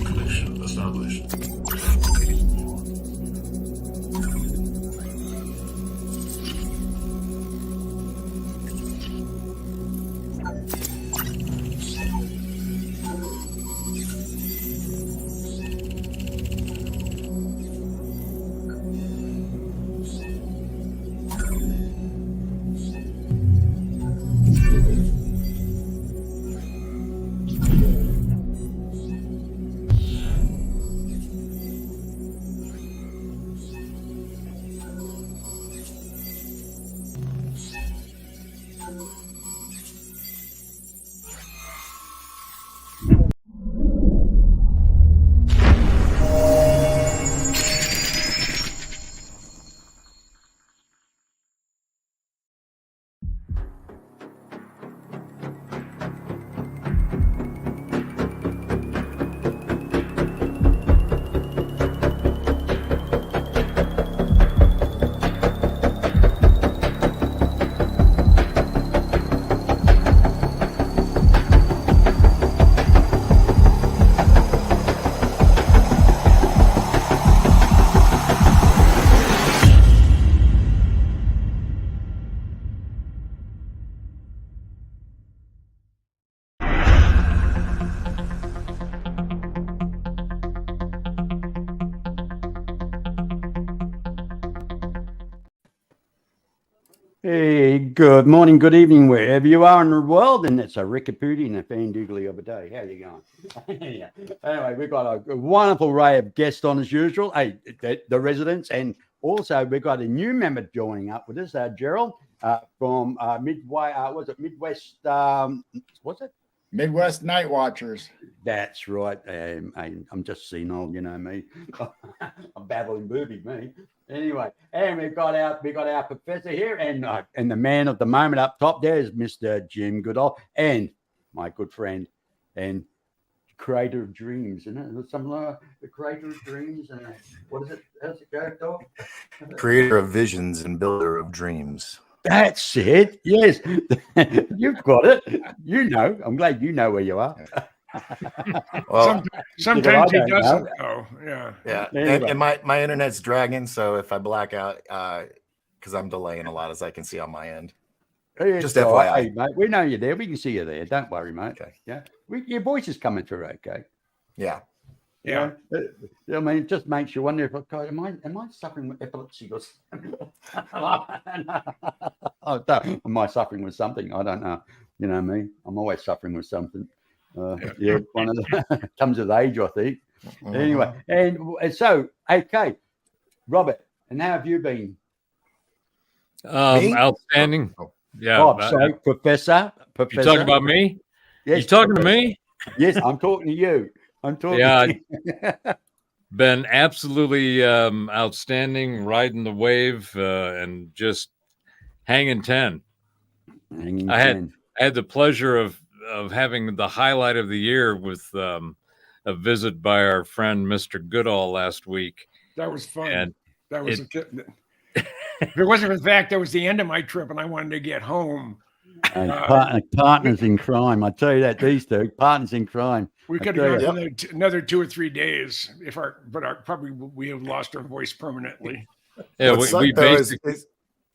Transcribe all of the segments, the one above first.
Connection established. Hey, good morning, good evening, wherever you are in the world, and it's a Rickapoody and a fan doogly of a day. How you going? Yeah. Anyway, we've got a wonderful array of guests on as usual. Hey, the residents, and also we've got a new member joining up with us, Gerald from Midwest? What's it? Midwest Night Watchers. That's right. I'm just senile, you know me. I'm babbling booby, me. Anyway, and we've got our professor here, and the man of the moment up top there is Mr. Jim Goodall, and my good friend and creator of dreams, isn't it? Something like the creator of dreams. What is it? How's it go, Doc? Creator of visions and builder of dreams. That's it. Yes, you've got it. You know. I'm glad you know where you are. Well, sometimes he doesn't know. Yeah. Anyway. And my internet's dragging, so if I black out, because I'm delaying a lot, as I can see on my end. Just all FYI. right, hey, mate, we know you're there. We can see you there. Don't worry, mate. Okay. Yeah, your voice is coming through. Okay. Yeah. Yeah. I mean, it just makes you wonder if am I suffering with epilepsy or something? Am I suffering with something? I don't know. You know me. I'm always suffering with something. Yeah, one of the comes with age, I think. Anyway, and so okay, Robert, and how have you been? Outstanding. Yeah. Oh, sorry, Professor. You talking about me? Yes, You talking to me? Yes, I'm talking to you. I'm talking to you. Been absolutely outstanding, riding the wave and just hanging 10. I had the pleasure of having the highlight of the year with a visit by our friend Mr. Goodall last week. That was fun. And that was if it wasn't for the fact that was the end of my trip and I wanted to get home. And partners in crime. I tell you that, these two partners in crime. We could have gone another 2 or 3 days probably we have lost our voice permanently. Yeah,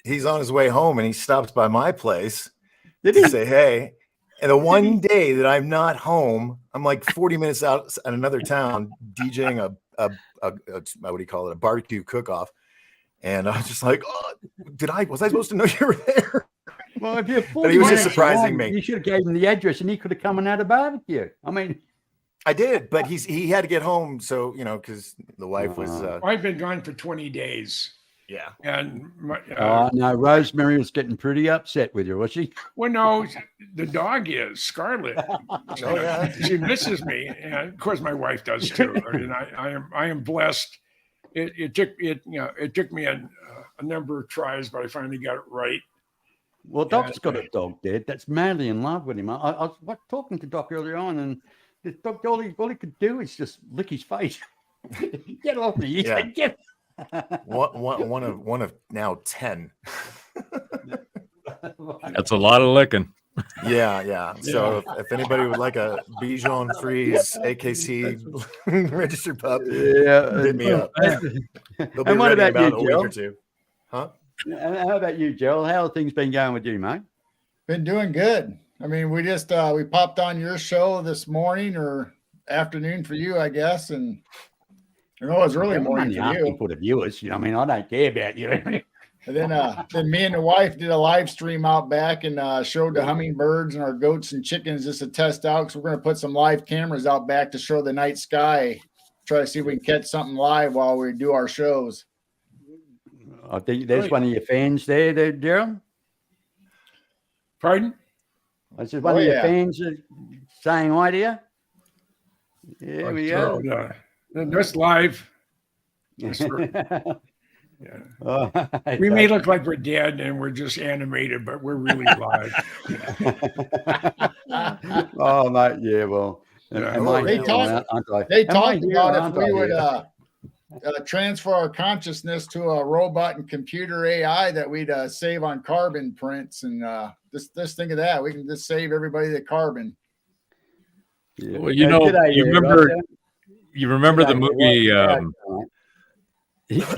he's on his way home and he stops by my place to say hey. And the one day that I'm not home, I'm like 40 minutes out in another town DJing a what do you call it, a barbecue cook-off. And I was just like, oh, was I supposed to know you were there? Well, if you're 40 but he was just surprising me. You should have gave him the address and he could have come and had a barbecue. I mean, I did, but he had to get home. So, because the wife was. I've been gone for 20 days. Yeah. And no, Rosemary was getting pretty upset with you, was she? Well, no, the dog is Scarlet. She misses me, and of course my wife does too. And I am blessed. It took me a number of tries, but I finally got it right. Well, Doc's got a dog there that's madly in love with him. I was talking to Doc earlier on, and the dog all he could do is just lick his face. Get off me! He said, One of now 10. That's a lot of licking. Yeah. So if anybody would like a Bichon Frise AKC registered pup, hit me up. They'll be And what ready in about about you, a week or Joe? two. Huh? And how about you, Gerald? How have things been going with you, mate? Been doing good. I mean, we just we popped on your show this morning or afternoon for you, I guess, and it was early I'm morning only for asking you. for the viewers. I mean, I don't care about you. And then me and the wife did a live stream out back and showed the hummingbirds and our goats and chickens just to test out. Because we're going to put some live cameras out back to show the night sky. Try to see if we can catch something live while we do our shows. I think there's one of your fans there, Gerald. Pardon? I said one of your fans saying hi to you. There we go. That's live. That's yeah. Oh, We may look like we're dead and we're just animated, but we're really live. Oh, mate, yeah, well. Yeah. They talked about if we would transfer our consciousness to a robot and computer AI that we'd save on carbon prints. And just think of that. We can just save everybody the carbon. Yeah. Well, you know, you remember the movie.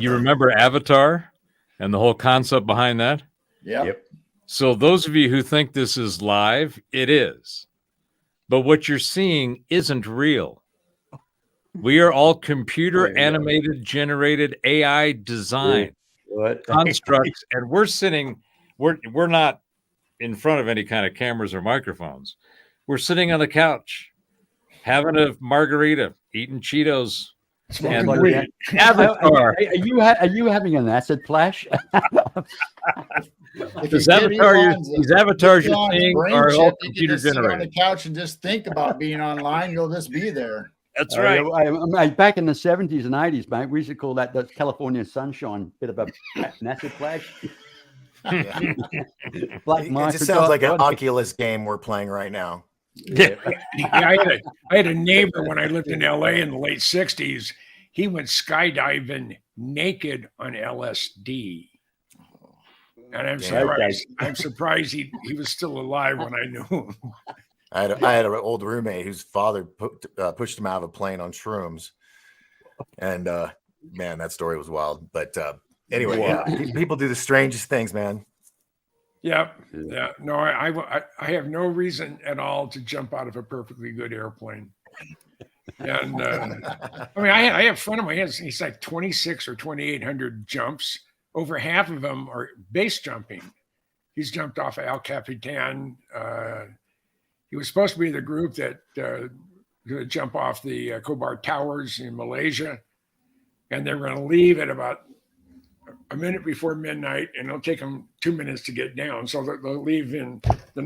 You remember Avatar and the whole concept behind that? Yeah. Yep. So those of you who think this is live, it is. But what you're seeing isn't real. We are all computer animated, generated AI design constructs, and we're not in front of any kind of cameras or microphones. We're sitting on the couch, having a margarita, eating Cheetos. Avatar. Are you having an acid flash? These avatars you're seeing are all computer sit on the generated. couch and just think about being online. You'll just be there. That's right. Mate, back in the 70s and 80s, mate, we used to call that the California sunshine, bit of an acid flash. It just sounds like an Oculus game we're playing right now. Yeah, I had a neighbor when I lived in LA in the late 60s. He went skydiving naked on LSD. And I'm surprised he was still alive when I knew him. I had an old roommate whose father pushed him out of a plane on shrooms. And man, that story was wild. But anyway, people do the strangest things, man. Yeah. No, I have no reason at all to jump out of a perfectly good airplane. And I mean, I have a friend of mine. He's like 26 or 2,800 jumps. Over half of them are base jumping. He's jumped off of El Capitan. He was supposed to be the group that going to jump off the Khobar Towers in Malaysia, and they're going to leave at about a minute before midnight, and it'll take them 2 minutes to get down. So they'll leave in the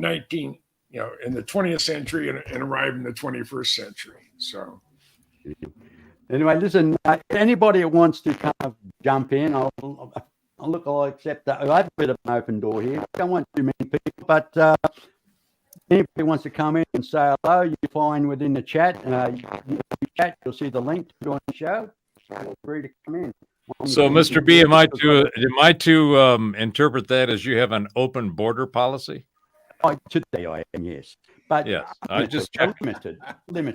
in the 20th century and arrive in the 21st century. So anyway, listen, anybody that wants to kind of jump in, I'll accept that. I have a bit of an open door here. I don't want too many people, but anybody wants to come in and say hello, you find within the chat. You'll see the link to join the show. Feel free to come in. So, Mr. B, am I to interpret that as you have an open border policy? Today I am, yes. But yes, I just checked. Limited. I mean,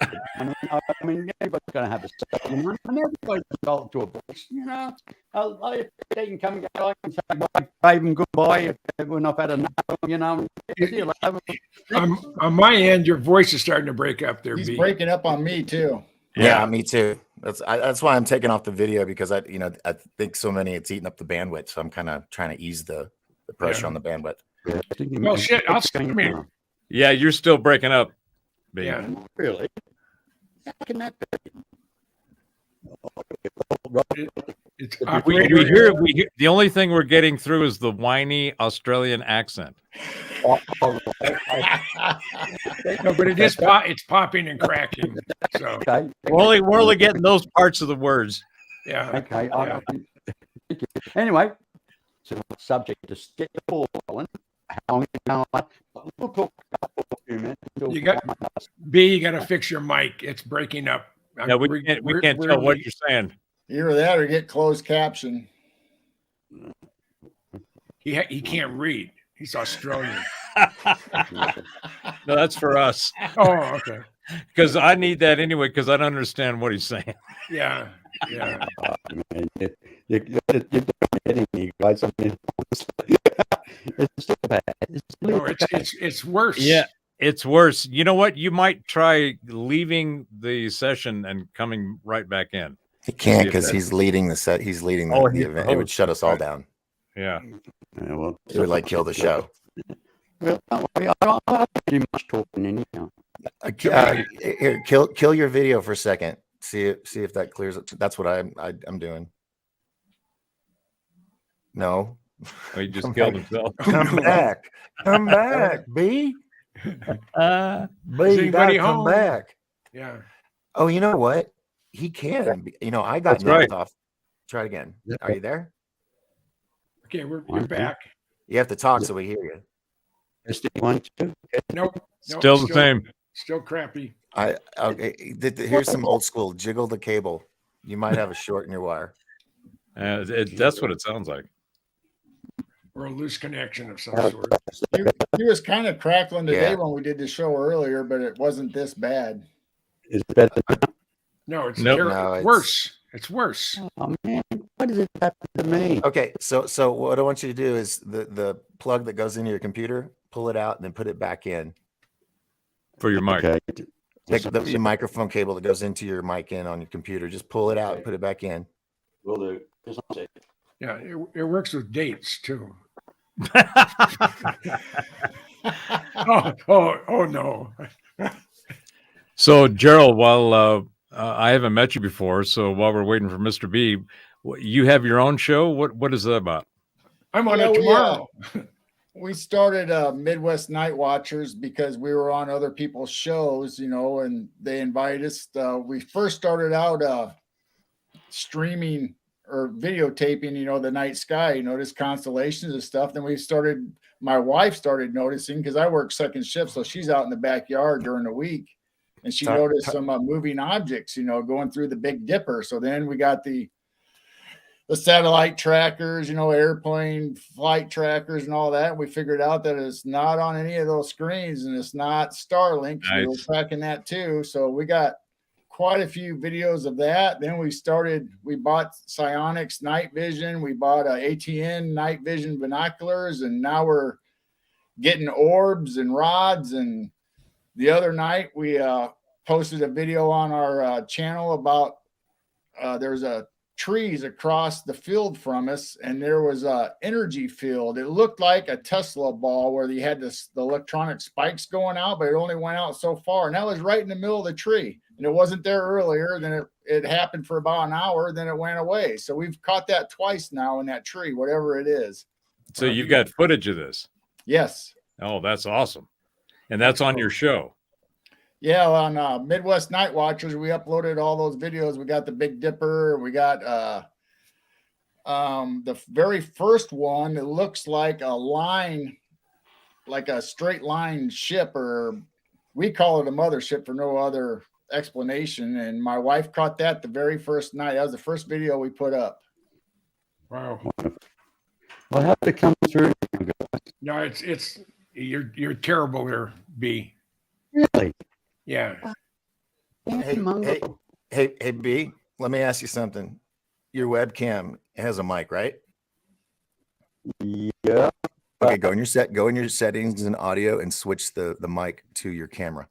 everybody's going to have a say, and everybody's entitled to a voice. They can come and go. I can say wave them goodbye when I've had enough. See you later. On my end, your voice is starting to break up there. He's breaking up on me too. Yeah, me too. That's why I'm taking off the video, because I think so many it's eating up the bandwidth. So I'm kind of trying to ease the pressure on the bandwidth. Well, shit. Yeah, you're still breaking up. B. Yeah, really. How can that be? We hear the only thing we're getting through is the whiny Australian accent. no, but it's popping and cracking. So Okay. We're only getting those parts of the words. yeah. Okay. Yeah. Anyway, so subject to get the ball rolling. We'll talk about a few minutes. You got to fix your mic. It's breaking up. Yeah, we can't tell what you're saying. Either that or get closed caption. He can't read. He's Australian. No, that's for us. Oh, okay. Because I need that anyway, because I don't understand what he's saying. Yeah. Man, you're getting me, guys. I mean, it's so bad. No, it's worse. Yeah, it's worse. You know what? You might try leaving the session and coming right back in. He can't See if because that- he's leading the set. He's leading the, Oh, the he's event. the It would host. shut us all Right. down. Yeah. Yeah, well, It would like kill the show. Well, don't worry, I don't do much talking anyhow. Here, kill your video for a second. See if that clears it. That's what I'm doing. No, Oh, he just Come killed back. himself. come back, come back, B. B, you anybody gotta come home? back. Yeah. Oh, you know what? He can. You know, I got That's knocked right. off. Try it again. Yeah. Are you there? Okay, you're Okay. back. You have to talk so we hear you. SD1, 2. Nope. Still the same. Still crappy. Okay. Here's some old school. Jiggle the cable. You might have a short in your wire. That's what it sounds like. Or a loose connection of some Uh, sort. He was kind of crackling today Yeah. when we did the show earlier, but it wasn't this bad. Is it better? No, it's Nope. No, it's- worse. It's worse. Oh, man. Why does it happen to me? Okay, so what I want you to do is the plug that goes into your computer, pull it out and then put it back in. For your mic. Take your microphone cable that goes into your mic in on your computer. Just pull it out and put it back in. Will do. Just one second. Yeah, it works with dates too. Oh no. So, Gerald, while I haven't met you before, so while we're waiting for Mr. B, you have your own show. What is that about? I'm on Yeah, it tomorrow. We started Midwest Night Watchers because we were on other people's shows, and they invited us. We first started out streaming or videotaping, the night sky, just constellations and stuff. Then my wife started noticing because I work second shift, so she's out in the backyard during the week, and she noticed some moving objects, going through the Big Dipper. So then we got the satellite trackers, airplane flight trackers and all that. We figured out that it's not on any of those screens and it's not Starlink. So we were Nice. tracking that too. So we got quite a few videos of that. Then we bought Psionics night vision. We bought ATN night vision binoculars, and now we're getting orbs and rods. And the other night we posted a video on our channel about there's a trees across the field from us, and there was a energy field. It looked like a Tesla ball where you had the electronic spikes going out, but it only went out so far, and that was right in the middle of the tree, and it wasn't there earlier. Then it happened for about an hour, then it went away. So we've caught that twice now in that tree, whatever it is. So you've got footage of this. Yes. Oh, that's awesome. And that's on your show. Yeah, on Midwest Night Watchers, we uploaded all those videos. We got the Big Dipper. We got the very first one. It looks like a line, like a straight line ship, or we call it a mothership for no other explanation. And my wife caught that the very first night. That was the first video we put up. Wow. I'll have to come through. No, it's you're terrible there, B. Really? Yeah. Hey, B, let me ask you something. Your webcam has a mic, right? Yeah. Okay, go in your settings and audio and switch the mic to your camera.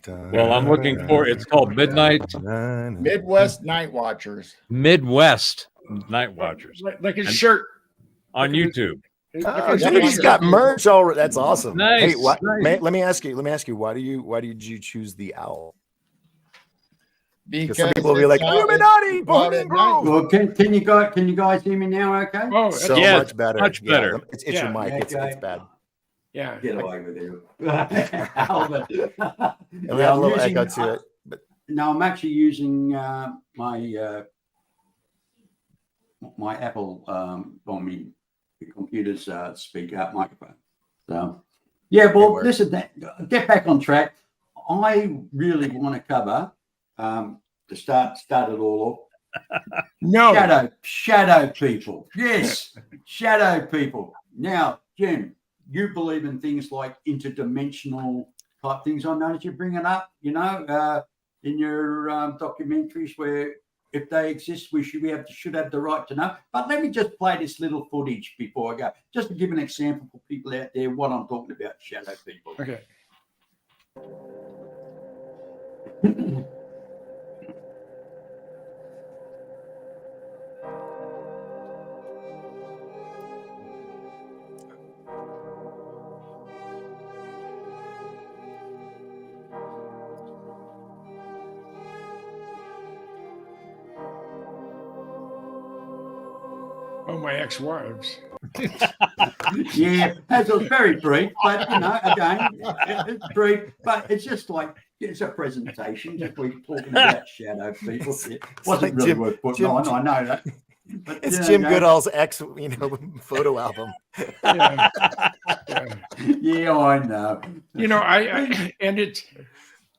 Well, I'm looking for it's called Midwest Night Watchers. Midwest Night Watchers Like his shirt. on YouTube. Oh, dude, he's got merch already. That's awesome. Nice, Hey, nice. let me ask you, why did you choose the owl? Because some people will be it's like, out- Illuminati, it's out at night. Well, can you guys hear me now? Okay. Oh, So Yeah, much better. much better. Yeah, it's Yeah. your mic. It's Okay. bad. yeah. Get away with you. Albert. And we have a little echo to it. But No, I'm actually using my Apple on my computer's speaker microphone. So Yeah, well, Anywhere. listen, get back on track. I really want to cover to start it all off. No, Shadow people. Yes, shadow people. Now, Jim, you believe in things like interdimensional type things. I noticed you bring it up, in your documentaries where if they exist, we should have the right to know. But let me just play this little footage before I go, just to give an example for people out there what I'm talking about, shadow people. okay. Oh, my ex-wives. Yeah, it was very brief, but again, it's brief, but it's just like it's a presentation. Just we're talking about shadow people. It wasn't like really Jim- worth putting Jim- on. I know that. But, It's Jim Goodall's ex, photo album. Yeah. Yeah. Yeah, I know. I and it's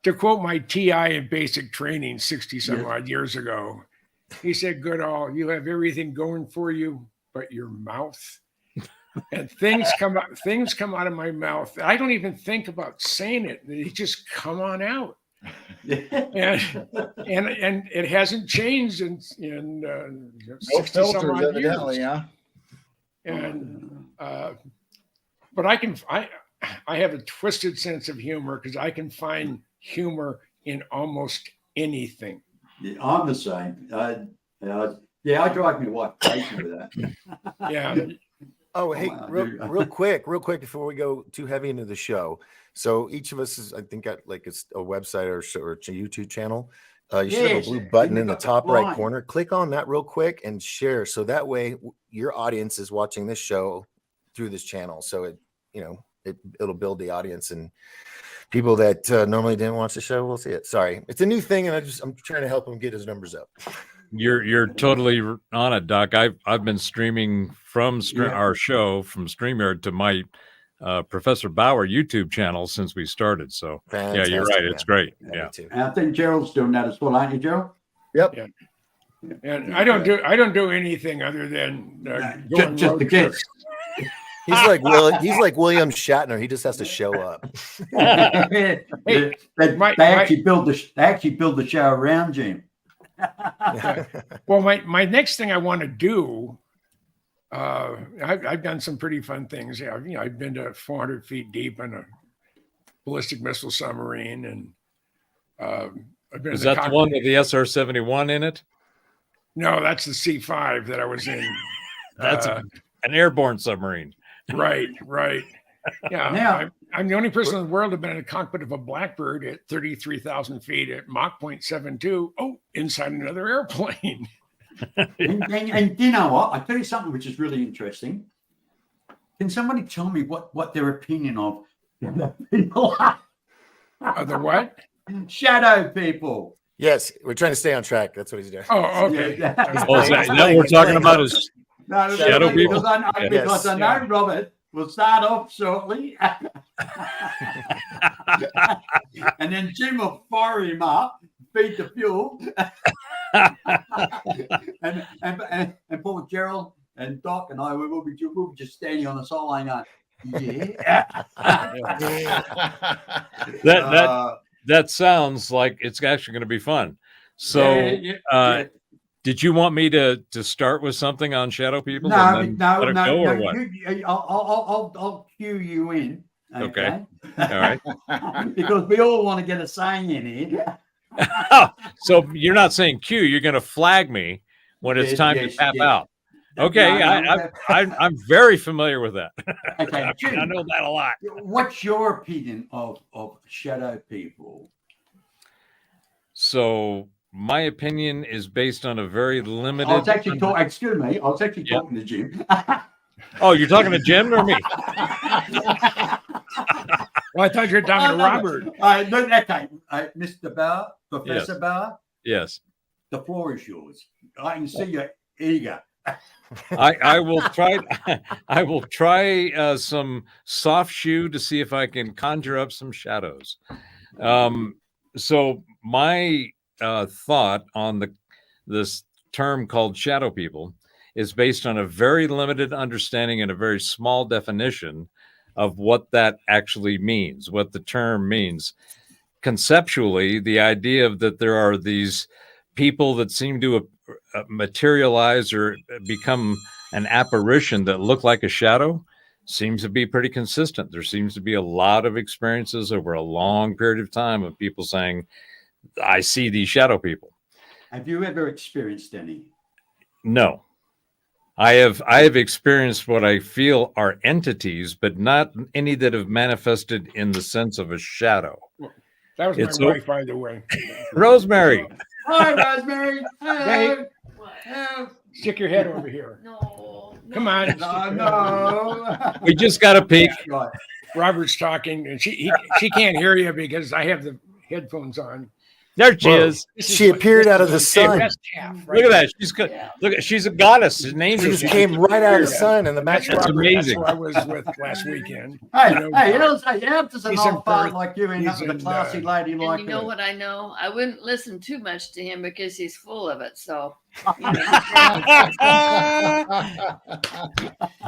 to quote my TI in basic training 60 some Yes. odd years ago. He said, Goodall, you have everything going for you but your mouth. And things come out of my mouth. I don't even think about saying it. They just come on out. And it hasn't changed in No 60 some filters, odd evidently, years. huh? And but I have a twisted sense of humor because I can find humor in almost anything. Yeah, I'm the same. I drive my wife crazy with that. Yeah. Oh, hey, wow, real, dude. real quick before we go too heavy into the show. So each of us is, I think, got like it's a website or a YouTube channel. You should have a Yes, blue button you in the got the top right line. corner. Click on that real quick and share. So that way your audience is watching this show through this channel. So it'll build the audience, and people that normally didn't watch the show will see it. Sorry, it's a new thing, and I'm trying to help him get his numbers up. You're totally on it, Doc. I've been streaming from Yeah. our show from StreamYard to my Professor Bauer YouTube channel since we started. So yeah, you're right. Fantastic, It's great. man. Yeah. Me too. And I think Gerald's doing that as well, aren't you, Gerald? Yep. And I don't do anything other than going Just the road kids. trips. He's like William Shatner. He just has to show up. They actually build the show around Jim. Well, my next thing I want to do, I've done some pretty fun things. Yeah, I've been to 400 feet deep in a ballistic missile submarine, and I've been. Is in that the one with the SR-71 in it? No, that's the C-5 that I was in. That's an airborne submarine. Right. Yeah, Now- I'm the only person in the world to have been in the cockpit of a Blackbird at 33,000 feet at Mach 0.72. Oh, inside another airplane. And you know what? I'll tell you something which is really interesting. Can somebody tell me what their opinion of people are? The what? Shadow people. Yes, we're trying to stay on track. That's what he's doing. Oh, okay. Yeah. Oh, is that what we're talking about? Is No, Shadow because people? I know Yeah. Robert will start off shortly. And then Jim will fire him up, feed the fuel. and poor Gerald and Doc and I, we'll be just standing on the sideline going, yeah. that sounds like it's actually going to be fun. So, did you want me to start with something on shadow people? No, and then no, let it go, or what? I'll cue you in. Okay. All right. Because we all want to get a saying in here. So you're not saying Q, you're going to flag me when it's Yes, time yes, to tap yes. out. Okay, No, I'm very familiar with that. Okay, I Jim, know that a lot. what's your opinion of shadow people? So my opinion is based on a very limited. I was actually talking. Excuse me. I was actually Yeah. talking to Jim. Oh, you're talking to Jim or me? Well, I thought you were talking to Robert. Okay, Mr. Bauer, Professor Yes. Bauer, Yes. the floor is yours. I can see you're eager. I will try. I will try some soft shoe to see if I can conjure up some shadows. So my thought on this term called shadow people is based on a very limited understanding and a very small definition of what that actually means, what the term means. Conceptually, the idea of that there are these people that seem to materialize or become an apparition that look like a shadow seems to be pretty consistent. There seems to be a lot of experiences over a long period of time of people saying, I see these shadow people. Have you ever experienced any? No. I have experienced what I feel are entities, but not any that have manifested in the sense of a shadow. That was It's my wife, by the way. Rosemary. Hi, Rosemary. Hey, Hello. stick your head over here. No. Come on. No. We just got a peek. Right. Robert's talking, and she can't hear you because I have the headphones on. There she Whoa. is. This She appeared out of the sun. Best half, right Look at there. that. She's good. Look at she's a goddess. An She angel. just came right out of the sun, and the That's match. That's Robert. amazing. That's who I was with last weekend. Hey, You know, hey, you know, say, how does an he's in old fart Perth. like you end up He's with a in, classy lady And like you know her? what I know? I wouldn't listen too much to him because he's full of it. So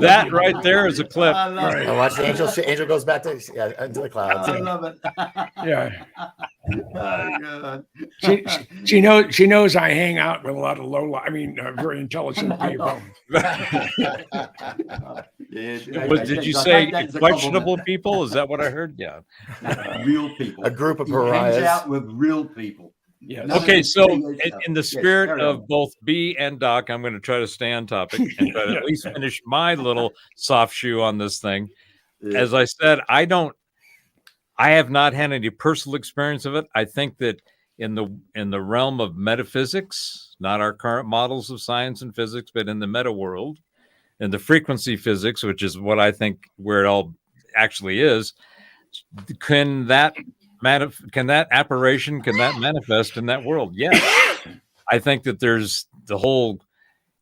That right there is a clip. I love Right. it. And watch the angel. Angel goes back to into the clouds. I love it. Yeah, Oh, God. she knows I hang out with a lot of very intelligent people. Did you say questionable people? Is that what I heard? Yeah. Real people. A group of He hangs pariahs. out with real people. Yes. No, Okay, so Yes, in the yes, spirit carry of on. both B and Doc, I'm going to try to stay on topic and try to at least finish my little soft shoe on this thing. Yeah. As I said, I have not had any personal experience of it. I think that in the realm of metaphysics, not our current models of science and physics, but in the meta world, in the frequency physics, which is what I think where it all actually is, can that apparition, can that manifest in that world? Yes. I think that there's the whole,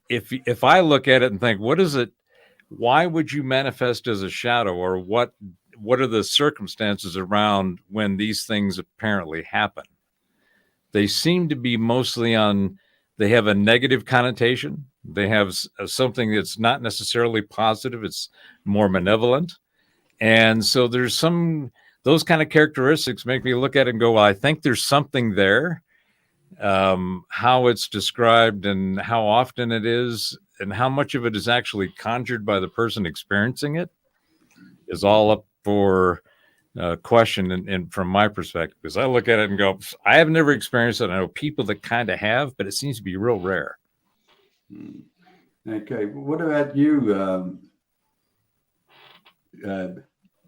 if I look at it and think, what is it? Why would you manifest as a shadow, or what are the circumstances around when these things apparently happen? They seem to be mostly they have a negative connotation. They have something that's not necessarily positive. It's more malevolent. And so there's those kind of characteristics make me look at it and go, well, I think there's something there. How it's described and how often it is and how much of it is actually conjured by the person experiencing it is all up for question. And from my perspective, because I look at it and go, I have never experienced it. I know people that kind of have, but it seems to be real rare. Okay, what about you,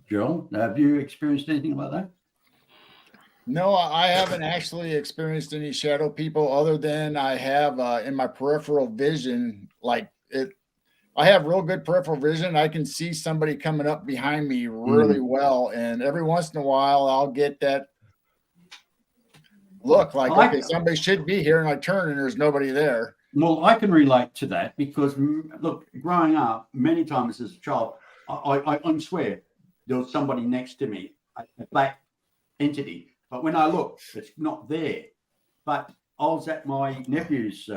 Joel? Have you experienced anything like that? No, I haven't actually experienced any shadow people other than I have in my peripheral vision, like it. I have real good peripheral vision. I can see somebody coming up behind me really well. And every once in a while I'll get that look like, okay, somebody should be here. And I turn and there's nobody there. Well, I can relate to that because, look, growing up many times as a child, I swear there was somebody next to me, a black entity. But when I look, it's not there. But I was at my nephew's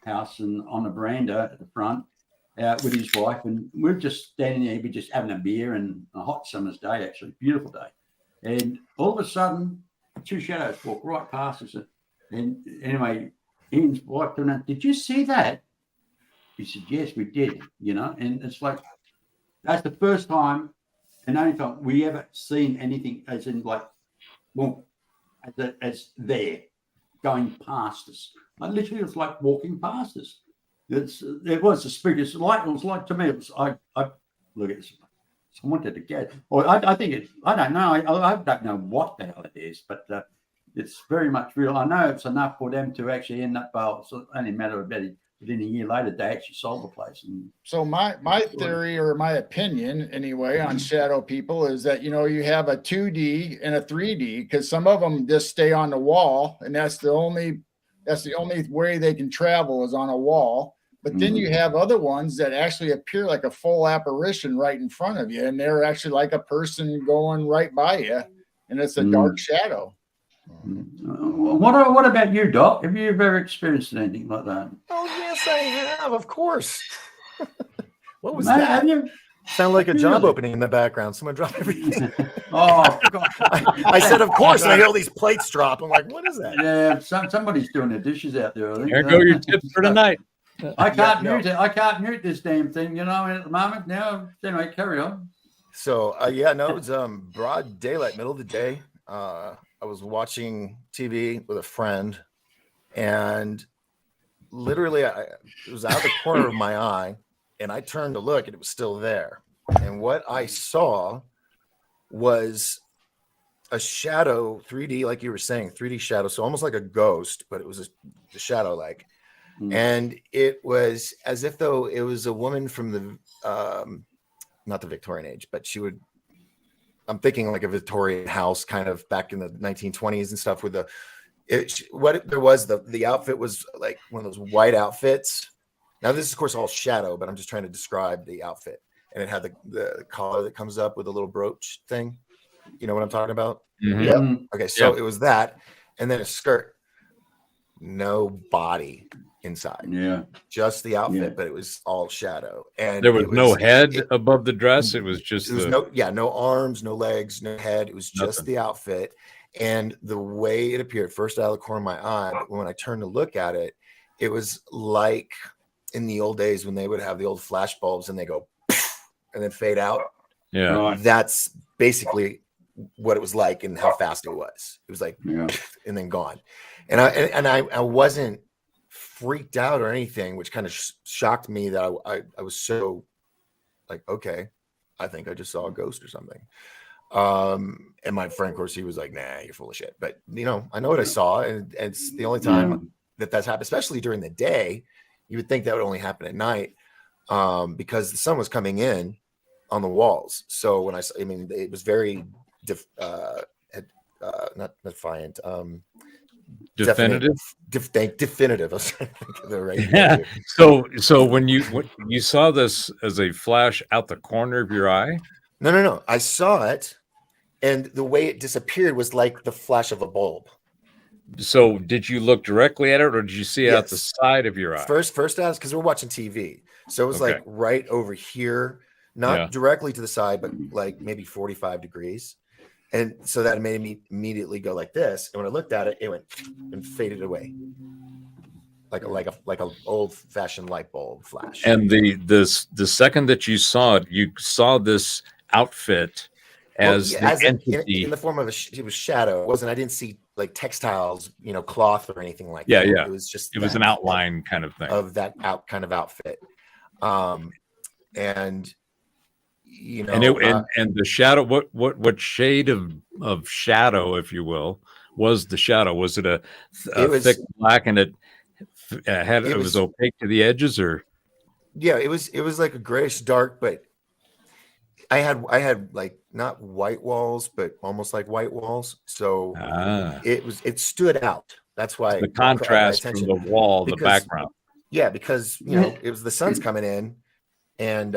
house and on the veranda at the front with his wife, and we're just standing there, we're just having a beer and a hot summer's day, actually, beautiful day. And all of a sudden, two shadows walk right past us. And anyway, Ian's wife turned around, did you see that? He said, yes, we did, and it's like, that's the first time and only time we ever seen anything as in like, well, as there going past us. Like literally, it was like walking past us. It was a spirit. It was like to me. It was. I look at this. I wanted to get. Or I think it. I don't know. I don't know what the hell it is, but it's very much real. I know it's enough for them to actually end up. It's only a matter of within a year later, they actually sold the place. And so my theory, or my opinion anyway, on shadow people is that, you have a 2D and a 3D, because some of them just stay on the wall, and that's the only way they can travel is on a wall. But then you have other ones that actually appear like a full apparition right in front of you, and they're actually like a person going right by you, and it's a dark shadow. What about you, Doc? Have you ever experienced anything like that? Oh yes, I have. Of course. What was Mate, that? have you? Sound like a job Really? opening in the background. Someone dropped everything. Oh, God. I said, of course, and I hear all these plates drop. I'm like, what is that? Yeah, somebody's doing their dishes out there. I think. There go your tips for tonight. I can't Yeah, no. mute it. I can't mute this damn thing, at the moment. Now, anyway, carry on. So yeah, no, it was broad daylight, middle of the day. I was watching TV with a friend, and literally, it was out of the corner of my eye, and I turned to look, and it was still there. And what I saw was a shadow, 3D, like you were saying, 3D shadow, so almost like a ghost, but it was a shadow like. And it was as if though it was a woman from the not the Victorian age, but I'm thinking like a Victorian house kind of back in the 1920s and stuff with the outfit was like one of those white outfits. Now this is of course all shadow, but I'm just trying to describe the outfit. And it had the collar that comes up with a little brooch thing. You know what I'm talking about? Mhm. Yep. Okay, so it was that, and then a skirt. No body inside. Yeah. Just the outfit, Yeah. but it was all shadow. And There was it no head above the dress. It was just There was no arms, no legs, no head. It was just Nothing. the outfit. And the way it appeared, first out of the corner of my eye, but when I turned to look at it, it was like in the old days when they would have the old flash bulbs and they go and then fade out. yeah. Right. That's basically what it was like and how fast it was. It was like Yeah. and then gone. And I wasn't freaked out or anything, which kind of shocked me that I was so like, okay, I think I just saw a ghost or something. And my friend, of course, he was like, nah, you're full of shit. But I know what I saw, and it's the only time that's happened, especially during the day. You would think that would only happen at night, because the sun was coming in on the walls. So when it was very not defiant. Definitive. Definitive. I was trying to think of the right Yeah. word. So when you saw this as a flash out the corner of your eye, No. I saw it, and the way it disappeared was like the flash of a bulb. so did you look directly at it, or did you see it out the Yes. side of your eye? First out because we're watching TV, so it was Okay. like right over here, not Yeah. directly to the side, but like maybe 45 degrees. And so that made me immediately go like this. And when I looked at it, it went and faded away, like a old fashioned light bulb flash. And the second that you saw it, you saw this outfit as the entity. in the form of it was shadow. It wasn't. I didn't see like textiles, cloth or anything like Yeah, that. yeah. It was just It was an outline kind of thing. of that kind of outfit. And and the shadow, what shade of shadow, if you will, was the shadow? Was it a It was- thick black, and it was was- opaque to the edges, or yeah, it was like a grayish dark, but I had like not white walls, but almost like white walls. So it stood out. That's why the it caught my contrast from attention. the wall, the Because- background? Yeah, because it was the sun's coming in, and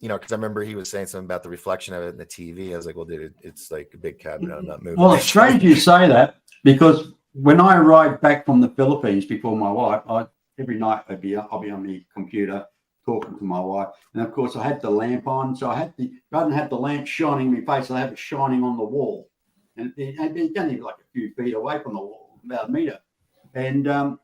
because I remember he was saying something about the reflection of it in the TV. I was like, well, dude, it's like a big cabinet. I'm not moving. Well, it's strange you say that, because when I arrived back from the Philippines before my wife, every night I'll be on the computer talking to my wife, and of course I had the lamp on, so I didn't have the lamp shining in my face. I had it shining on the wall, and it's only like a few feet away from the wall, about a meter. And I'm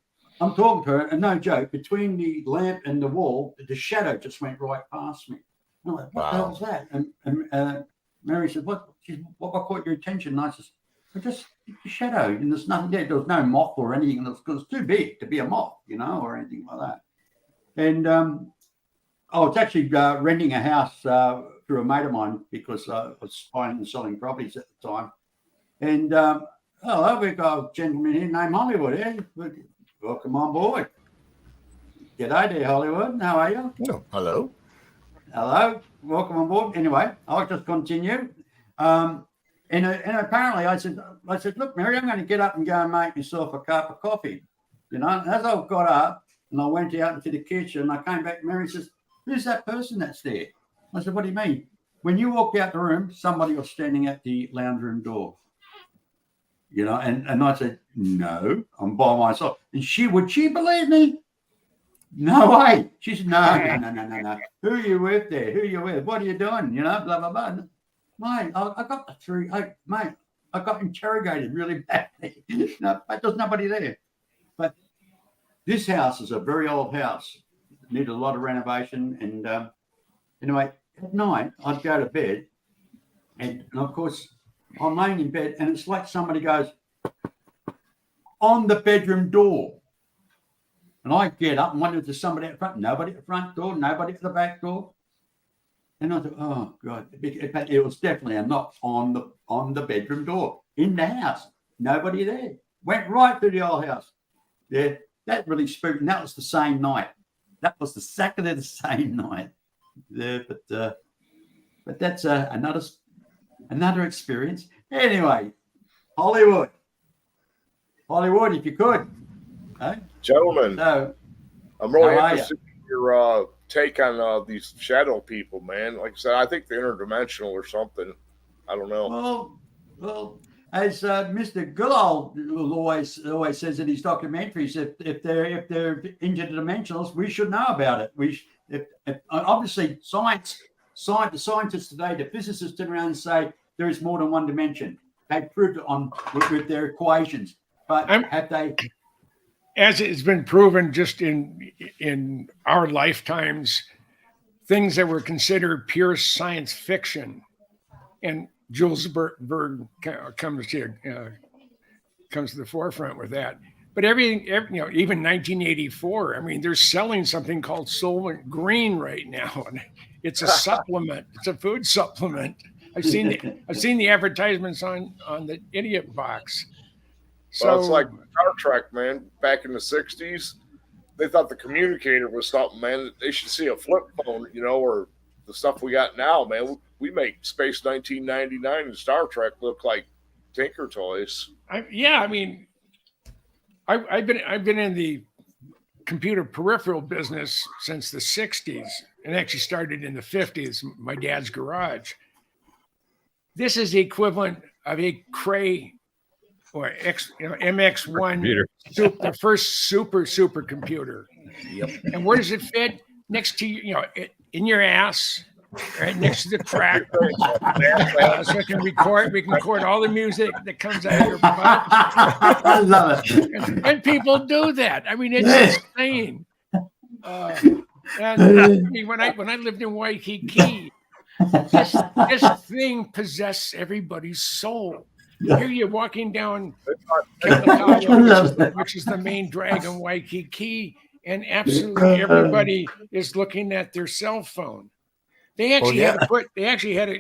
talking to her, and no joke, between the lamp and the wall, the shadow just went right past me. I'm like, what the hell's that? And Mary said, what caught your attention? And I said, just a shadow, and there's nothing there. There was no moth or anything, because it was too big to be a moth, or anything like that. And I was actually renting a house through a mate of mine, because I was buying and selling properties at the time. And hello, we've got a gentleman here named Hollywood. Welcome on board. G'day there, Hollywood. How are you? Oh, hello. Hello, welcome on board. Anyway, I'll just continue. And apparently I said, look, Mary, I'm going to get up and go and make myself a cup of coffee. And as I got up, And I went out into the kitchen and I came back. Mary says, "Who's that person that's there?" I said, "What do you mean?" "When you walked out the room, somebody was standing at the lounge room door." And I said, "No, I'm by myself." And would she believe me? No way. She said, no. Who are you with there? Who are you with? What are you doing? Blah, blah, blah. Mate, I got I got interrogated really badly. But there's nobody there. But this house is a very old house. It needed a lot of renovation. And anyway, at night, I'd go to bed. And of course, I'm laying in bed and it's like somebody goes on the bedroom door. And I get up and wonder if there's somebody at the front. Nobody at the front door, nobody at the back door. And I thought, oh God, but it was definitely a knock on the bedroom door in the house. Nobody there. Went right through the old house. Yeah, that really spooked. And that was the same night. That was exactly the same night. Yeah, but that's another experience. Anyway, Hollywood, if you could. Hey? Gentlemen, So, I'm really how are interested in your take on these shadow people, man. Like I said, I think they're interdimensional or something. I don't know. well, as Mr. Goodall always says in his documentaries, if they're interdimensionals, we should know about it. Obviously, the scientists today, the physicists turn around and say there is more than one dimension. They proved it with their equations, but have they? As it's been proven just in our lifetimes, things that were considered pure science fiction, and Jules Verne comes to the forefront with that. But everything, even 1984, I mean, they're selling something called Soylent Green right now, and it's a supplement. It's a food supplement. I've seen the advertisements on the Idiot Box. So Well, it's like Star Trek, man. Back in the 60s, they thought the communicator was something, man. They should see a flip phone, or the stuff we got now, man. We make Space 1999 and Star Trek look like Tinker Toys. I've been in the computer peripheral business since the 60s and actually started in the 50s, my dad's garage. This is the equivalent of a Cray or MX1, the first super computer. Yep. And where does it fit? Next to you, in your ass, right next to the crack. So we can record all the music that comes out of your butt. I love it. And people do that. I mean, it's insane. And when I lived in Waikiki, this thing possessed everybody's soul. Here you're walking down Kekalakaua, which is the main drag in Waikiki, and absolutely everybody is looking at their cell phone. They actually had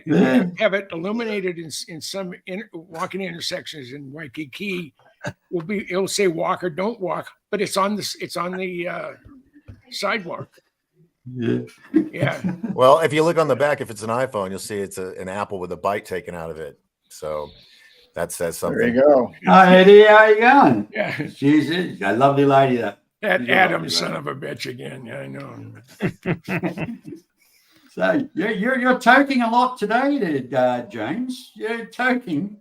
to have it illuminated in some walking intersections in Waikiki. It'll say walk or don't walk, but it's on the sidewalk. Yeah. Well, if you look on the back, if it's an iPhone, you'll see it's an apple with a bite taken out of it. So that says something. There you go. Oh, Eddie, how you going? Yeah. She's a lovely lady. That Adam, son of a bitch again. Yeah, I know. So you're toking a lot today, James. You're toking.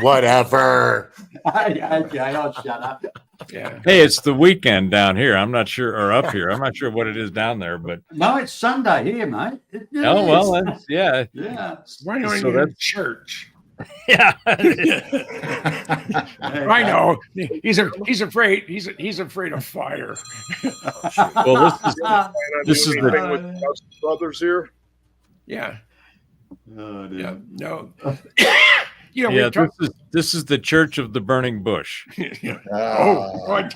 Whatever. Okay, I'll shut up. Yeah. Hey, it's the weekend down here. I'm not sure, or up here. I'm not sure what it is down there, but No, it's Sunday here, mate. oh well, that's, yeah. Yeah. Why aren't So you in that's- church? Yeah. I know. He's afraid. He's afraid of fire. Well, this is Anything with Dust Brothers here. Yeah. Oh, dear. Yeah. No. yeah. This is the Church of the Burning Bush. What?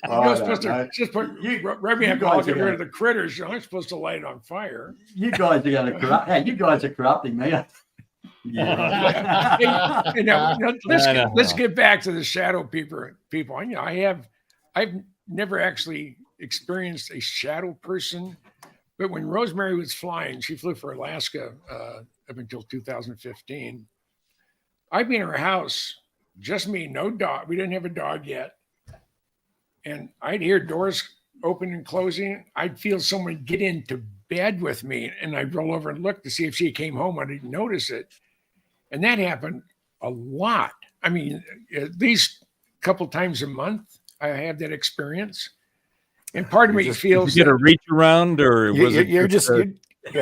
Oh, You're I supposed don't know. to just put You rubbing guys alcohol, are get rid gonna- of the critters. You're not supposed to light it on fire. You guys are going to corrupt. Hey, you guys are corrupting me. Yeah. Hey, let's get back to the shadow people. I've never actually experienced a shadow person, but when Rosemary was flying, she flew for Alaska up until 2015. I'd be in her house, just me, no dog. We didn't have a dog yet. and I'd hear doors open and closing. I'd feel someone get into bed with me, and I'd roll over and look to see if she came home. I didn't notice it, and that happened a lot. I mean, at least a couple times a month, I have that experience. And part of me feels Did you get a reach around, or was it You're just No.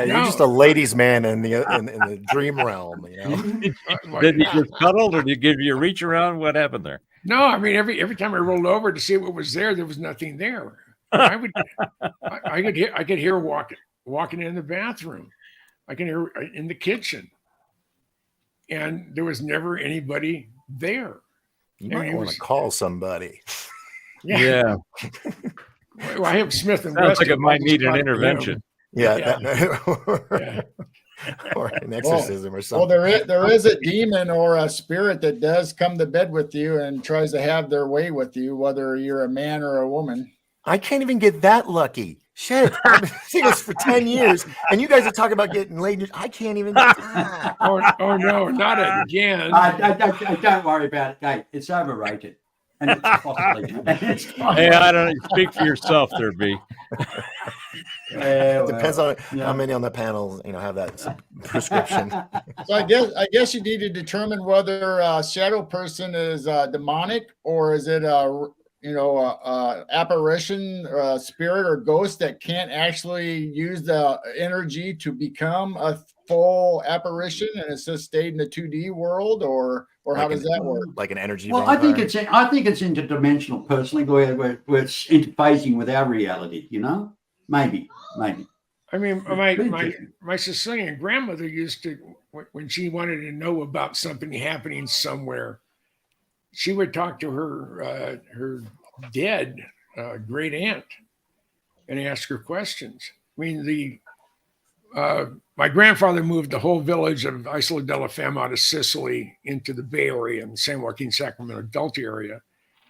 you're just a ladies' man in the dream realm. You know? did you just cuddle, or did you give you a reach around? What happened there? No, I mean every time I rolled over to see what was there was nothing there. I could hear walking in the bathroom. I can hear in the kitchen, and there was never anybody there. You I might mean, want to call somebody. Yeah, Well, I have Smith and sounds like Wesson. it might I'll just need an talk to intervention. Yeah, Yeah. or an exorcism or Well, something. there is a demon or a spirit that does come to bed with you and tries to have their way with you, whether you're a man or a woman. I can't even get that lucky. Shit, I've been single for 10 years, and you guys are talking about getting laid. I can't even. Oh no, not again. Don't worry about it, Dave. It's overrated. And it's costly. Hey, I don't know. Speak for yourself, there, B. Depends on how many on the panel, have that prescription. So I guess you need to determine whether a shadow person is demonic or is it a apparition, or a spirit or ghost that can't actually use the energy to become a full apparition and it's just stayed in the 2D world, or how does that work? Like an energy. Well, I think it's interdimensional personally, where it's interfacing with our reality. Maybe. I mean, my Sicilian grandmother used to, when she wanted to know about something happening somewhere, she would talk to her dead great aunt and ask her questions. I mean, my grandfather moved the whole village of Isola della Femme out of Sicily into the Bay Area in the San Joaquin, Sacramento Delta area.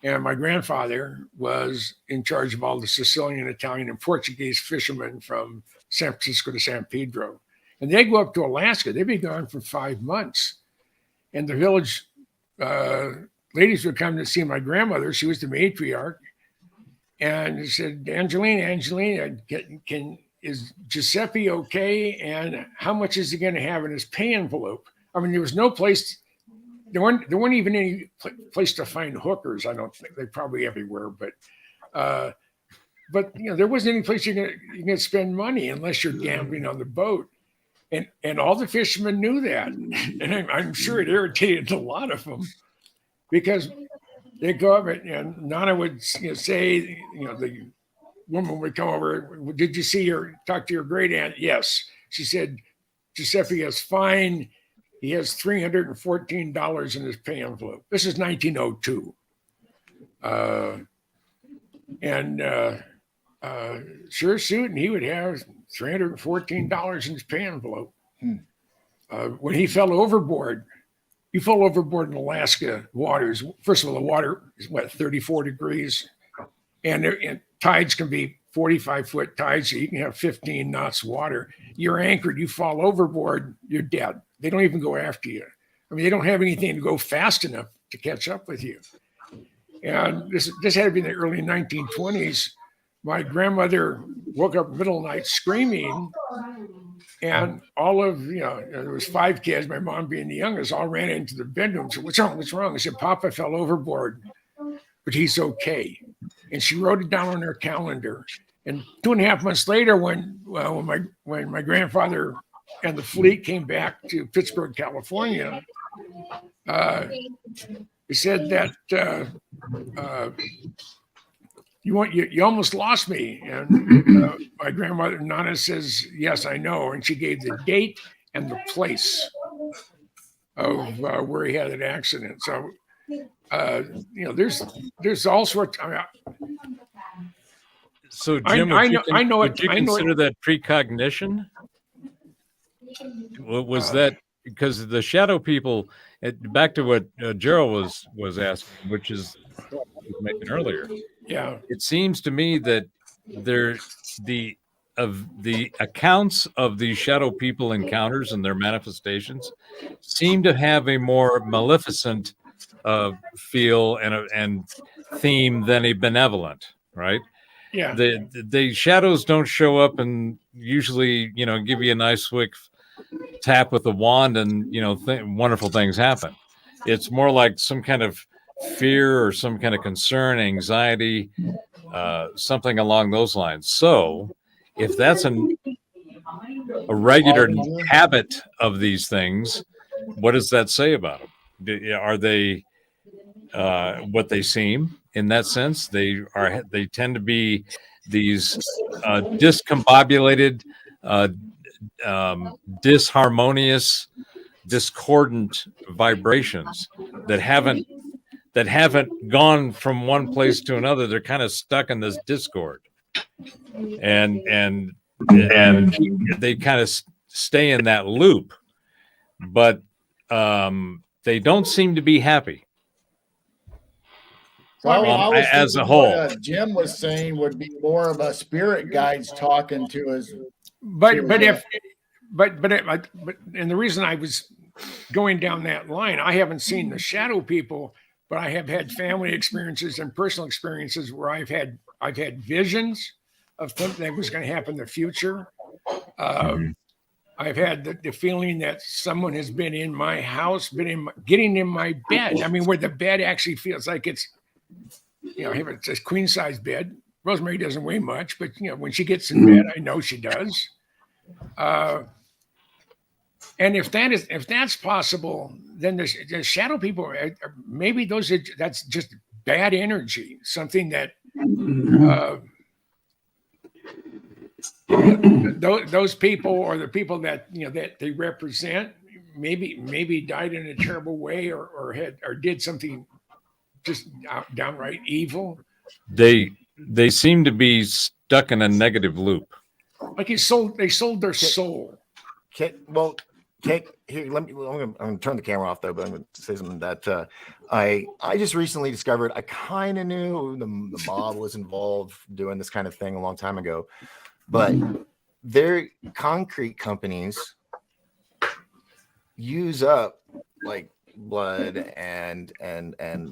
And my grandfather was in charge of all the Sicilian, Italian, and Portuguese fishermen from San Francisco to San Pedro. And they go up to Alaska. They'd be gone for 5 months. And the village ladies would come to see my grandmother. She was the matriarch. And they said, Angelina, is Giuseppe okay? And how much is he going to have in his pay envelope? I mean, there was no place. There weren't even any place to find hookers. I don't think. They're probably everywhere, but there wasn't any place you're gonna spend money unless you're gambling on the boat, and all the fishermen knew that, and I'm sure it irritated a lot of them because they go up and Nana would say, the woman would come over. Did you talk to your great aunt? Yes. She said, Giuseppe is fine. He has $314 in his pay envelope. This is 1902. Sure suit, and he would have $314 in his pay envelope. When he fell overboard, you fall overboard in Alaska waters. First of all, the water is 34 degrees, and tides can be 45-foot tides, so you can have 15 knots water. You're anchored, you fall overboard, you're dead. They don't even go after you. I mean, they don't have anything to go fast enough to catch up with you. And this had to be in the early 1920s. My grandmother woke up middle of the night screaming, and all of, there was 5 kids, my mom being the youngest, all ran into the bedroom. So what's wrong? What's wrong? I said, Papa fell overboard, but he's okay. And she wrote it down on her calendar. And 2.5 months later, when my grandfather and the fleet came back to Pittsburgh, California, he said that you almost lost me. And my grandmother Nana says, yes, I know. And she gave the date and the place of where he had an accident. So there's all sorts. So Jim, would you consider it. that precognition? Was that because the shadow people? Back to what Gerald was asking, which is what he was making earlier. Yeah, it seems to me that the accounts of these shadow people encounters and their manifestations seem to have a more maleficent feel and theme than a benevolent, right? Yeah. The shadows don't show up and usually, give you a nice quick tap with a wand and, wonderful things happen. It's more like some kind of fear or some kind of concern, anxiety, something along those lines. So if that's a regular habit of these things, what does that say about them? Are they what they seem in that sense? They tend to be these discombobulated, disharmonious, discordant vibrations that haven't gone from one place to another. They're kind of stuck in this discord, and they kind of stay in that loop, but they don't seem to be happy. Well, I was as a thinking whole. what, Jim was saying would be more of a spirit guides talking to us. But and the reason I was going down that line, I haven't seen the shadow people, but I have had family experiences and personal experiences where I've had visions of something that was going to happen in the future. I've had the feeling that someone has been in my house, getting in my bed. I mean, where the bed actually feels like it's, it's a queen size bed. Rosemary doesn't weigh much, but when she gets in bed, I know she does. And if that's possible, then the shadow people, maybe that's just bad energy, something that those people or the people that that they represent maybe died in a terrible way or did something just downright evil. They seem to be stuck in a negative loop. Like they sold their soul. Here, I'm gonna turn the camera off though, but I'm gonna say something that I just recently discovered. I kind of knew the mob was involved doing this kind of thing a long time ago, but their concrete companies use up like blood and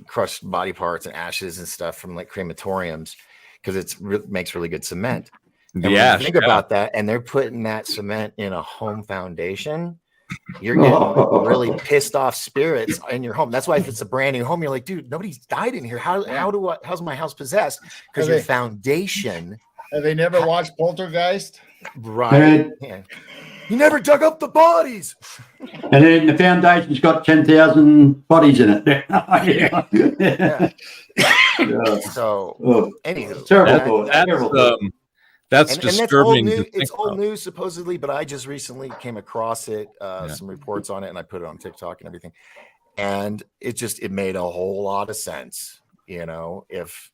crushed body parts and ashes and stuff from like crematoriums because makes really good cement. And when you think about that, and they're putting that cement in a home foundation, you're getting really pissed off spirits in your home. That's why if it's a brand new home, you're like, dude, nobody's died in here. How's my house possessed? Because your foundation. Have they never watched Poltergeist? Right. Yeah. You never dug up the bodies. And then the foundation's got 10,000 bodies in it. Yeah. So, anywho, terrible. That's disturbing. It's old news, supposedly, but I just recently came across it, some reports on it, and I put it on TikTok and everything. And it made a whole lot of sense, if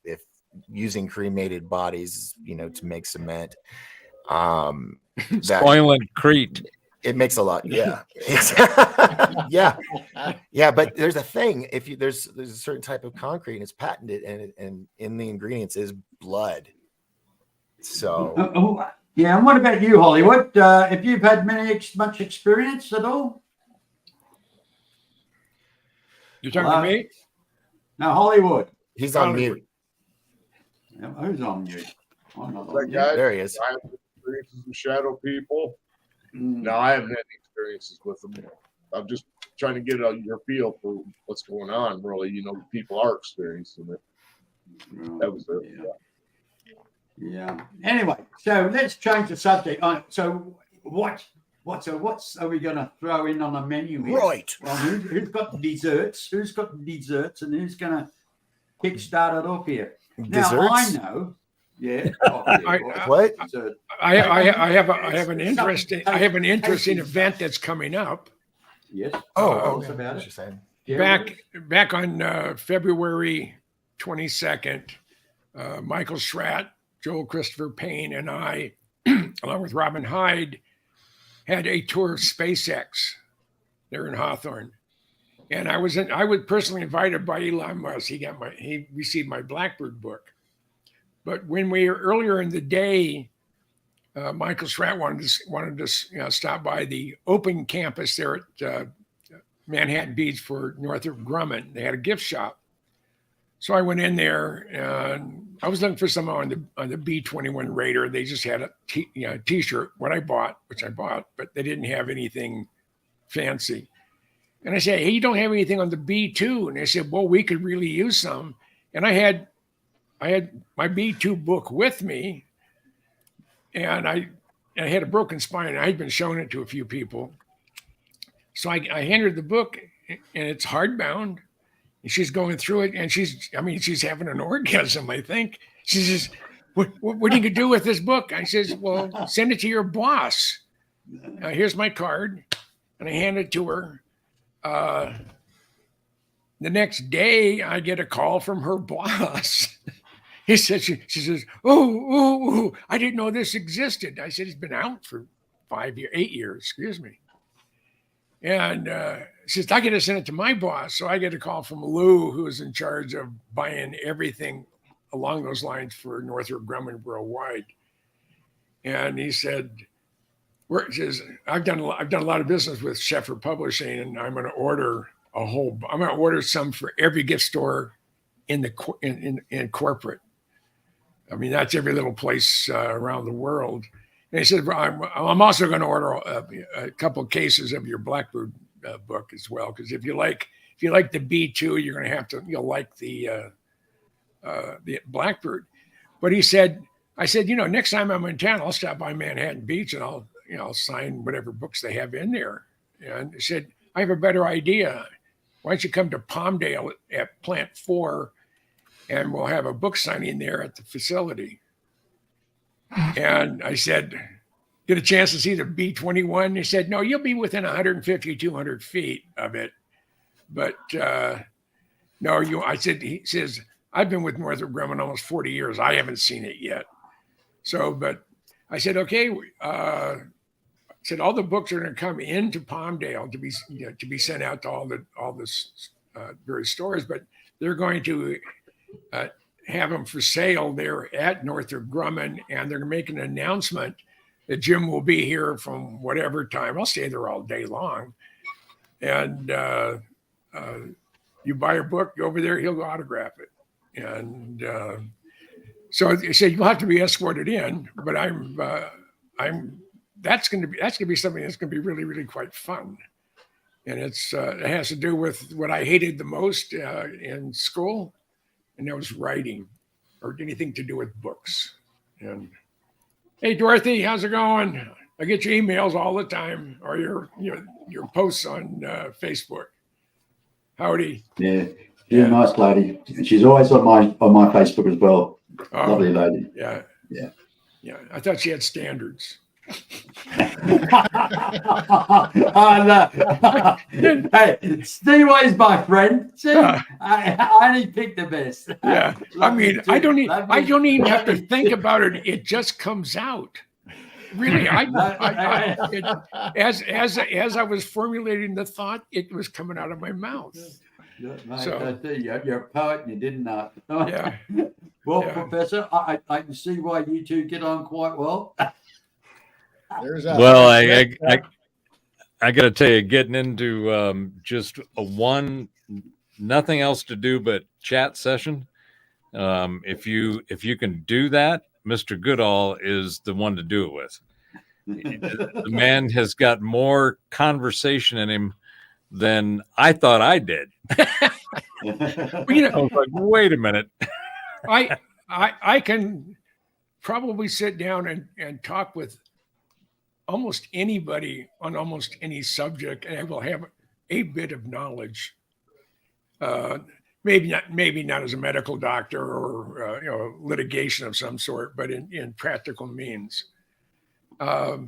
using cremated bodies, to make cement. Soylent Crete. It makes a lot. Yeah. Yeah. But there's a thing. There's a certain type of concrete and it's patented and in the ingredients is blood. So yeah. And what about you, Hollywood? Have you had much experience at all? You're talking to me? No, Hollywood. He's on mute. Who's on mute? There he is. I have experiences with shadow people. No, I haven't had any experiences with them. I'm just trying to get your feel for what's going on. Really, people are experiencing it. That was it. Yeah. Anyway, so let's change the subject. So what are we going to throw in on the menu here? Right. Well, who's got desserts? Who's got desserts, and who's going to kickstart it off here? Desserts? Now I know. Yeah. What? I have an interesting event that's coming up. Yes. Oh, about what it. you're saying. Back on February 22nd, Michael Schratt, Joel Christopher Payne, and I, along with Robin Hyde, had a tour of SpaceX there in Hawthorne. And I was personally invited by Elon Musk. He received my Blackbird book. But when we were earlier in the day, Michael Schratt wanted to stop by the open campus there at Manhattan Beach for Northrop Grumman. They had a gift shop. So I went in there and I was looking for some on the B-21 Raider. They just had a t-shirt, which I bought, but they didn't have anything fancy. And I said, hey, you don't have anything on the B-2? And they said, well, we could really use some. And I had my B-2 book with me, and I had a broken spine. I had been showing it to a few people. So I handed her the book, and it's hardbound. And she's going through it, and she's having an orgasm, I think. She says, what are you going to do with this book? I says, well, send it to your boss. Here's my card. And I hand it to her. The next day, I get a call from her boss. He said, she says, oh, I didn't know this existed. I said, it's been out for 8 years, excuse me. And she says, I got to send it to my boss. So I get a call from Lou, who is in charge of buying everything along those lines for Northrop Grumman worldwide. And he said, I've done a lot of business with Sheffer Publishing, and I'm going to order some for every gift store in corporate. I mean, that's every little place around the world. And he said, I'm also going to order a couple of cases of your Blackbird book as well, because if you like the B-2, you're going to you'll like the Blackbird. But I said, next time I'm in town, I'll stop by Manhattan Beach and I'll sign whatever books they have in there. And he said, I have a better idea. Why don't you come to Palmdale at Plant 4, and we'll have a book signing there at the facility. And I said, get a chance to see the B-21? He said, no, you'll be within 150, 200 feet of it. But no, he says, I've been with Northrop Grumman almost 40 years. I haven't seen it yet. So, but I said, okay. I said, all the books are going to come into Palmdale to be sent out to all the various stores, but they're going to have them for sale there at Northrop Grumman, and they're making an announcement that Jim will be here from whatever time. I'll stay there all day long. And you buy a book, go over there, he'll autograph it. And so he said, you'll have to be escorted in, but that's going to be something that's going to be really, really quite fun. And it has to do with what I hated the most in school, and that was writing, or anything to do with books. And hey, Dorothy, how's it going? I get your emails all the time, or your posts on Facebook. Howdy. Yeah, nice lady. She's always on my Facebook as well. Lovely lady. Yeah. I thought she had standards. Hey, Steve-Way's my friend. See, I only picked the best. Yeah, I mean, I don't even have to think about it. It just comes out. Really, as I was formulating the thought, it was coming out of my mouth. Mate, So- you're a poet and you didn't know. Yeah. Well, Yeah. Professor, I can see why you two get on quite well. There's Well, I got to tell you, getting into just nothing else to do but chat session. If you can do that, Mr. Goodall is the one to do it with. The man has got more conversation in him than I thought I did. Well, you I know, was like, wait a minute. I can probably sit down and talk with almost anybody on almost any subject, and I will have a bit of knowledge. Maybe not as a medical doctor or litigation of some sort, but in practical means. I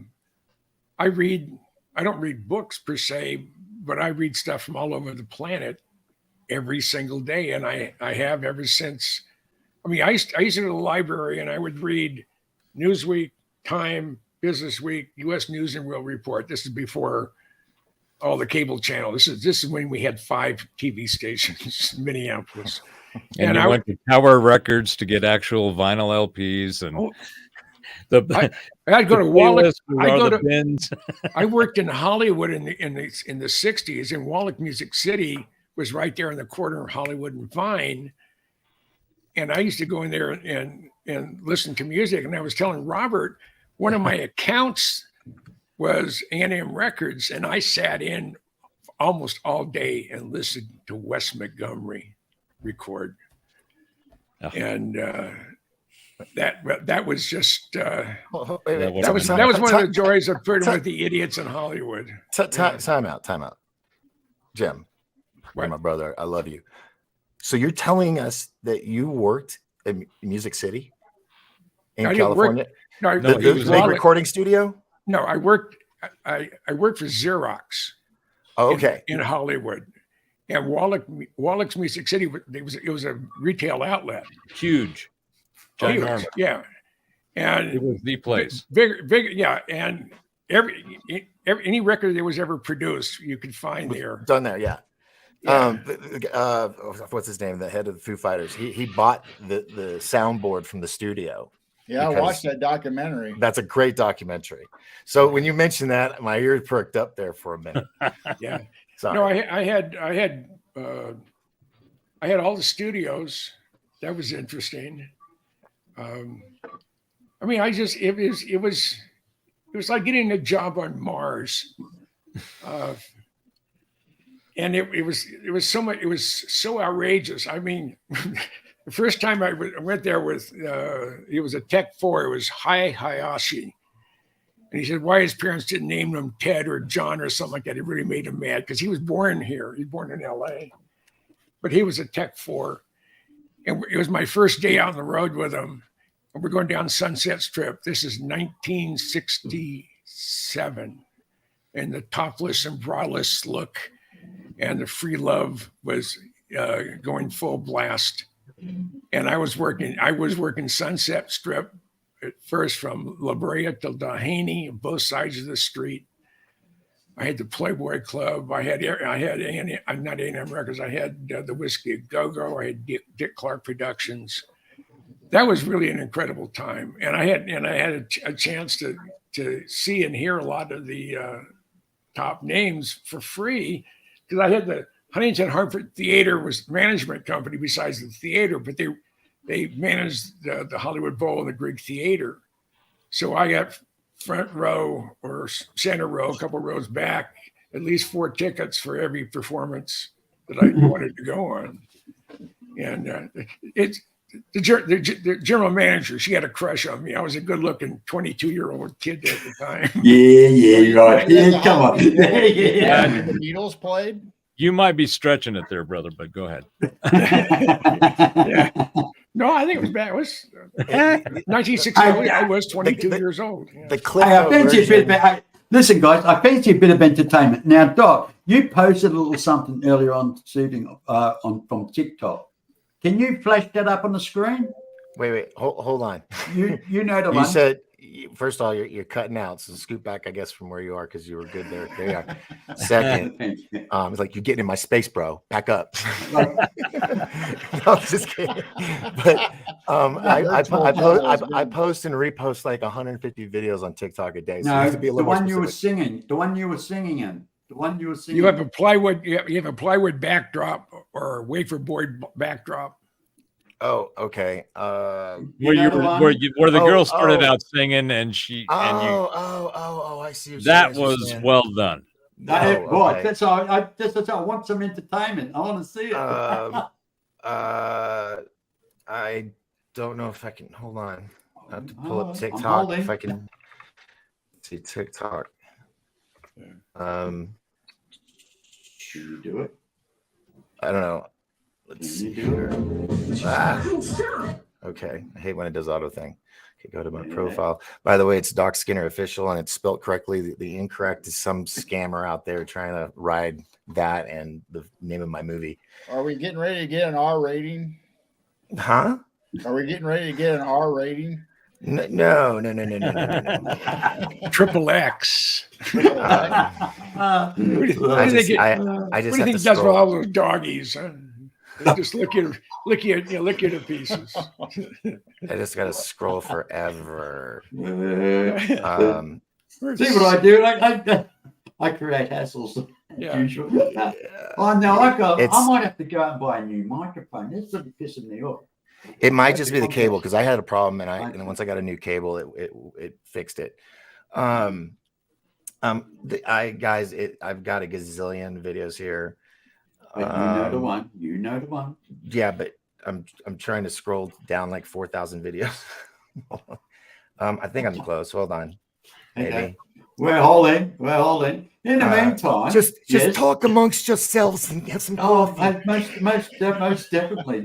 don't read books per se, but I read stuff from all over the planet every single day, and I have ever since. I mean, I used to go to the library and I would read Newsweek, Time, Business Week, U.S. News and World Report. This is before all the cable channels. This is when we had 5 TV stations in Minneapolis. And you went to Tower Records to get actual vinyl LPs, and I'd go to Wallach. playlist I are go the to. bins. I worked in Hollywood in the 60s, and Wallach Music City was right there in the corner of Hollywood and Vine. And I used to go in there and listen to music. And I was telling Robert, one of my accounts was A&M Records, and I sat in almost all day and listened to Wes Montgomery record. Oh. And that was just Wait, that was one of the joys of putting with the idiots in Hollywood. Time out. Jim, you're my brother. I love you. So you're telling us that you worked in Music City in California? No, the big recording studio? No, I worked for Xerox. Oh, okay. In Hollywood. And Wallach's Music City, it was a retail outlet. Huge. Ginormous. Yeah. And it was the place. Big, yeah. And any record that was ever produced, you could find there. Done there, yeah. What's his name? The head of the Foo Fighters. He bought the soundboard from the studio. Yeah, I watched that documentary. That's a great documentary. So when you mentioned that, my ears perked up there for a minute. Yeah. Sorry. No, I had all the studios. That was interesting. I mean, it was like getting a job on Mars. And it was so outrageous. I mean, the first time I went there with, it was a Tech 4, it was Hayashi. And he said why his parents didn't name him Ted or John or something like that. It really made him mad because he was born here. He was born in LA. But he was a Tech 4. And it was my first day out on the road with him. And we're going down Sunset Strip. This is 1967. And the topless and braless look and the free love was going full blast. And I was working Sunset Strip at first from La Brea to Doheny, both sides of the street. I had the Playboy Club. I had not A&M Records. I had the Whiskey a Go-Go. I had Dick Clark Productions. That was really an incredible time. And I had a chance to see and hear a lot of the top names for free, because I had the Huntington Hartford Theater was management company besides the theater, but they managed the Hollywood Bowl and the Greek Theater. So I got front row or center row, a couple rows back, at least 4 tickets for every performance that I wanted to go on. And the general manager, she had a crush on me. I was a good-looking 22-year-old kid at the time. Yeah, right. Yeah, come on. Yeah. The Beatles played. You might be stretching it there, brother, but go ahead. Yeah. No, I think it was bad. It was 1960. I was 22 years old. Yeah. The clip. Hey, I fancy a bit of, listen, guys, I fancy a bit of entertainment. Now, Doc, you posted a little something earlier on shooting from TikTok. Can you flash that up on the screen? Wait, hold on. You know the You one. said, first of all, you're cutting out, so scoot back, I guess, from where you are because you were good there. There you are. Second, it's like you're getting in my space, bro. Back up. No, I'm just kidding. But I post and repost like 150 videos on TikTok a day. So you No, have to be a the little more one you were specific. singing. The one you were singing in. The one you were singing. You have a plywood. You have a plywood backdrop or a wafer board backdrop. Oh, okay. Where the girl started out singing and she I see. That was well done. Right. That's all. I want some entertainment. I want to see it. I don't know if I can. Hold on. I have to pull up TikTok if I can see TikTok. Should you do it? I don't know. Let's see here. Okay. I hate when it does auto thing. Okay, go to my profile. By the way, it's Doc Skinner Official and it's spelled correctly. The incorrect is some scammer out there trying to ride that and the name of my movie. Are we getting ready to get an R rating? Huh? Are we getting ready to get an R rating? No. Triple X. I just what do you think does with all those doggies? Huh? They just lick you to pieces. I just got to scroll forever. See what I do? I create hassles. Yeah. Usual. Oh no, I It's- might have to go out and buy a new microphone. That's sort of pissing me off. It might just be the cable because I had a problem and once I got a new cable, it fixed it. I've got a gazillion videos here. But you know the one. You know the one. Yeah, but I'm trying to scroll down like 4,000 videos. I think I'm close. Hold on. Maybe. Okay. We're holding. In the meantime, Just yes. talk amongst yourselves and get some Oh, coffee. most definitely.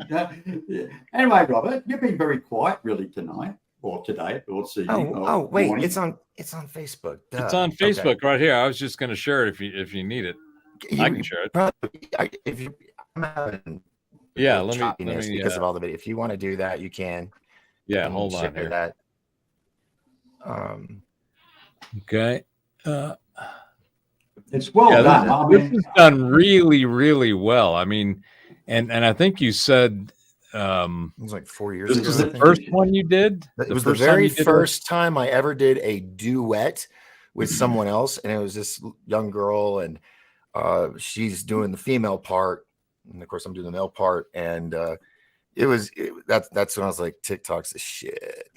Anyway, Robert, you've been very quiet really tonight, or today, or this evening. Oh, or wait, morning. it's on Facebook. Duh. It's on Okay. Facebook right here. I was just going to share it if you need it. I can share it. If you, I'm having Yeah, let choppiness me. because of all the video. If you want to do that, you can. Yeah, And hold on share here. that. Okay. It's well Yeah, done. I this mean, is done really, really well. I mean, and I think you said It was like 4 years this ago. was I the think. first one you did. It was the first time very you did first time I ever did a duet with someone else, and it was this young girl, and she's doing the female part, and of course I'm doing the male part, and that's when I was like, TikTok's the shit.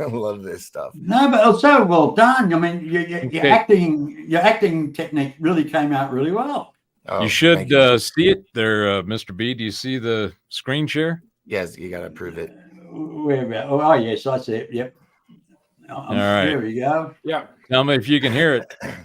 I love this stuff. no, but it's so well done. I mean, your Okay. acting technique really came out really well. Oh, You should thank you. see it there, Mr. B. Do you see the screen share? Yes, you gotta approve it. Oh, yes, I see it. Yep. All right. There we go. Yeah. Tell me if you can hear it. Yeah.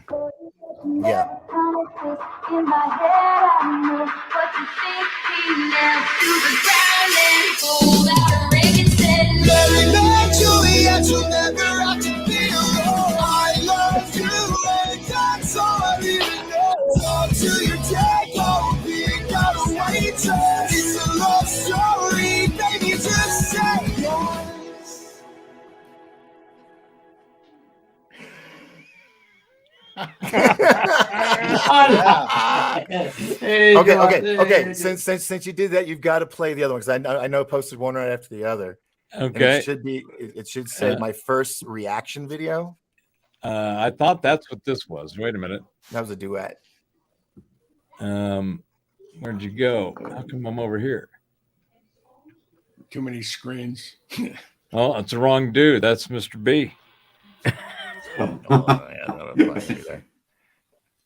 In my head, I know what you think now. To the ground and pulled out a ring and said, "Very night, Juliet, you'll never have to be alone. I love you, and that's all I need to know. Talk to your dad, go be, gotta wait. It's a love story, baby, just say yours." Okay. Since you did that, you've got to play the other one because I know I posted one right after the other. And Okay. it should say my first reaction video. I thought that's what this was. Wait a minute. That was a duet. Where'd you go? How come I'm over here? Too many screens. Oh, it's the wrong dude. That's Mr. B. Oh, yeah, that'll apply to you there.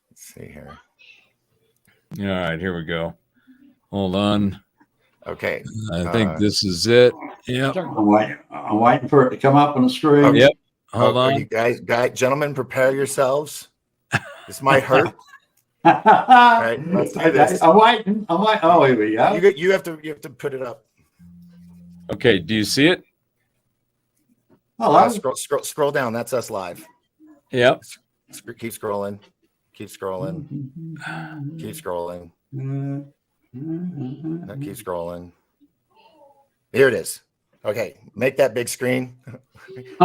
Let's see here. All right, here we go. Hold on. Okay. I think this is it. Yep. I'm waiting for it to come up on the screen. Okay. Yep. Hold Are on. you guys, gentlemen, prepare yourselves. This might hurt. All right, let's do this. I'm waiting. Oh, here we go. You have to put it up. Okay, do you see it? Hello. Scroll down. That's us live. Yep. Keep scrolling. Keep scrolling. Keep scrolling. No, keep scrolling. Here it is. Okay, make that big screen.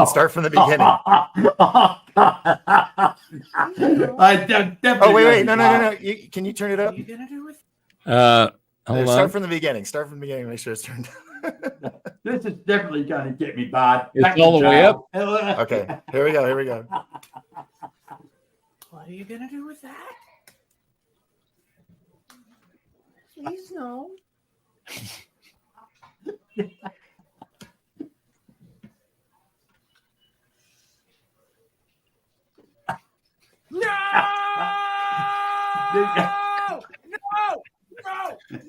Start from the beginning. I definitely. Oh wait, no. Can you turn it up? Hold Start on. from the beginning. Start from the beginning. Make sure it's turned. This is definitely going to get me barred. It's Back to all the way jail. Okay, here we go. What are you gonna do with that? Please no.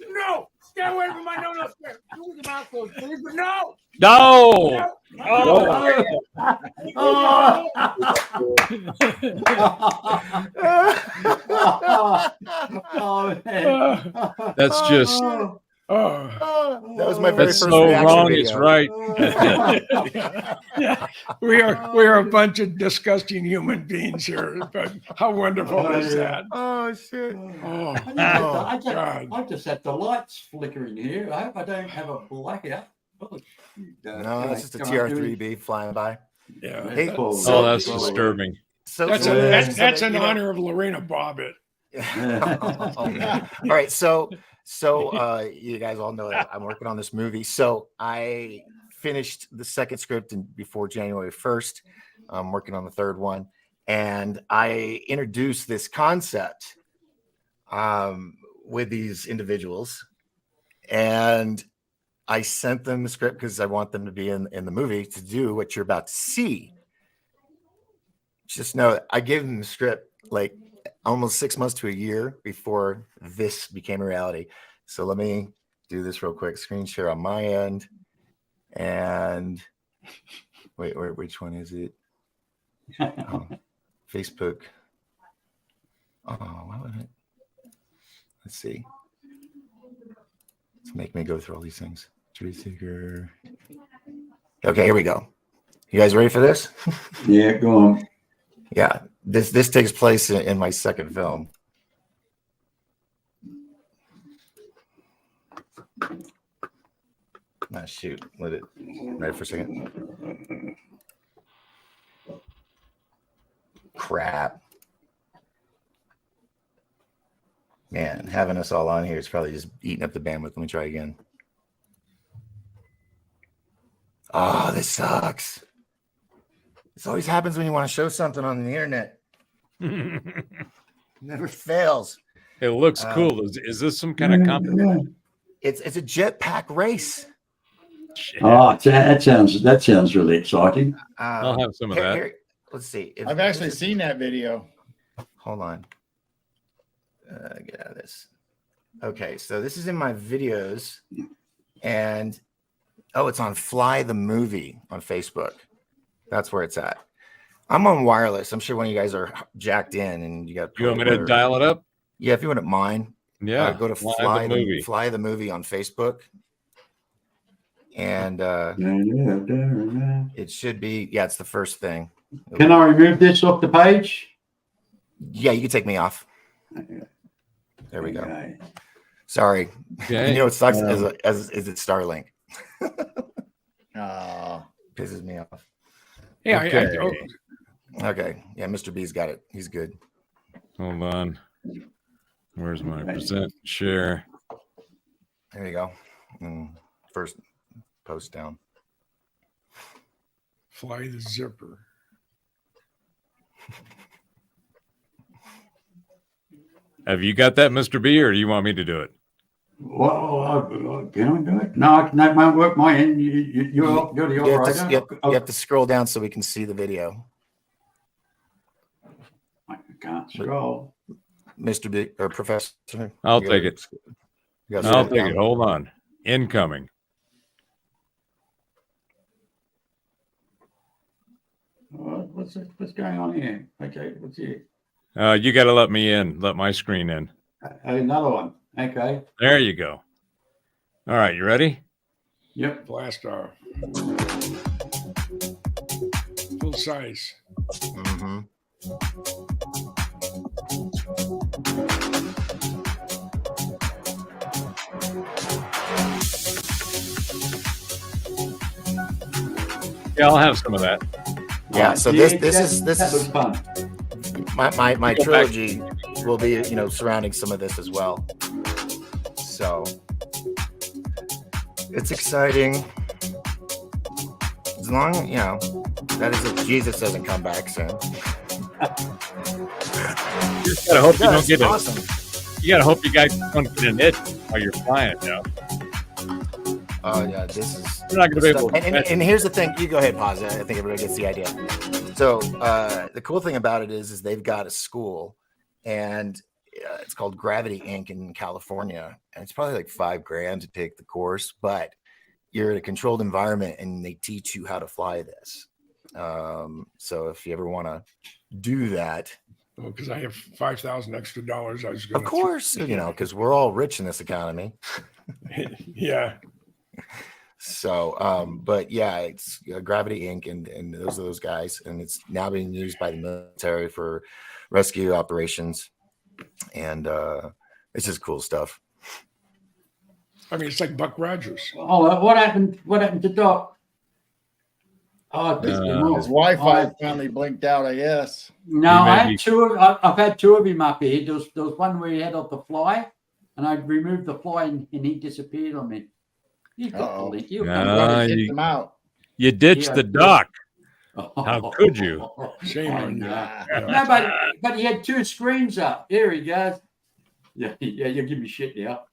No! Stay away from my no. Do the mouth closed, please, but no! No. Oh, man. That's just That was my very that's first so reaction wrong. video. It's right. Yeah, we are a bunch of disgusting human beings here, but how wonderful is that? Oh shit! Oh, I just had the lights flickering here. I hope I don't have a blackout. No, that's just a TR3B flying by. yeah. Hey, Oh, so- Oh, that's disturbing. So That's in you know- honor of Lorena Bobbitt. Oh, man. All right, so So you guys all know that I'm working on this movie. So I finished the second script before January 1st. I'm working on the third one. And I introduced this concept with these individuals. And I sent them the script because I want them to be in the movie to do what you're about to see. Just know I gave them the script like almost 6 months to a year before this became a reality. So let me do this real quick. Screen share on my end. And wait, which one is it? Oh, Facebook. Oh, why would it? Let's see. Let's make me go through all these things. Truth Seeker. Okay, here we go. You guys ready for this? Yeah, go on. Yeah, this takes place in my second film. Ah, shoot. Let it ready for a second. Crap. Man, having us all on here is probably just eating up the bandwidth. Let me try again. Oh, this sucks. This always happens when you want to show something on the internet. Never fails. It looks cool. Is this some kind of competition? It's a jetpack race. Oh, that sounds really exciting. I'll have some of that. Here, let's see. I've actually seen that video. Hold on. Get out of this. Okay, so this is in my videos, and it's on Fly the Movie on Facebook. That's where it's at. I'm on wireless. I'm sure one of you guys are jacked in, and you got. You want me to dial it up? Yeah, if you wouldn't mind. Yeah. Go to Fly the Movie on Facebook, and it should be. Yeah, it's the first thing. Can I remove this off the page? Yeah, you can take me off. There we go. Okay. Sorry. Okay. You know what sucks is it Starlink. Oh. Pisses me off. Yeah, Okay. Okay. Yeah, Mr. B's got it. He's good. Hold on. Where's my percent share? There you go. First post down. Fly the zipper. Have you got that, Mr. B, or do you want me to do it? Well, can I do it? No, that won't work my end. You're the operator. You have to scroll down so we can see the video. I can't scroll. Mr. B or Professor. I'll take it. I'll take it. Hold on. Incoming. What's going on here? Okay, what's here? You got to let me in. Let my screen in. Another one. Okay. There you go. All right, you ready? Yep. Blast off. Full size. Mm-hmm. Yeah, I'll have some of that. Yeah. So this is fun. My trilogy will be surrounding some of this as well. So it's exciting. As long that is if Jesus doesn't come back soon. You just gotta hope you don't get awesome. You gotta hope you guys don't get an itch while you're flying, Oh yeah, this is. You're not gonna be able to. And here's the thing. You go ahead, pause it. I think everybody gets the idea. So the cool thing about it is they've got a school, and it's called Gravity Inc. in California, and it's probably like $5,000 to take the course, but you're in a controlled environment, and they teach you how to fly this. So if you ever want to do that, because I have $5,000 extra dollars, I was going. Of course, because we're all rich in this economy. Yeah. So, but yeah, it's Gravity Inc. and those are those guys, and it's now being used by the military for rescue operations, and it's just cool stuff. I mean, it's like Buck Rogers. Oh, what happened? What happened to Doc? Oh, His Wi-Fi finally blinked out, I guess. No, I've had two of him up here. There was one where he had off the fly, and I removed the fly, and he disappeared on me. You got the link. You Kicked him out. You ditched Yeah, the doc. How could you? Shame on you. No, but he had 2 screens up. Here he goes. Yeah, you give me shit now.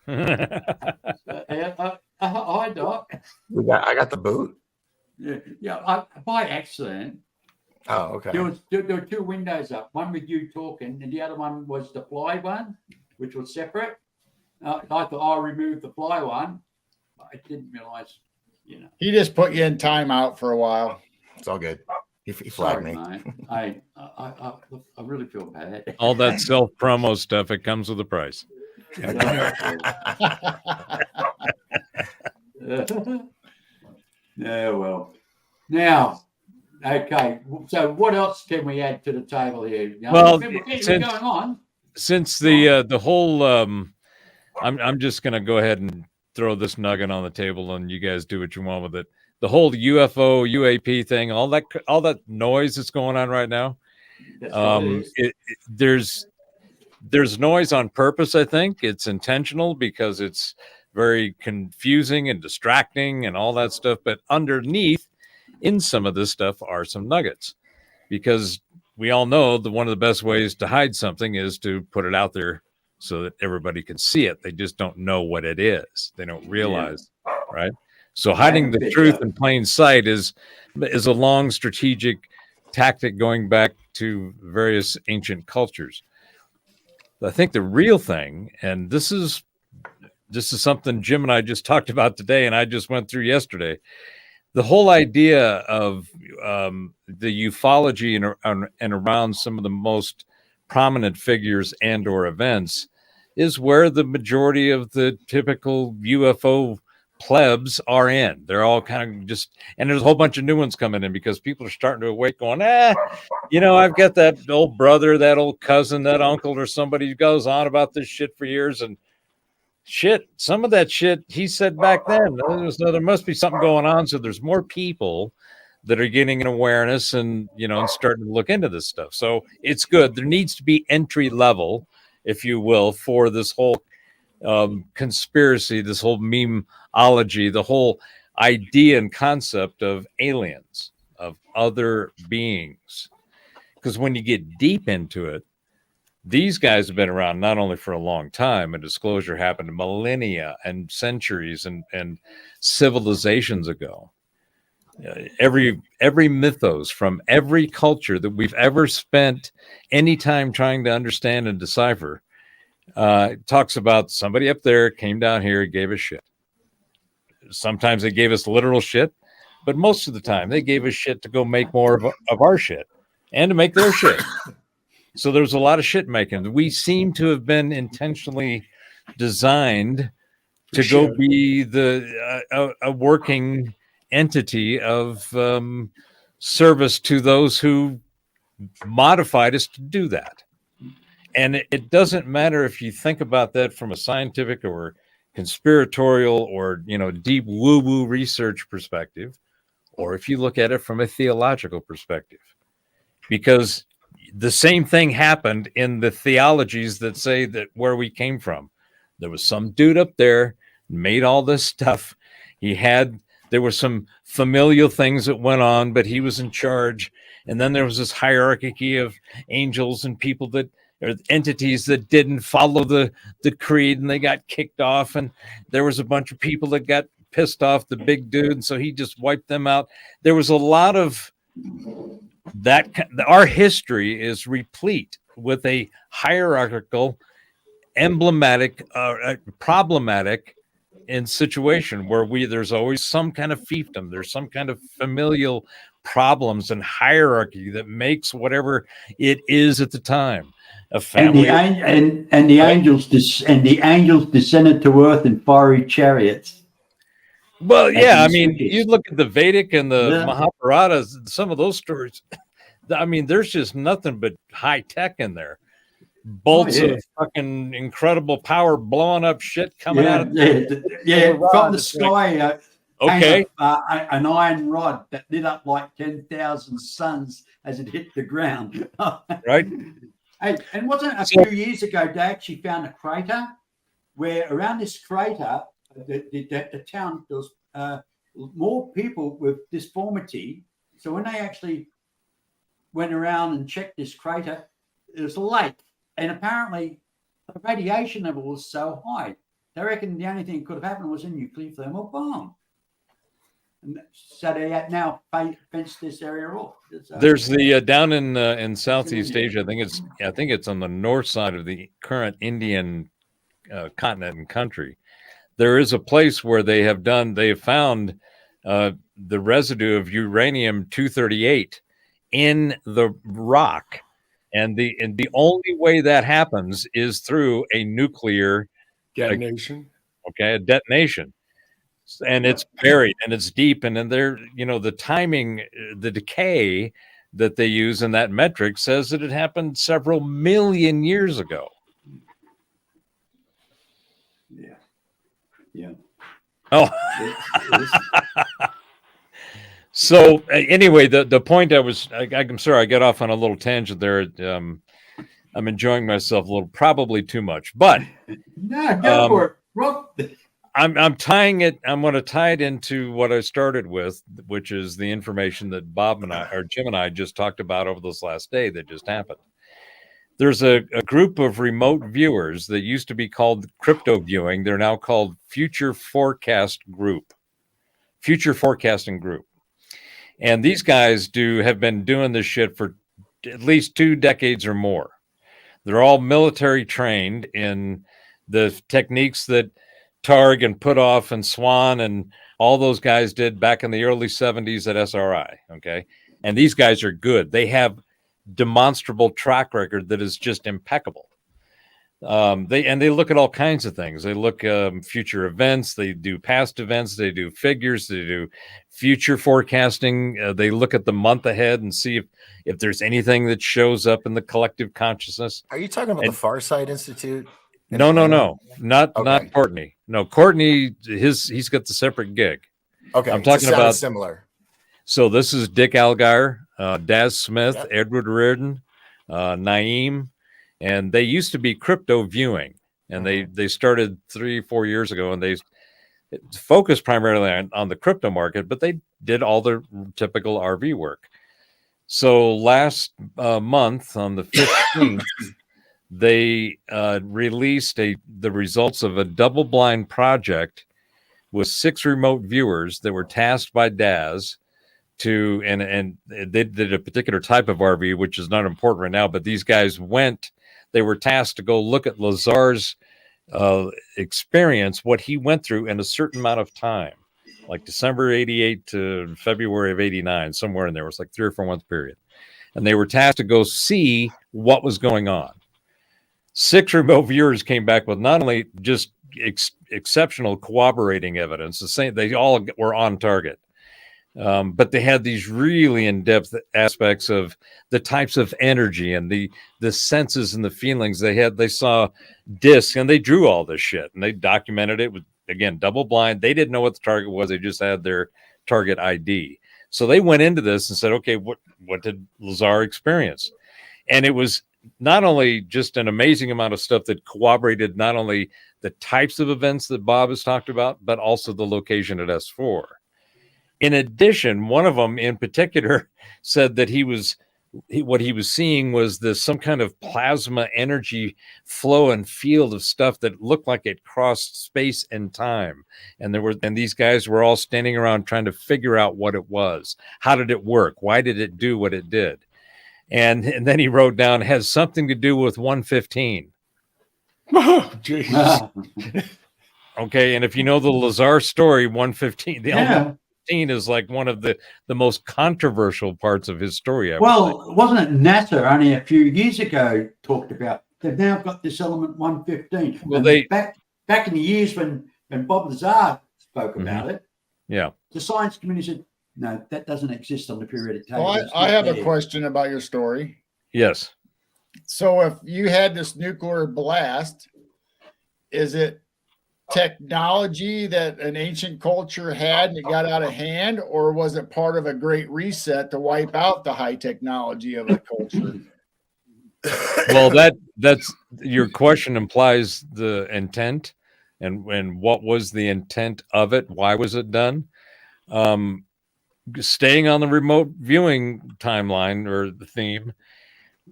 Hi, Doc. I got the boot. Yeah. By accident, Oh, okay. there were 2 windows up. One with you talking, and the other one was the fly one, which was separate. I thought I'll remove the fly one. But I didn't realize, He just put you in timeout for a while. It's all good. He flagged Sorry, me. mate. I really feel bad. All that self promo stuff, it comes with a price. Yeah, well. Now, okay. So, what else can we add to the table here? Well, we're since- going on. Since the whole, I'm just gonna go ahead and throw this nugget on the table, and you guys do what you want with it. The whole UFO, UAP thing, all that noise that's going on right now. That's what it is. There's noise on purpose. I think it's intentional because it's very confusing and distracting and all that stuff. But underneath, in some of this stuff, are some nuggets, because we all know that one of the best ways to hide something is to put it out there so that everybody can see it. They just don't know what it is. They don't realize, right? So hiding the truth in plain sight is a long strategic tactic going back to various ancient cultures. I think the real thing, and this is something Jim and I just talked about today, and I just went through yesterday. The whole idea of the ufology and around some of the most prominent figures and or events is where the majority of the typical UFO plebs are in. They're all kind of just, and there's a whole bunch of new ones coming in because people are starting to awake going, I've got that old brother, that old cousin, that uncle or somebody who goes on about this shit for years, and shit, some of that shit he said back then. There must be something going on. So there's more people that are getting an awareness and starting to look into this stuff. So it's good. There needs to be entry level, if you will, for this whole conspiracy, this whole memeology, the whole idea and concept of aliens, of other beings. Because when you get deep into it, these guys have been around not only for a long time, and disclosure happened millennia and centuries and civilizations ago. Every mythos from every culture that we've ever spent any time trying to understand and decipher talks about somebody up there came down here and gave us shit. Sometimes they gave us literal shit, but most of the time they gave us shit to go make more of our shit and to make their shit. So there's a lot of shit making. We seem to have been intentionally designed to go be a working entity of service to those who modified us to do that. And it doesn't matter if you think about that from a scientific or conspiratorial or deep woo-woo research perspective, or if you look at it from a theological perspective, because the same thing happened in the theologies that say that where we came from. There was some dude up there made all this stuff. There were some familial things that went on, but he was in charge. And then there was this hierarchy of angels and people or entities that didn't follow the creed, and they got kicked off. And there was a bunch of people that got pissed off the big dude, and so he just wiped them out. There was a lot of that. Our history is replete with a hierarchical, emblematic, problematic in situation where there's always some kind of fiefdom, there's some kind of familial problems and hierarchy that makes whatever it is at the time a family. And the angels descended to earth in fiery chariots. Well, yeah, I mean, you look at the Vedic and the Mahabharatas, some of those stories. I mean, there's just nothing but high tech in there. Bolts of fucking incredible power, blowing up shit coming out of from the sky. Okay, an iron rod that lit up like 10,000 suns as it hit the ground. Right. Hey, and wasn't it a few years ago they actually found a crater where around this crater, the town, there was more people with deformity. So when they actually went around and checked this crater, it was a lake, and apparently the radiation level was so high. They reckon the only thing that could have happened was a nuclear thermal bomb. And so they now fenced this area off. There's the down in Southeast Asia. I think it's on the north side of the current Indian continent and country. There is a place where they have found the residue of uranium-238 in the rock, and the only way that happens is through a nuclear detonation. A detonation. And it's buried and it's deep, and then there, the timing, the decay that they use in that metric says that it happened several million years ago. Yeah. Oh. So anyway, the point I'm sorry, I got off on a little tangent there. I'm enjoying myself a little, probably too much, but no, go for it, Rob. I'm going to tie it into what I started with, which is the information that Jim and I just talked about over this last day that just happened. There's a group of remote viewers that used to be called crypto viewing. They're now called Future Forecasting Group. And these guys have been doing this shit for at least 2 decades or more. They're all military trained in the techniques that Targ and Putoff and Swan and all those guys did back in the early 70s at SRI. Okay. And these guys are good. They have demonstrable track record that is just impeccable. They look at all kinds of things. They look future events. They do past events. They do figures. They do future forecasting. They look at the month ahead and see if there's anything that shows up in the collective consciousness. Are you talking about the Farsight Institute? No, not Courtney. No, Courtney, he's got the separate gig. Okay, I'm talking about similar. So this is Dick Algar, Daz Smith, yep. Edward Reardon, Naeem, and they used to be crypto viewing, and they started 3-4 years ago, and they focused primarily on the crypto market, but they did all the typical RV work. So last month on the 15th. They released the results of a double-blind project with 6 remote viewers that were tasked by Daz to, and they did a particular type of RV, which is not important right now, but these guys they were tasked to go look at Lazar's experience, what he went through in a certain amount of time, like December 88 to February of 89, somewhere in there. It was like 3 or 4 month period. And they were tasked to go see what was going on. 6 remote viewers came back with not only just exceptional corroborating evidence, they all were on target, but they had these really in-depth aspects of the types of energy and the senses and the feelings they had. They saw discs and they drew all this shit and they documented it with, again, double blind. They didn't know what the target was. They just had their target ID. So they went into this and said, okay, what did Lazar experience? And it was not only just an amazing amount of stuff that corroborated not only the types of events that Bob has talked about, but also the location at S4. In addition, one of them in particular said that what he was seeing was some kind of plasma energy flow and field of stuff that looked like it crossed space and time. And these guys were all standing around trying to figure out what it was. How did it work? Why did it do what it did? And then he wrote down, has something to do with 115. Oh, jeez. Okay, and if you know the Lazar story, 115, the 115 is like one of the most controversial parts of his story. Wasn't it NASA only a few years ago talked about? They've now got this element 115. Well, back in the years when Bob Lazar spoke about it, the science community said, no, that doesn't exist on the periodic table. Well, I have a question about your story. Yes. So if you had this nuclear blast, is it technology that an ancient culture had and it got out of hand, or was it part of a great reset to wipe out the high technology of a culture? Well, that's your question implies the intent and what was the intent of it? Why was it done? Staying on the remote viewing timeline or the theme,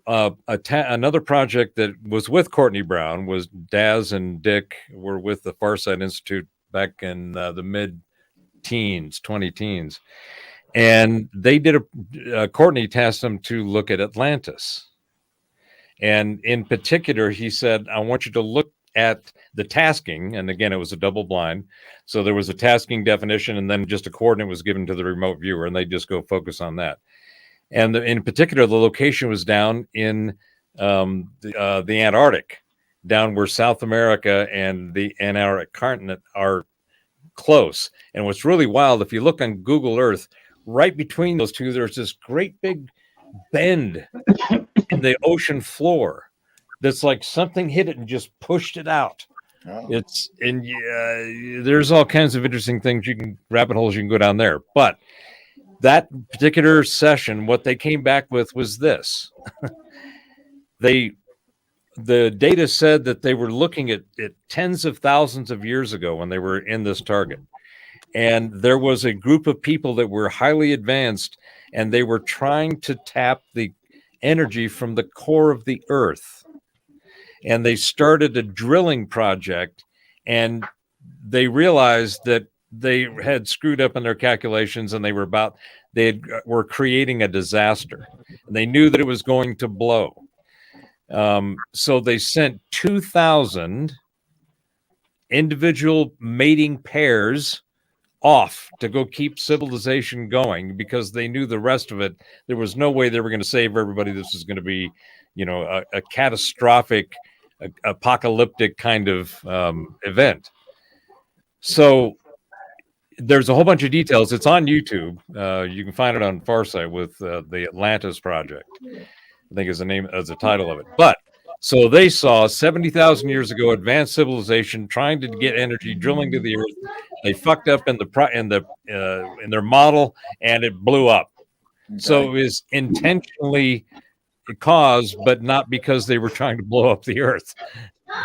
another project that was with Courtney Brown was Daz and Dick were with the Farsight Institute back in the mid-teens, 20-teens. And they did Courtney tasked them to look at Atlantis. And in particular, he said, I want you to look at the tasking. And again, it was a double blind. So there was a tasking definition, and then just a coordinate was given to the remote viewer, and they just go focus on that. And in particular, the location was down in the Antarctic, down where South America and the Antarctic continent are close. And what's really wild, if you look on Google Earth, right between those two, there's this great big bend in the ocean floor that's like something hit it and just pushed it out. Oh. There's all kinds of interesting things rabbit holes you can go down there. But that particular session, what they came back with was this. The data said that they were looking at tens of thousands of years ago when they were in this target. And there was a group of people that were highly advanced, and they were trying to tap the energy from the core of the Earth. And they started a drilling project, and they realized that they had screwed up in their calculations, and they were creating a disaster. And they knew that it was going to blow. So they sent 2,000 individual mating pairs off to go keep civilization going, because they knew the rest of it, there was no way they were going to save everybody. This was going to be, a catastrophic, apocalyptic kind of event. So there's a whole bunch of details. It's on YouTube. You can find it on Farsight with the Atlantis Project, I think is the title of it. But so they saw 70,000 years ago advanced civilization trying to get energy, drilling to the Earth. They fucked up in their model, and it blew up. Okay. So it was intentionally caused, but not because they were trying to blow up the Earth.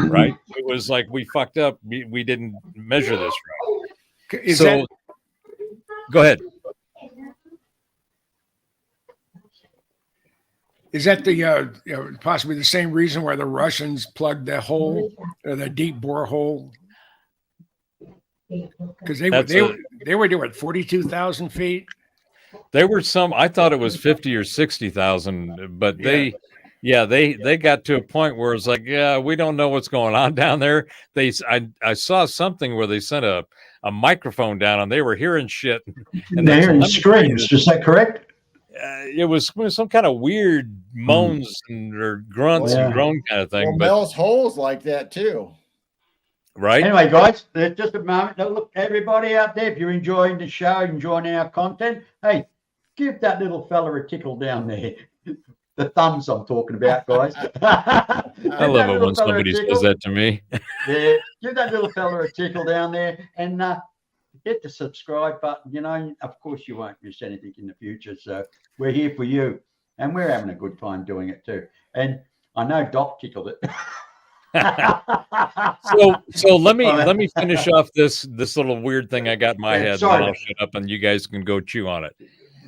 Right? It was like, we fucked up. We didn't measure this right. Go ahead. Is that the possibly the same reason why the Russians plugged the hole, the deep borehole? Because they were doing 42,000 feet. There were some. I thought it was 50 or 60,000, but they got to a point where it's like, we don't know what's going on down there. I saw something where they sent a microphone down, and they were hearing shit. And they're hearing screams. Is that correct? It was some kind of weird moans or grunts and groan kind of thing. Well, Mel's holes like that too. Right. Anyway, guys, there's just a moment. Now, look, everybody out there, if you're enjoying the show, enjoying our content, hey, give that little fella a tickle down there. The thumbs I'm talking about, guys. I love it when somebody says that to me. Yeah, give that little fella a tickle down there, and hit the subscribe button. Of course you won't miss anything in the future. So we're here for you, and we're having a good time doing it too. And I know Doc tickled it. so let me finish off this little weird thing I got in my head, and I'll shut up and you guys can go chew on it.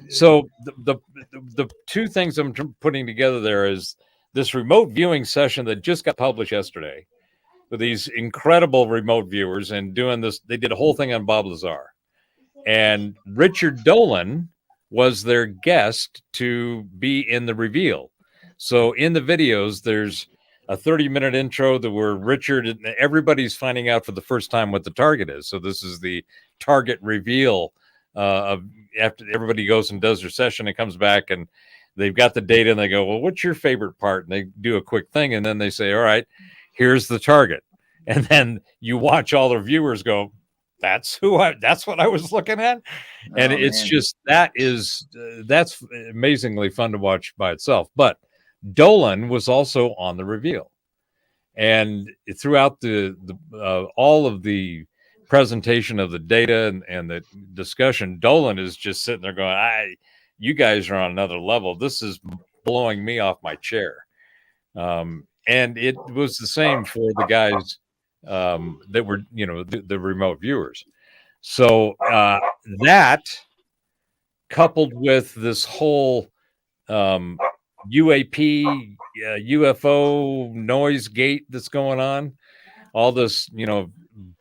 So the two things I'm putting together there is this remote viewing session that just got published yesterday with these incredible remote viewers, and doing this, they did a whole thing on Bob Lazar, and Richard Dolan was their guest to be in the reveal. So in the videos, there's a 30-minute intro where Richard and everybody's finding out for the first time what the target is. So this is the target reveal of after everybody goes and does their session and comes back, and they've got the data, and they go, well, what's your favorite part? And they do a quick thing, and then they say, all right, here's the target. And then you watch all the viewers go, that's what I was looking at. And it's just, that's amazingly fun to watch by itself. But Dolan was also on the reveal, and throughout the all of the presentation of the data and the discussion, Dolan is just sitting there going, you guys are on another level. This is blowing me off my chair. And it was the same for the guys that were, the remote viewers. So that coupled with this whole UAP, UFO noise gate that's going on, all this,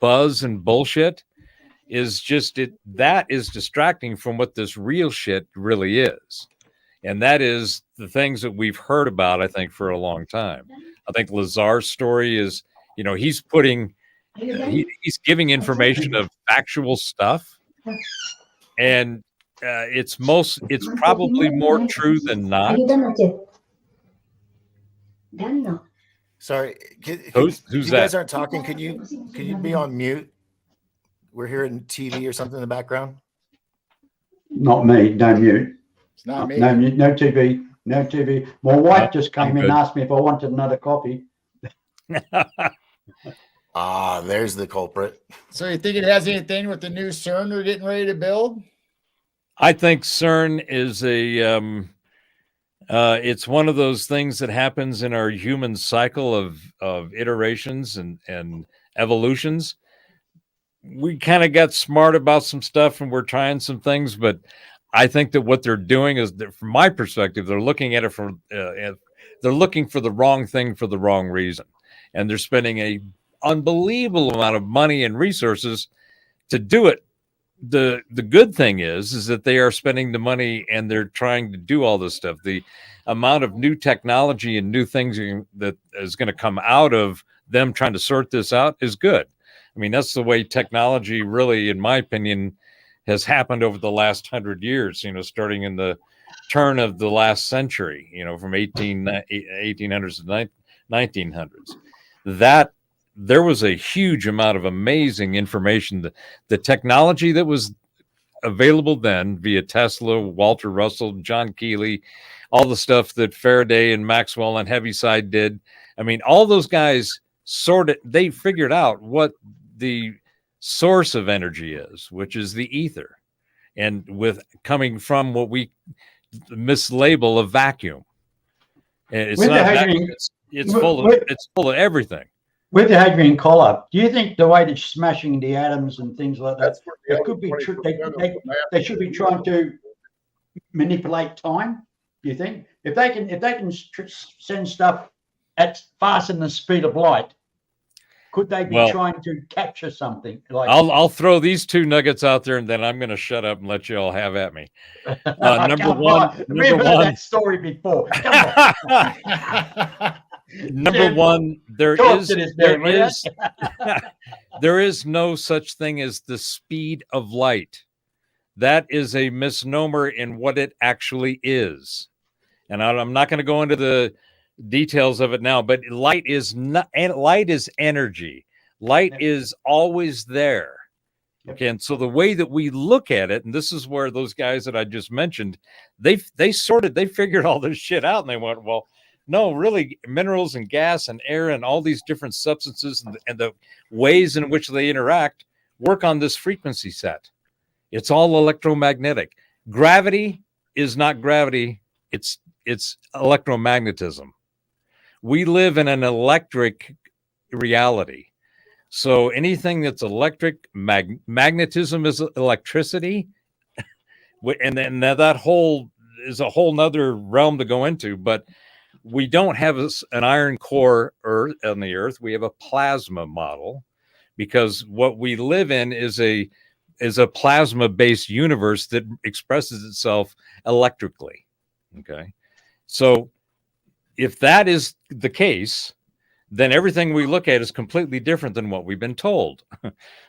buzz and bullshit is that is distracting from what this real shit really is. And that is the things that we've heard about, I think, for a long time. I think Lazar's story is, he's putting, he's giving information of factual stuff. And it's probably more true than not. Sorry, Who's you that? guys aren't talking. Could you be on mute? We're hearing TV or something in the background. Not me. No mute. It's not me. No mute. No TV. No TV. My wife just came in and asked me if I wanted another coffee. There's the culprit. So you think it has anything with the new CERN they're getting ready to build? I think CERN is it's one of those things that happens in our human cycle of iterations and evolutions. We kind of got smart about some stuff and we're trying some things, but I think that what they're doing is, from my perspective, they're looking at it they're looking for the wrong thing for the wrong reason. And they're spending a unbelievable amount of money and resources to do it. The good thing is that they are spending the money and they're trying to do all this stuff. The amount of new technology and new things that is going to come out of them trying to sort this out is good. I mean, that's the way technology really, in my opinion, has happened over the last 100 years, starting in the turn of the last century, from 1800s to 1900s. That there was a huge amount of amazing information. The technology that was available then via Tesla, Walter Russell, John Keeley, all the stuff that Faraday and Maxwell and Heaviside did. I mean, all those guys they figured out what the source of energy is, which is the ether, and with coming from what we mislabel a vacuum. And it's not vacuum, it's full of everything. With the Hadrian Collar, do you think the way they're smashing the atoms and things like that, it could be true? They should be trying to manipulate time. Do you think if they can send stuff at faster than the speed of light, could they be trying to capture something? Like I'll throw these two nuggets out there, and then I'm going to shut up and let you all have at me. Number one, we've heard that story before. Come on. Number one, there is no such thing as the speed of light. That is a misnomer in what it actually is. And I'm not going to go into the details of it now, but light is energy. Light is always there. Okay, and so the way that we look at it, and this is where those guys that I just mentioned, they figured all this shit out, and they went, well, no, really, minerals and gas and air and all these different substances and the ways in which they interact work on this frequency set. It's all electromagnetic. Gravity is not gravity. It's electromagnetism. We live in an electric reality. So anything that's electric, magnetism is electricity. And then that whole is a whole nother realm to go into, but we don't have an iron core on the earth. We have a plasma model, because what we live in is a plasma based universe that expresses itself electrically. Okay. So if that is the case, then everything we look at is completely different than what we've been told.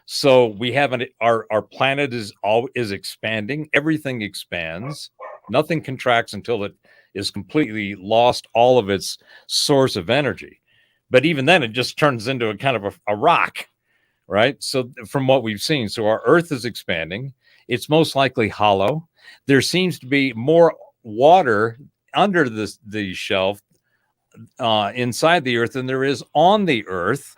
So we have our planet is expanding. Everything expands. Nothing contracts until it is completely lost all of its source of energy. But even then, it just turns into a kind of a rock, right? So from what we've seen, so our Earth is expanding. It's most likely hollow. There seems to be more water under the shelf inside the Earth than there is on the Earth.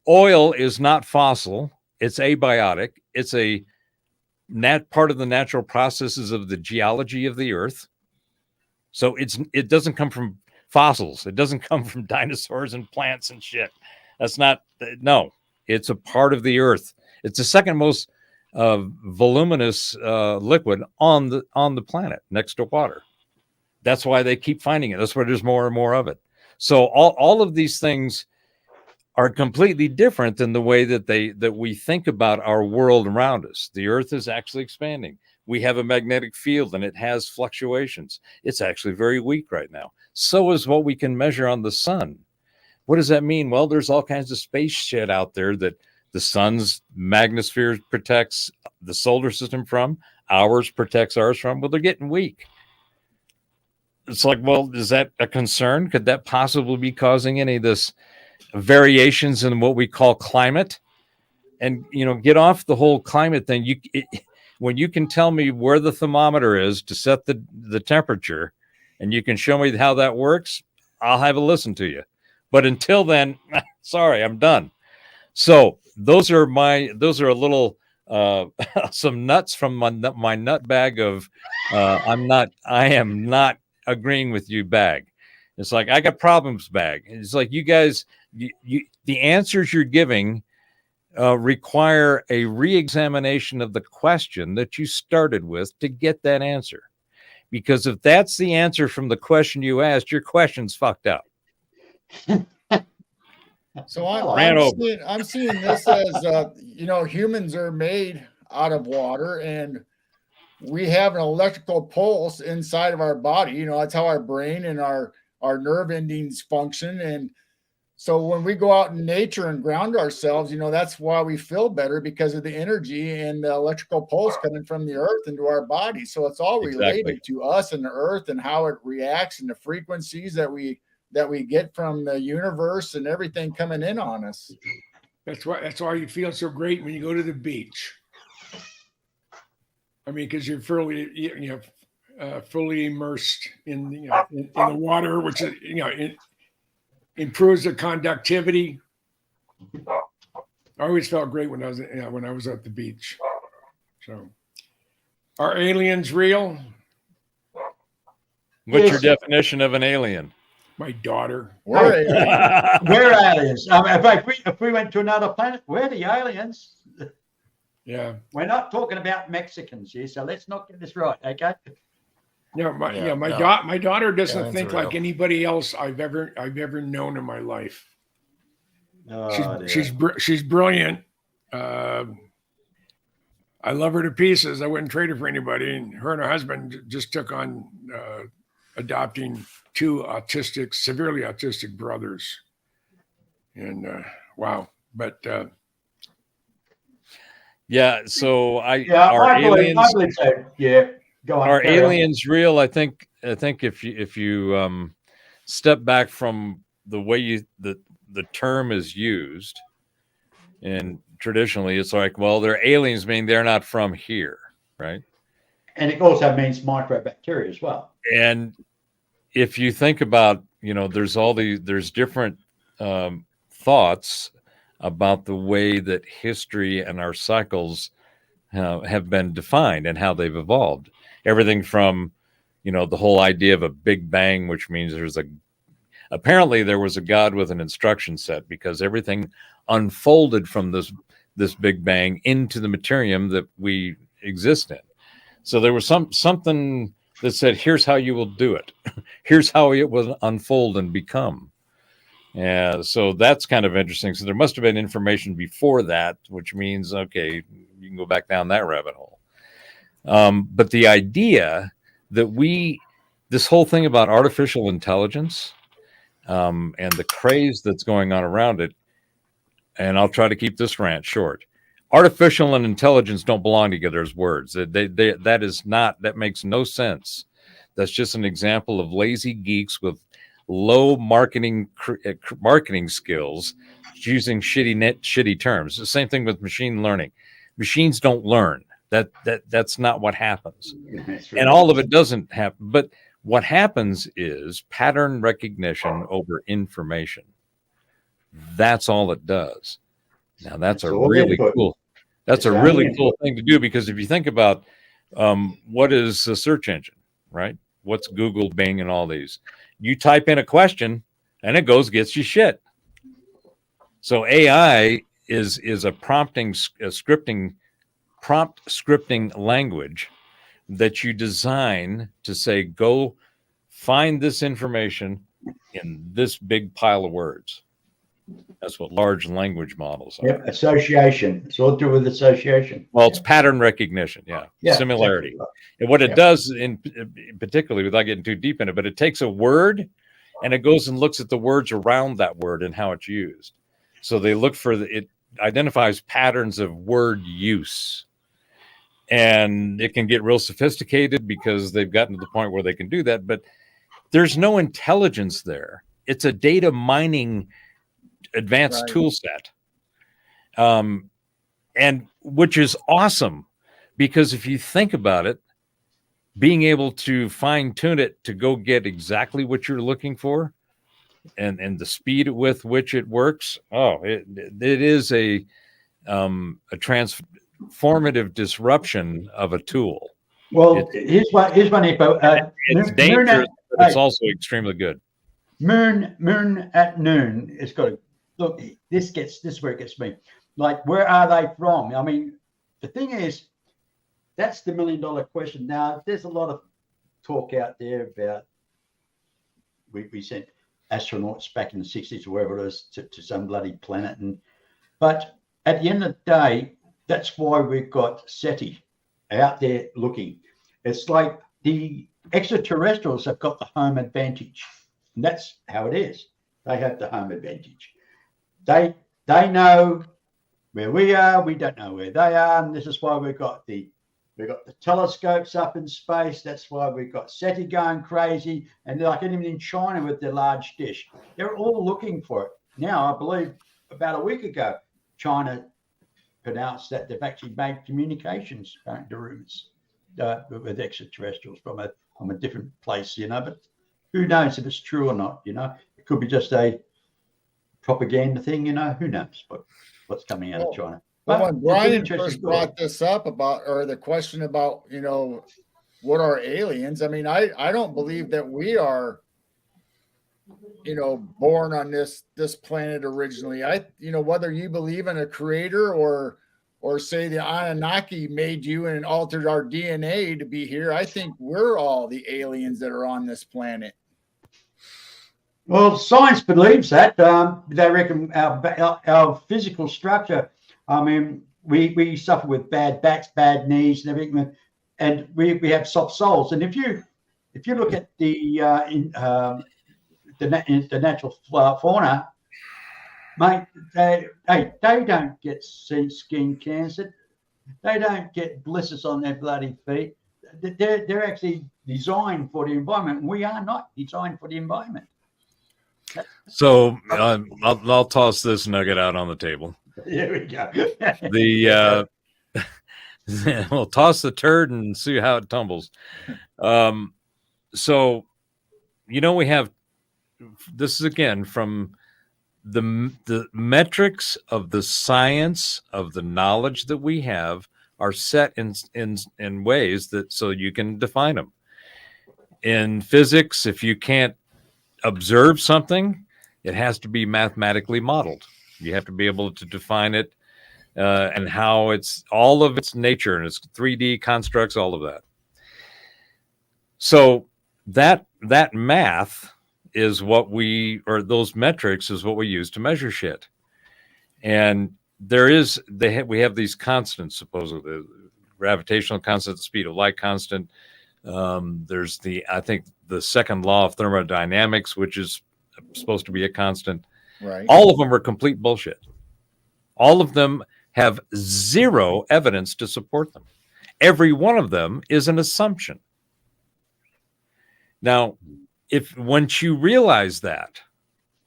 Oil is not fossil. It's abiotic. It's a part of the natural processes of the geology of the Earth. So it doesn't come from fossils. It doesn't come from dinosaurs and plants and shit. That's not, no, it's a part of the earth. It's the second most voluminous liquid on the planet next to water. That's why they keep finding it. That's why there's more and more of it. So all of these things are completely different than the way that we think about our world around us. The earth is actually expanding. We have a magnetic field and it has fluctuations. It's actually very weak right now. So is what we can measure on the sun. What does that mean? Well, there's all kinds of space shit out there that the sun's magnetosphere protects the solar system from. Ours protects ours from. Well, they're getting weak. It's like, well, is that a concern? Could that possibly be causing any of this variations in what we call climate? And, get off the whole climate thing. When you can tell me where the thermometer is to set the temperature, and you can show me how that works, I'll have a listen to you. But until then, sorry, I'm done. So those are a little some nuts from my nut bag of I am not agreeing with you bag. It's like, I got problems bag. It's like, you guys, the answers you're giving require a re-examination of the question that you started with to get that answer. Because if that's the answer from the question you asked, your question's fucked up. So I'm seeing this as, humans are made out of water, and we have an electrical pulse inside of our body. That's how our brain and our nerve endings function. And so when we go out in nature and ground ourselves, that's why we feel better, because of the energy and the electrical pulse coming from the earth into our body. So it's all related to us and the earth and how it reacts and the frequencies that we get from the universe and everything coming in on us. That's why you feel so great when you go to the beach. I mean, because you're fully immersed in the water, which improves the conductivity. I always felt great when I was at the beach. So, are aliens real? What's your definition of an alien? My daughter. We're aliens. In fact, if we went to another planet, we're the aliens. Yeah. We're not talking about Mexicans here, so let's not get this right, okay? My daughter doesn't think like anybody else I've ever known in my life. She's brilliant. I love her to pieces. I wouldn't trade her for anybody. And her and her husband just took on adopting two severely autistic brothers. And wow. But yeah, so I believe so. Yeah. Go on. Are aliens real? I think if you step back from the way the term is used, and traditionally it's like, well, they're aliens, meaning they're not from here, right? And it also means microbacteria as well. And if you think about, there's different thoughts about the way that history and our cycles have been defined and how they've evolved. Everything from, the whole idea of a big bang, which means apparently there was a God with an instruction set, because everything unfolded from this big bang into the materium that we exist in. So there was something that said, here's how you will do it. Here's how it will unfold and become. So that's kind of interesting. So there must have been information before that, which means, okay, you can go back down that rabbit hole. But the idea that this whole thing about artificial intelligence and the craze that's going on around it, and I'll try to keep this rant short. Artificial and intelligence don't belong together as words. That makes no sense. That's just an example of lazy geeks with low marketing skills using shitty terms. The same thing with machine learning. Machines don't learn. That's not what happens. And all of it doesn't happen. But what happens is pattern recognition over information. That's all it does. Now that's a really cool thing to do, because if you think about what is a search engine, right? What's Google, Bing, and all these? You type in a question and it gets you shit. So AI is a prompt scripting language that you design to say, go find this information in this big pile of words. That's what large language models are. Yep, association. It's all to do with association. Well, it's pattern recognition. Yeah. Similarity. Exactly right. And what it does, in particularly without getting too deep in it, but it takes a word and it goes and looks at the words around that word and how it's used. So they look for it identifies patterns of word use. And it can get real sophisticated because they've gotten to the point where they can do that, but there's no intelligence there. It's a data mining advanced tool set. And which is awesome, because if you think about it, being able to fine tune it to go get exactly what you're looking for and the speed with which it works. Oh, it is a transformative disruption of a tool. Well, here's one. It's dangerous, but it's also extremely good. Moon at noon. It's got to look. This is where it gets me. Like, where are they from? I mean, the thing is, that's the $1 million question. Now, there's a lot of talk out there about we sent astronauts back in the 60s or wherever it is to some bloody planet, but at the end of the day, that's why we've got SETI out there looking. It's like the extraterrestrials have got the home advantage, and that's how it is. They have the home advantage. They know where we are. We don't know where they are, and this is why we've got the telescopes up in space. That's why we've got SETI going crazy, and like even in China with their large dish, they're all looking for it now. I believe about a week ago, China announced that they've actually made communications, the rumors, with extraterrestrials from a different place, but who knows if it's true or not, It could be just a propaganda thing, who knows what's coming out of China. Well, when Brian first brought this up or the question about, what are aliens? I mean, I don't believe that we are, born on this planet originally. Whether you believe in a creator or say the Anunnaki made you and altered our DNA to be here, I think we're all the aliens that are on this planet. Well, science believes that. They reckon our physical structure. I mean, we suffer with bad backs, bad knees, and everything, and we have soft soles. And if you look at the natural fauna, mate, they don't get skin cancer. They don't get blisters on their bloody feet. They're actually designed for the environment. We are not designed for the environment. So I'll toss this nugget out on the table. There we go. We'll toss the turd and see how it tumbles. So, we have, this is again from the metrics of the science of the knowledge that we have are set in ways that so you can define them. In physics, if you can't observe something, it has to be mathematically modeled. You have to be able to define it and how it's all of its nature and its 3D constructs, all of that. So that math is what those metrics is what we use to measure shit. And we have these constants, supposedly, the gravitational constant, the speed of light constant. There's I think the second law of thermodynamics, which is supposed to be a constant. Right. All of them are complete bullshit. All of them have zero evidence to support them. Every one of them is an assumption. Now, once you realize that,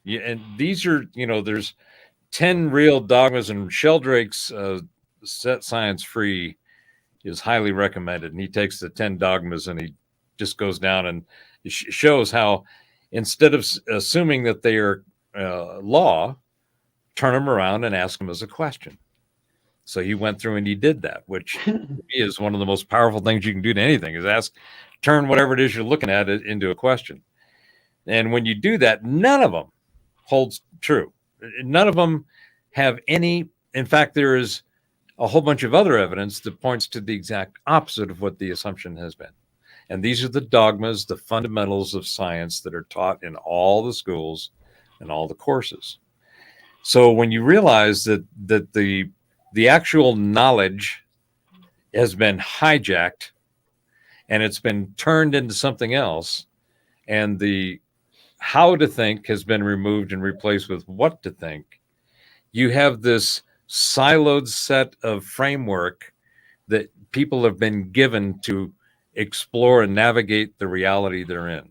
and these are, there's 10 real dogmas, and Sheldrake's Set Science Free is highly recommended. And he takes the 10 dogmas and he just goes down and shows how instead of assuming that they are law, turn them around and ask them as a question. So he went through and he did that, which is one of the most powerful things you can do to anything, is turn whatever it is you're looking at it into a question. And when you do that, none of them holds true. None of them have any. In fact, there is a whole bunch of other evidence that points to the exact opposite of what the assumption has been. And these are the dogmas, the fundamentals of science that are taught in all the schools and all the courses. So when you realize that the actual knowledge has been hijacked and it's been turned into something else, and the how to think has been removed and replaced with what to think, you have this siloed set of framework that people have been given to explore and navigate the reality they're in.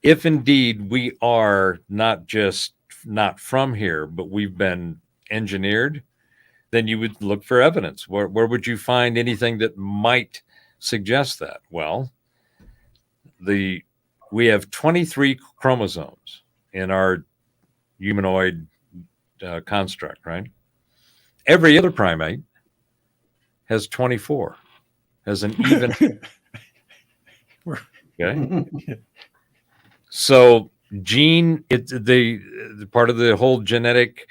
If indeed we are not just not from here, but we've been engineered, then you would look for evidence. Where would you find anything that might suggest that? Well, we have 23 chromosomes in our humanoid construct, right? Every other primate has 24, has an even. Okay. So the part of the whole genetic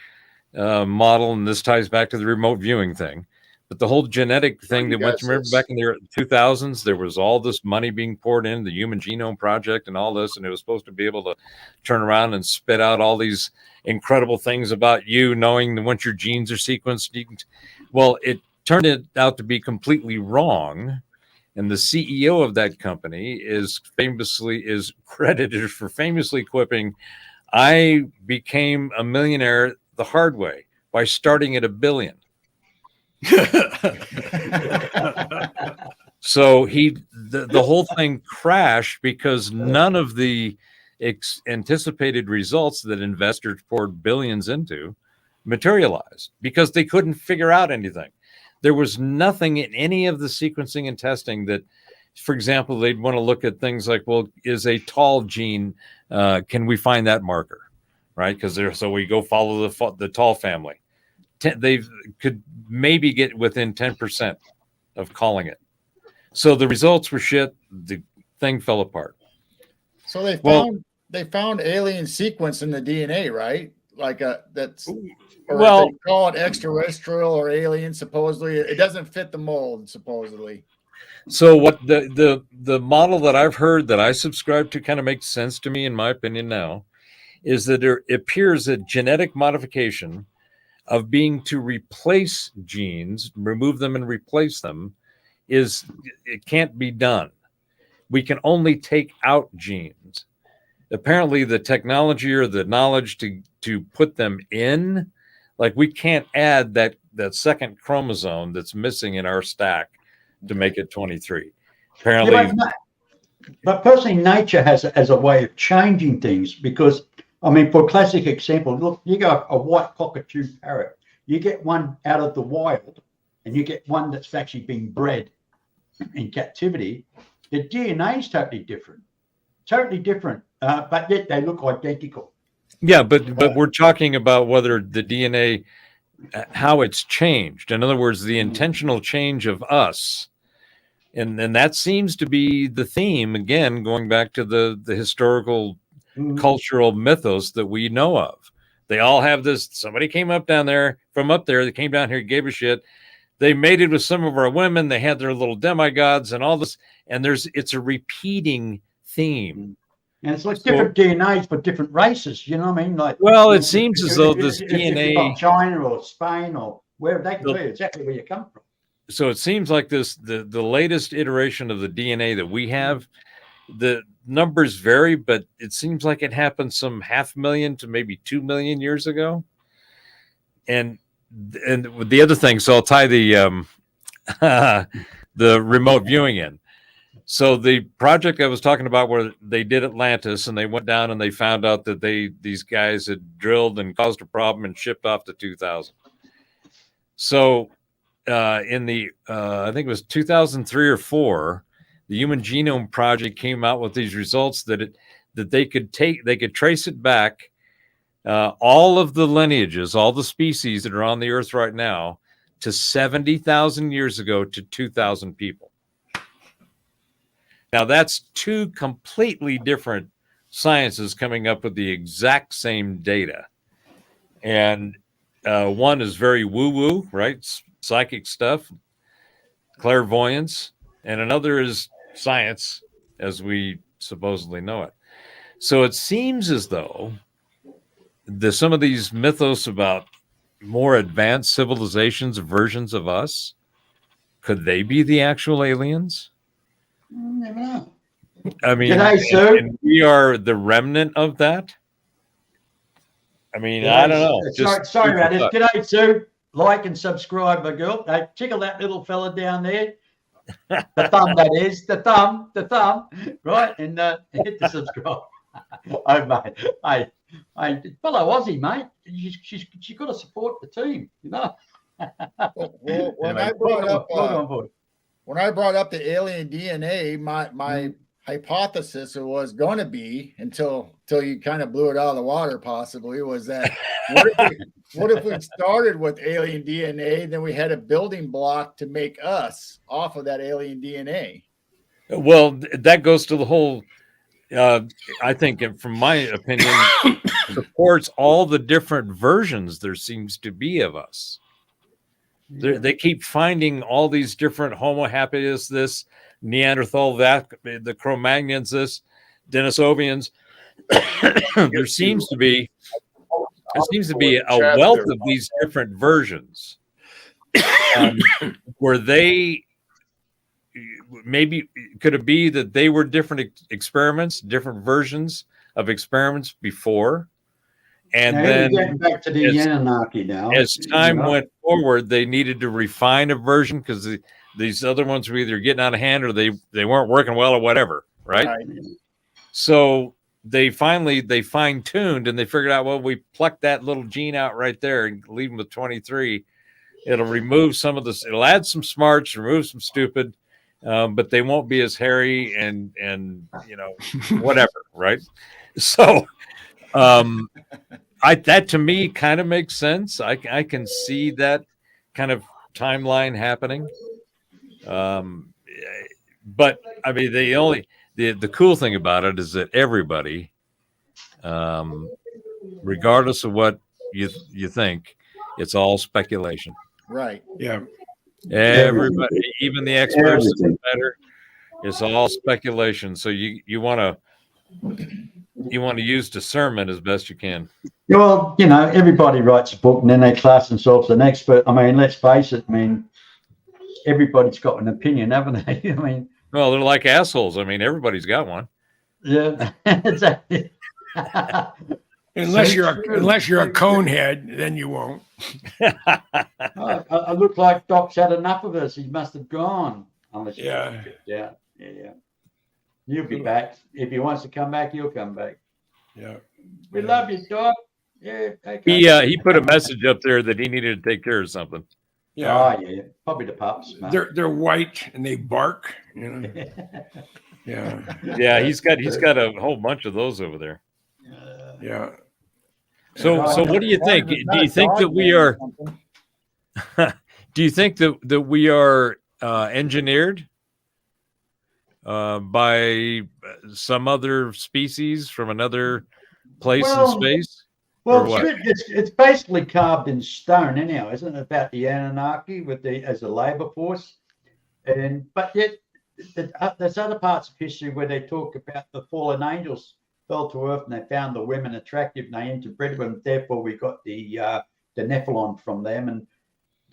model, and this ties back to the remote viewing thing, but the whole genetic thing that went, remember back in the 2000s, there was all this money being poured in the Human Genome Project and all this, and it was supposed to be able to turn around and spit out all these incredible things about you, knowing that once your genes are sequenced, well, it turned it out to be completely wrong. And the CEO of that company is credited for famously quipping, "I became a millionaire the hard way by starting at $1 billion." So the whole thing crashed because none of the anticipated results that investors poured billions into materialized because they couldn't figure out anything. There was nothing in any of the sequencing and testing that, for example, they'd want to look at things like, well, is a tall gene, can we find that marker, right? Because so we go follow the tall family. They could maybe get within 10% of calling it. So the results were shit. The thing fell apart. So they found alien sequence in the DNA, right? Like that's. Or well, they call it extraterrestrial or alien. Supposedly, it doesn't fit the mold. Supposedly. So what the model that I've heard that I subscribe to kind of makes sense to me, in my opinion, now, is that there appears a genetic modification of being to replace genes, remove them and replace them, it can't be done. We can only take out genes. Apparently, the technology or the knowledge to put them in. Like we can't add that second chromosome that's missing in our stack to make it 23. Apparently, yeah, but personally, nature has a way of changing things because, I mean, for a classic example, look, you got a white cockatoo parrot. You get one out of the wild, and you get one that's actually being bred in captivity. The DNA is totally different, but yet they look identical. Yeah, but we're talking about whether the DNA, how it's changed. In other words, the intentional change of us. And that seems to be the theme, again, going back to the historical cultural mythos that we know of. They all have this, somebody came from up there, they came down here, gave a shit. They mated with some of our women, they had their little demigods and all this, and it's a repeating theme. And it's like different DNAs for different races, you know what I mean? Like, well, it seems as though this DNA, China or Spain or wherever, they can tell you exactly where you come from. So it seems like the latest iteration of the DNA that we have, the numbers vary, but it seems like it happened some 500,000 to maybe 2 million years ago. And the other thing, so I'll tie the the remote viewing in. So the project I was talking about where they did Atlantis and they went down and they found out that these guys had drilled and caused a problem and shipped off to 2000. So in the I think it was 2003 or 4, the Human Genome Project came out with these results that they could trace it back, all of the lineages, all the species that are on the earth right now, to 70,000 years ago to 2,000 people. Now that's two completely different sciences coming up with the exact same data. and one is very woo-woo, right? Psychic stuff, clairvoyance, and another is science as we supposedly know it. So it seems as though some of these mythos about more advanced civilizations, versions of us, could they be the actual aliens? Never know. I mean, G'day, Sue. and we are the remnant of that. I mean, I don't know. Sorry about this. G'day, Sue. Like and subscribe, my girl. Hey, tickle that little fella down there. The thumb, that is. The thumb. Right? And hit the subscribe. Oh, mate. Hey, fellow Aussie, mate. She's got to support the team, you know. Well, when Anyway, I brought up welcome on board. when I brought up the alien DNA, my hypothesis was going to be until you kind of blew it out of the water, possibly, was that what if we started with alien DNA, then we had a building block to make us off of that alien DNA. Well, that goes to the whole. I think, from my opinion, supports all the different versions there seems to be of us. They keep finding all these different Homo habilis, this Neanderthal, that the Cro-Magnons, this Denisovians. there seems to be a wealth of these different versions, where they maybe could it be that they were different experiments, different versions of experiments before, and now, then getting back to the Anunnaki now. as time went forward, they needed to refine a version because these other ones were either getting out of hand or they weren't working well or whatever, right? So they fine-tuned and they figured out, well, we plucked that little gene out right there and leave them with 23. It'll remove some of this. It'll add some smarts, remove some stupid, but they won't be as hairy and whatever, right? So that to me kind of makes sense. I can see that kind of timeline happening. But I mean, the cool thing about it is that everybody, regardless of what you think, it's all speculation. Right. Yeah. Everybody, even the experts, better. It's all speculation. So you want to use discernment as best you can. Well, everybody writes a book and then they class themselves an expert. I mean, let's face it. I mean, everybody's got an opinion, haven't they? I mean, well, they're like assholes. I mean, everybody's got one. Yeah, exactly. Unless you're a conehead, then you won't. I look like Doc's had enough of us. He must have gone. Unless Yeah. Yeah. He'll be back. If he wants to come back, he'll come back. Yeah. We love you, Doc. Yeah. Okay. He put a message up there that he needed to take care of something. Yeah. Oh, yeah. Probably the pups. Mate. They're white and they bark. Yeah. Yeah, he's got a whole bunch of those over there. Yeah. So what do you think? Do you think that we are? Do you think that we are engineered by some other species from another place in space? Well, it's basically carved in stone anyhow, isn't it? About the Anunnaki as a labor force, but yet there's other parts of history where they talk about the fallen angels fell to earth and they found the women attractive and they interbred them. Therefore, we got the Nephilim from them, and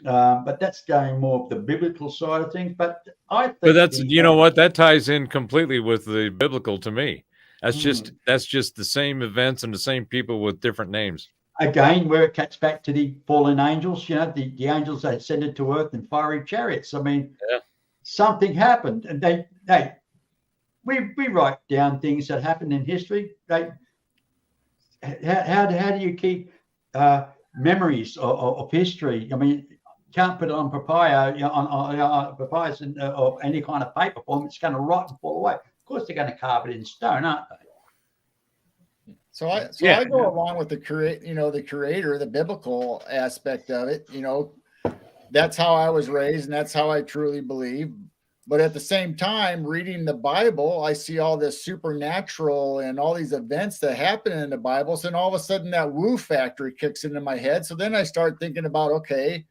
but that's going more of the biblical side of things. But I think, what, that ties in completely with the biblical to me. That's just the same events and the same people with different names. Again, where it cuts back to the fallen angels, the angels that ascended to earth in fiery chariots. I mean, something happened, and we write down things that happened in history. How do you keep memories of history? I mean, you can't put it on papyrus, on papyrus or any kind of paper form. It's going to rot and fall away. Of course, they're going to carve it in stone, aren't they? So I go along with the creator, the biblical aspect of it. That's how I was raised, and that's how I truly believe. But at the same time, reading the Bible, I see all this supernatural and all these events that happen in the Bible. So then all of a sudden that woo factor kicks into my head. So then I start thinking about, okay,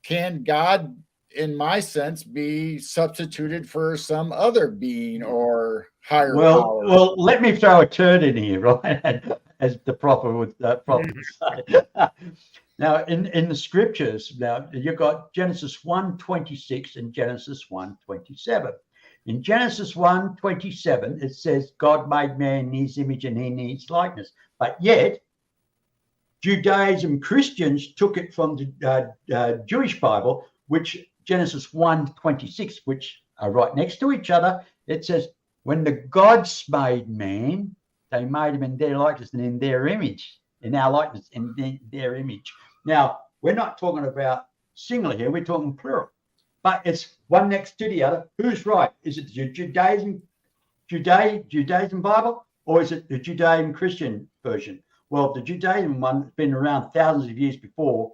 can God, in my sense, be substituted for some other being or higher power? Well, let me throw a turd in here, right? As the prophet would say. Now, in the scriptures, now you've got Genesis 1:26 and Genesis 1:27. In Genesis 1:27, it says God made man in his image and in his likeness. But yet, Judaism Christians took it from the Jewish Bible, which Genesis 1:26, which are right next to each other. It says, when the gods made man, they made him in their likeness and in their image, in our likeness, in their image. Now, we're not talking about singular here, we're talking plural. But it's one next to the other. Who's right? Is it the Judaism Bible, or is it the Judean Christian version? Well, the Judaism one has been around thousands of years before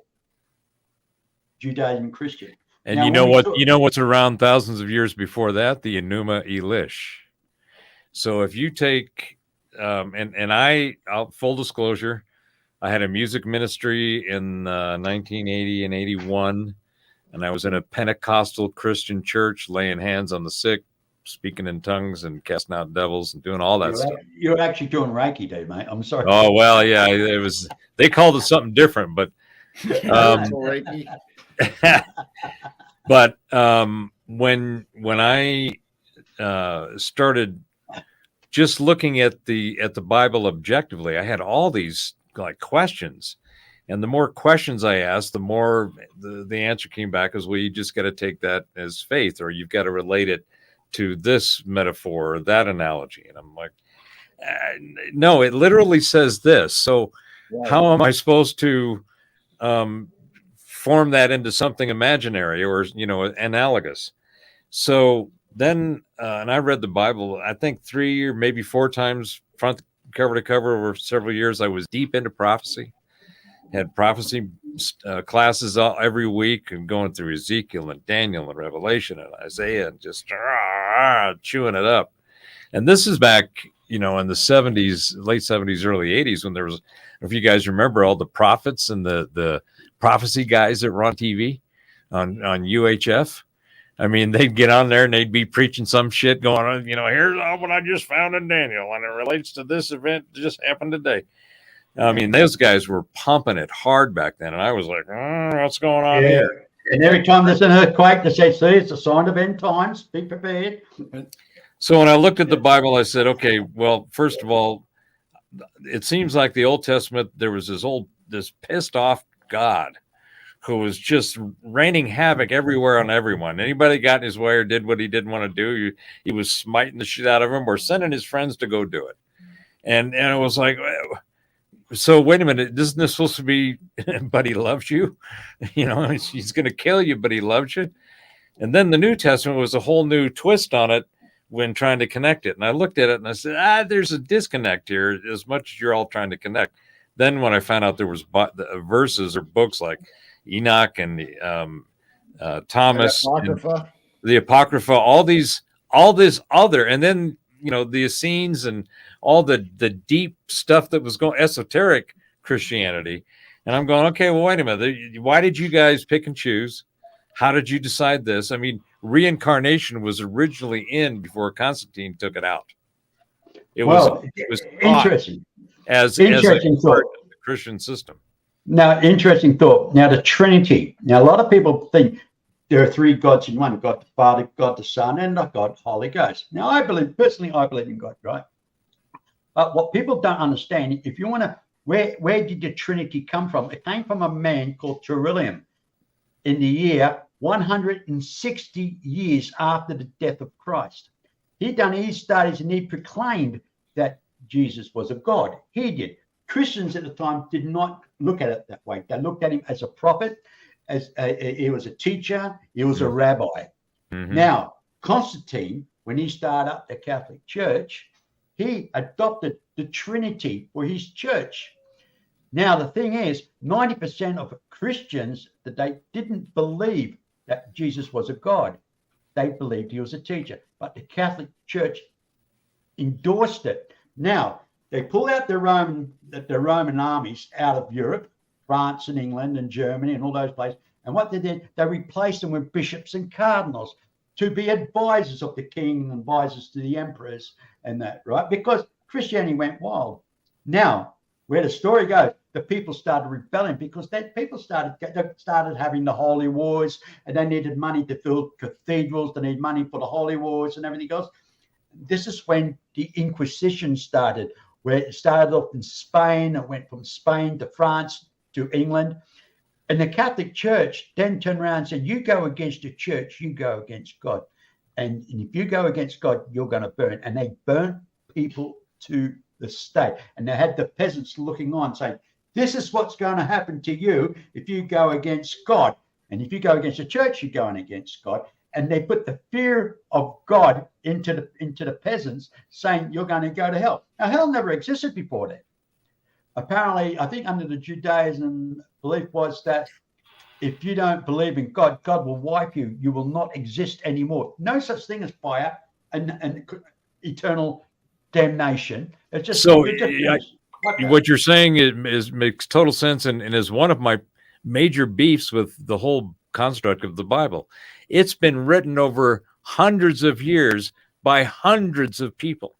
Judaism Christian. And Now, you know when we what? talk- You know what's around thousands of years before that? The Enuma Elish. So if you take, I'll full disclosure, I had a music ministry in 1980 and 81, and I was in a Pentecostal Christian church, laying hands on the sick, speaking in tongues, and casting out devils, and doing all that stuff. You're actually doing Reiki, dude, mate. I'm sorry. Oh well, yeah, it was. They called it something different, but Reiki. but when I started just looking at the Bible objectively, I had all these like questions, and the more questions I asked, the more the answer came back as, well, you just got to take that as faith, or you've got to relate it to this metaphor or that analogy. And I'm like, no, it literally says this. So how am I supposed to form that into something imaginary or, analogous? So then, and I read the Bible, I think 3 or maybe 4 times, front cover to cover, over several years. I was deep into prophecy, had prophecy classes every week, and going through Ezekiel and Daniel and Revelation and Isaiah, and just chewing it up. And this is back, in the 70s, late 70s, early 80s, when there was, if you guys remember, all the prophets and the prophecy guys that were on TV on UHF. I mean, they'd get on there and they'd be preaching some shit going on, here's what I just found in Daniel, and it relates to this event that just happened today. I mean, those guys were pumping it hard back then, and I was like, what's going on here? And every time there's an earthquake, they say, see, it's a sign of end times. Be prepared. So when I looked at the Bible, I said, okay, well, first of all, it seems like the Old Testament, there was this pissed off God who was just raining havoc everywhere on everyone. Anybody got in his way or did what he didn't want to do, he was smiting the shit out of them or sending his friends to go do it. And it was like, so wait a minute, isn't this supposed to be, but he loves you? He's going to kill you, but he loves you. And then the New Testament was a whole new twist on it when trying to connect it. And I looked at it and I said, there's a disconnect here as much as you're all trying to connect. Then when I found out there was verses or books like Enoch and Thomas, the Apocrypha, all this other, and then the Essenes and all the deep stuff that was going esoteric Christianity. And I'm going, okay, well, wait a minute. Why did you guys pick and choose? How did you decide this? I mean, reincarnation was originally in before Constantine took it out. It was interesting. As interesting part of the Christian system. Now, interesting thought. Now, the Trinity. Now, a lot of people think there are 3 gods in one: God the Father, God the Son, and God the Holy Ghost. Now, I believe in God, right? But what people don't understand, if you want to, where did the Trinity come from? It came from a man called Tertullian in the year 160 years after the death of Christ. He'd done his studies and he proclaimed that Jesus was a God. He did. Christians at the time did not look at it that way. They looked at him as a prophet, he was a teacher, he was a rabbi. Mm-hmm. Now, Constantine, when he started up the Catholic Church, he adopted the Trinity for his church. Now, the thing is, 90% of Christians that they didn't believe that Jesus was a God. they believed he was a teacher. But the Catholic Church endorsed it. Now, they pull out the Roman armies out of Europe, France and England and Germany and all those places. And what they did, they replaced them with bishops and cardinals to be advisors of the king and advisors to the emperors and that, right? Because Christianity went wild. Now, where the story goes, the people started rebelling because people started having the holy wars, and they needed money to build cathedrals. They need money for the holy wars and everything else. This is when the Inquisition started, where it started off in Spain. It went from Spain to France to England. And the Catholic Church then turned around and said, you go against the church, you go against God. And if you go against God, you're going to burn. And they burnt people to the stake. And they had the peasants looking on saying, this is what's going to happen to you if you go against God. And if you go against the church, you're going against God. And they put the fear of God into the peasants, saying you're going to go to hell. Now, hell never existed before that. Apparently, I think under the Judaism belief was that if you don't believe in God, God will wipe you. You will not exist anymore. No such thing as fire and eternal damnation. It's just so. What you're saying is makes total sense, and is one of my major beefs with the whole construct of the Bible. It's been written over hundreds of years by hundreds of people.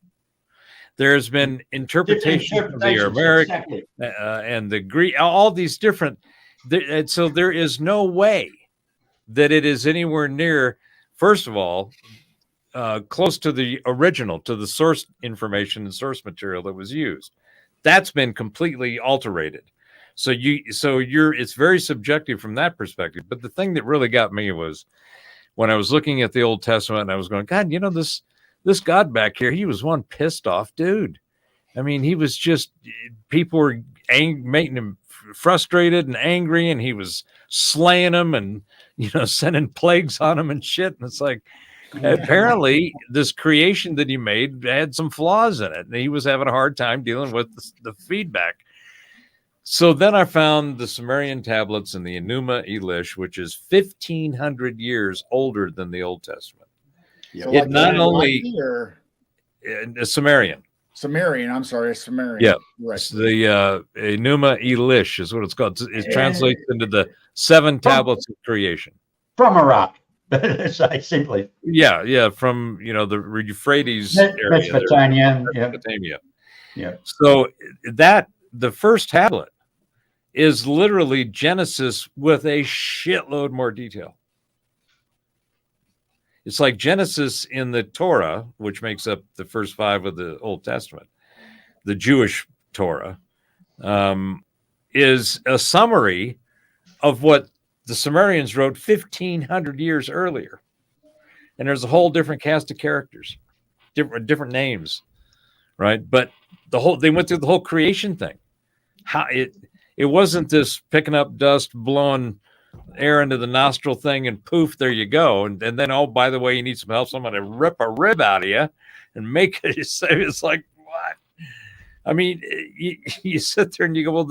There's been interpretation of the Aramaic and the Greek, all these different. So there is no way that it is anywhere near, first of all, close to the original, to the source information and source material that was used. That's been completely alterated. So it's very subjective from that perspective. But the thing that really got me was when I was looking at the Old Testament and I was going, God, this God back here, he was one pissed off dude. I mean, he was just, people were making him frustrated and angry, and he was slaying them and, sending plagues on them and shit. And it's like, apparently this creation that he made had some flaws in it, and he was having a hard time dealing with the feedback. So then I found the Sumerian tablets in the Enuma Elish, which is 1,500 years older than the Old Testament. So it not only Sumerian. I'm sorry, Sumerian. Yeah, right. The Enuma Elish is what it's called. It translates into the 7 tablets of creation from Iraq. Say simply. Yeah, from the Euphrates area, Mesopotamia. Yeah. So that the first tablet is literally Genesis with a shitload more detail. It's like Genesis in the Torah, which makes up the first 5 of the Old Testament, the Jewish Torah, is a summary of what the Sumerians wrote 1,500 years earlier. And there's a whole different cast of characters, different names, right? But they went through the whole creation thing. How it wasn't this picking up dust, blowing air into the nostril thing, and poof, there you go. And then, oh, by the way, you need some help. Somebody rip a rib out of you and make it. It's like, what? I mean, you sit there and you go, well,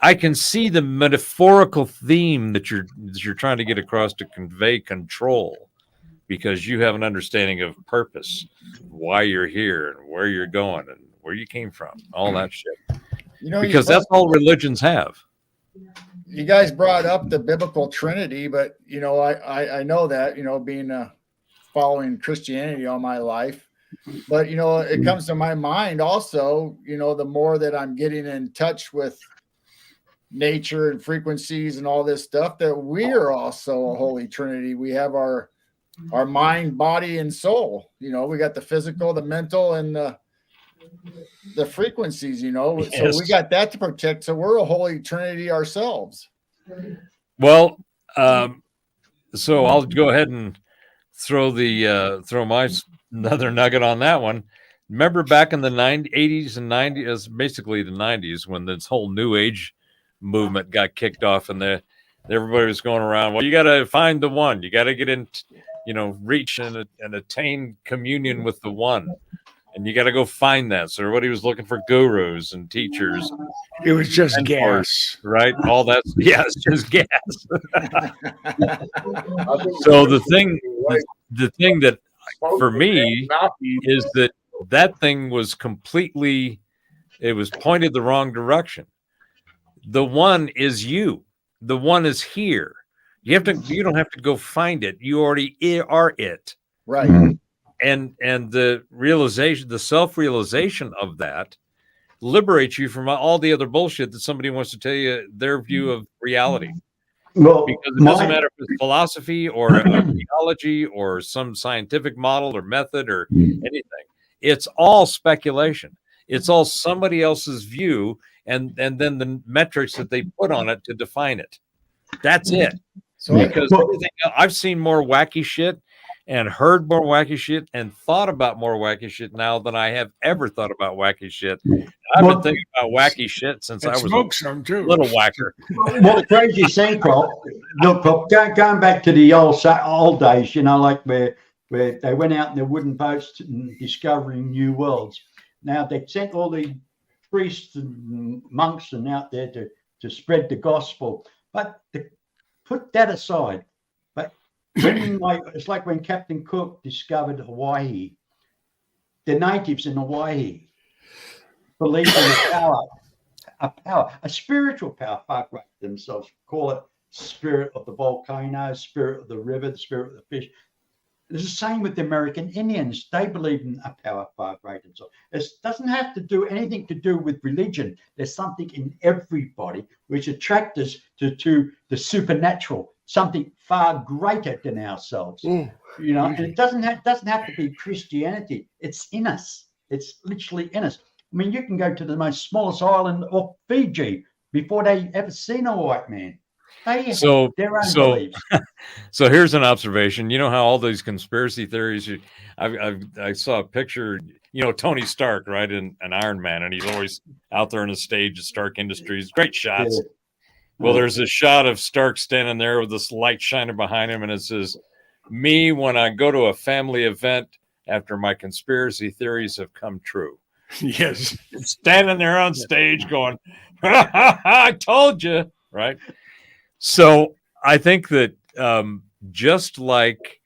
I can see the metaphorical theme that you're trying to get across to convey control, because you have an understanding of purpose, why you're here and where you're going and where you came from, all that shit. Because that's all religions have. You guys brought up the biblical Trinity, but I know that, being following Christianity all my life, but it comes to my mind also, the more that I'm getting in touch with nature and frequencies and all this stuff, that we are also a holy Trinity. We have our mind, body, and soul. We got the physical, the mental, and the frequencies, Yes. So we got that to protect. So we're a holy Trinity ourselves. Well, so I'll go ahead and throw my another nugget on that one. Remember back in the 80s and 90s, basically the 90s, when this whole New Age movement got kicked off, and everybody was going around, well, you got to find the one, you got to get in, reach and attain communion with the one, and you got to go find that. So everybody was looking for gurus and teachers. It was just gas, right? All that, yeah, it's just gas. So the thing the thing that for Smoke me Nazi. is that thing was completely, it was pointed the wrong direction. The one is you. The one is here. You don't have to go find it. You already are it. Right. And the realization, the self-realization of that liberates you from all the other bullshit that somebody wants to tell you their view of reality. Well, Because it doesn't matter if it's philosophy or theology or some scientific model or method or anything. It's all speculation. It's all somebody else's view and then the metrics that they put on it to define it. That's it. So Because everything else, I've seen more wacky shit and heard more wacky shit and thought about more wacky shit now than I have ever thought about wacky shit. I've been thinking about wacky shit since And I was smoke some too. a little whacker. Well, the crazy thing, Prop, look, Prop, going back to the old days, you know, like where they went out in their wooden boats and discovering new worlds. Now they sent all the priests and monks and out there to spread the gospel, but put that aside. But it's like when Captain Cook discovered Hawaii. The natives in Hawaii believed in a spiritual power, far greater themselves. Call it spirit of the volcano, spirit of the river, the spirit of the fish. It's the same with the American Indians. They believe in a power far greater than themselves. It doesn't have to do anything to do with religion. There's something in everybody which attracts us to the supernatural, something far greater than ourselves. You know, and it doesn't have to be Christianity. It's in us. It's literally in us. I mean, you can go to the most smallest island of Fiji before they ever seen a white man. They have their own beliefs. So here's an observation. You know how all these conspiracy theories, I saw a picture, you know, Tony Stark, right, in an Iron Man, and he's always out there on the stage at Stark Industries. Great shots. Yeah. Well, there's a shot of Stark standing there with this light shining behind him, and it says, "Me when I go to a family event after my conspiracy theories have come true." Yes. Standing there on stage going, "I told you," right? So I think that just like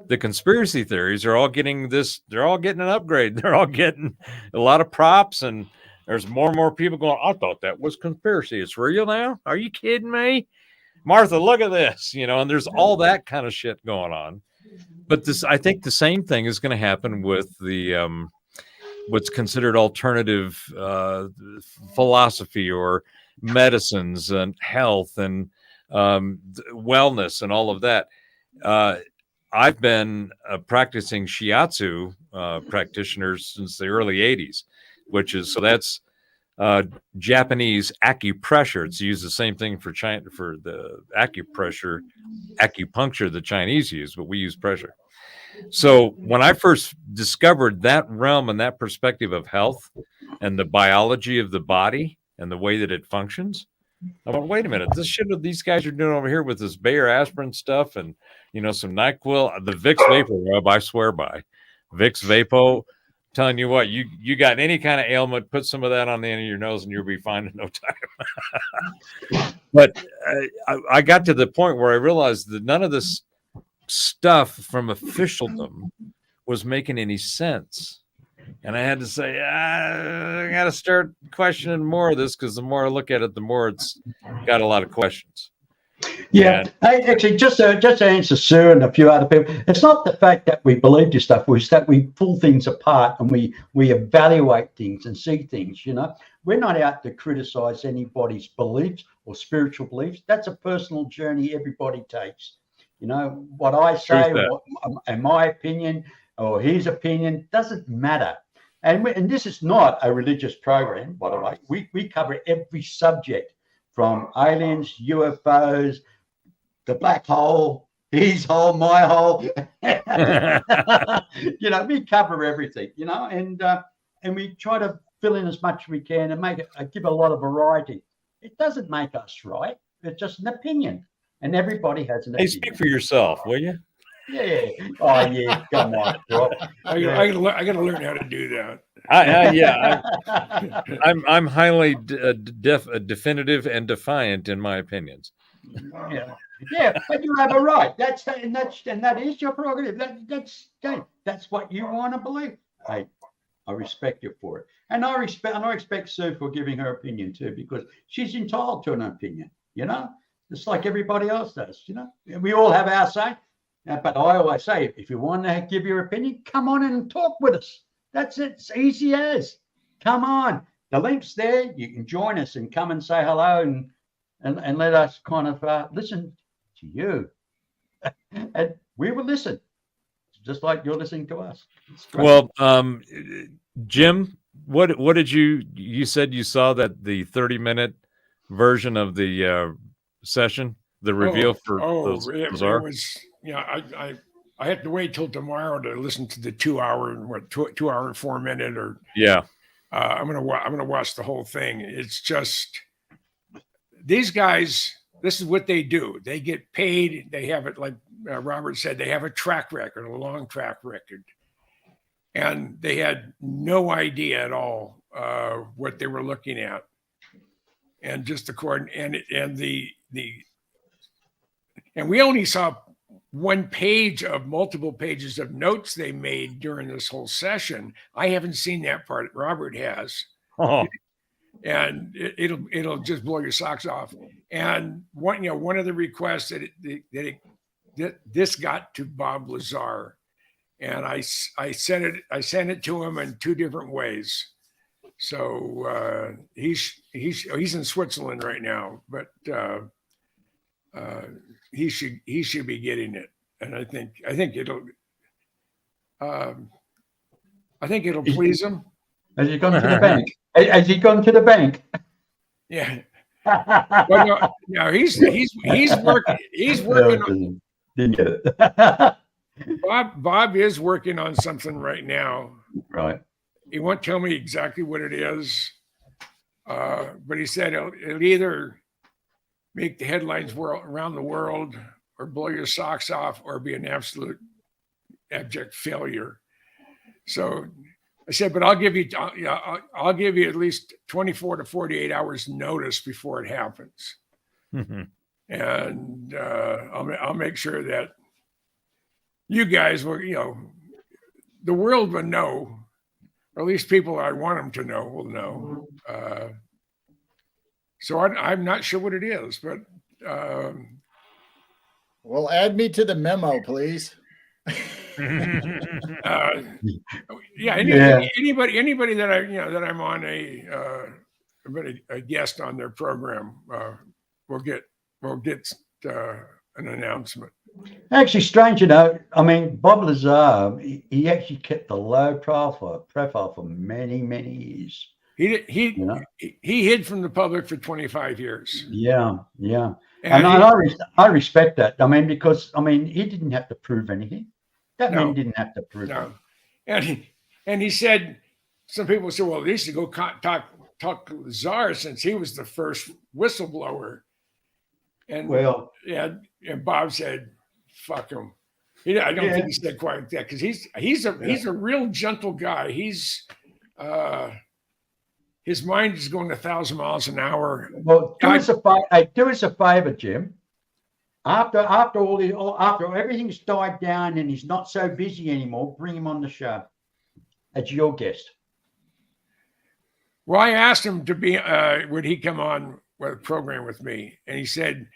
the conspiracy theories are all getting this, they're all getting an upgrade. They're all getting a lot of props, and there's more and more people going, "I thought that was conspiracy. It's real now. Are you kidding me? Martha, look at this," you know, and there's all that kind of shit going on. But I think the same thing is going to happen with the what's considered alternative philosophy or medicines and health and wellness and all of that. I've been practicing shiatsu practitioner since the early 80s, that's Japanese acupressure. It's used the same thing for China for the acupuncture the Chinese use, but we use pressure. So when I first discovered that realm and that perspective of health and the biology of the body and the way that it functions, I went, wait a minute, this shit that these guys are doing over here with this Bayer aspirin stuff and, you know, some NyQuil, the Vicks Vapor Rub, I swear by. Vicks Vapo, telling you what, you got any kind of ailment, put some of that on the end of your nose and you'll be fine in no time. But I got to the point where I realized that none of this stuff from officialdom was making any sense. And I had to say, I got to start questioning more of this because the more I look at it, the more it's got a lot of questions. Yeah, actually, just to answer Sue and a few other people, it's not the fact that we believe this stuff, it's that we pull things apart and we evaluate things and see things, you know. We're not out to criticize anybody's beliefs or spiritual beliefs. That's a personal journey everybody takes. You know, what I say and my opinion or his opinion doesn't matter. And this is not a religious program, by the way. We cover every subject from aliens, UFOs, the black hole, his hole, my hole. You know, we cover everything, you know, and we try to fill in as much as we can and make it give a lot of variety. It doesn't make us right. It's just an opinion. And everybody has an opinion. Hey, speak for yourself, will you? Yeah. Oh, yeah. Come on, bro. I gotta learn how to do that. I'm highly definitive and defiant in my opinions. Yeah. Yeah, but you have a right. That's that is your prerogative. That's what you want to believe. Hey, I respect you for it, and I respect Sue for giving her opinion too, because she's entitled to an opinion. You know, just like everybody else does. You know, we all have our say. But I always say, if you want to give your opinion, come on and talk with us. That's it. It's easy as. Come on. The link's there. You can join us and come and say hello and let us kind of listen to you. And we will listen, just like you're listening to us. Well, Jim, what did you said you saw that the 30-minute version of the session, the reveal for those it was, I had to wait till tomorrow to listen to the 2 hour and 2 hour and 4 minute or I'm gonna watch the whole thing. It's just these guys. This is what they do. They get paid. They have it, like Robert said, they have a track record, a long track record, and they had no idea at all what they were looking at, and just according and we only saw one page of multiple pages of notes they made during this whole session. I haven't seen that part. Robert has. Oh. And it'll just blow your socks off. And one of the requests that this got to Bob Lazar, and I sent it to him in 2 different ways. So he's in Switzerland right now, but he should be getting it, and I think it'll please him. Has he gone to the bank? Has he gone to the bank? Yeah. Well, no, he's working. He's working on. Didn't get it. Bob is working on something right now. Right. He won't tell me exactly what it is, but he said it'll either make the headlines around the world, or blow your socks off, or be an absolute abject failure. So I said, but I'll give you at least 24 to 48 hours notice before it happens. Mm-hmm. And I'll make sure that you guys will, the world will know, or at least people I want them to know will know. So I'm not sure what it is, but well, add me to the memo, please. Anybody that I'm on a guest on their program will get an announcement. Actually, strange, I mean, Bob Lazar, he actually kept a low profile for many, many years. He hid from the public for 25 years. Yeah. And I respect that. I mean, because he didn't have to prove anything. That man didn't have to prove anything. And he said, some people said, well, they used to go talk to Lazar since he was the first whistleblower. And and Bob said, fuck him. I don't think he said quite like that, because he's a real gentle guy. He's his mind is going 1,000 miles an hour. Well, do us a favor, Jim. After everything's died down and he's not so busy anymore, bring him on the show as your guest. Well, I asked him to be would he come on with a program with me, and he said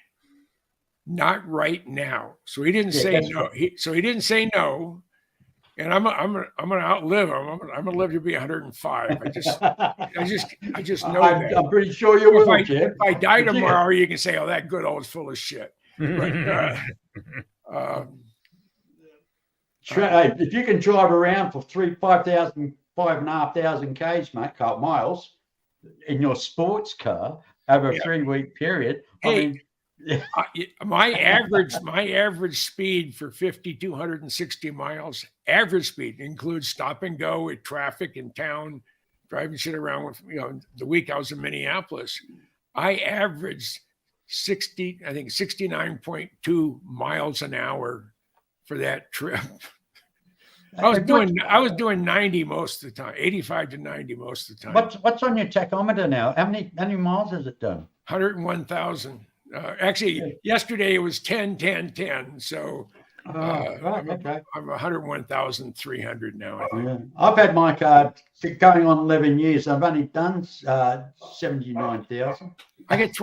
not right now. So he didn't say no. He didn't say no. And I'm gonna outlive him. I'm gonna live to be 105. I just know that. I'm pretty sure you will. If I die tomorrow, you can say, "Oh, that good old's full of shit." But, if you can drive around for 5,500 k's, mate, miles in your sports car over a 3-week period. My average speed for 5,260 miles, average speed includes stop and go at traffic in town, driving shit around with, the week I was in Minneapolis, I averaged 69.2 miles an hour for that trip. I was doing 90 most of the time, 85 to 90 most of the time. What's on your tachometer now? How many miles has it done? 101,000. Actually, yesterday it was 10, 10, 10. So Right, okay. I'm 101,300 now. I think. Yeah. I've had my car going on 11 years. I've only done 79,000. I get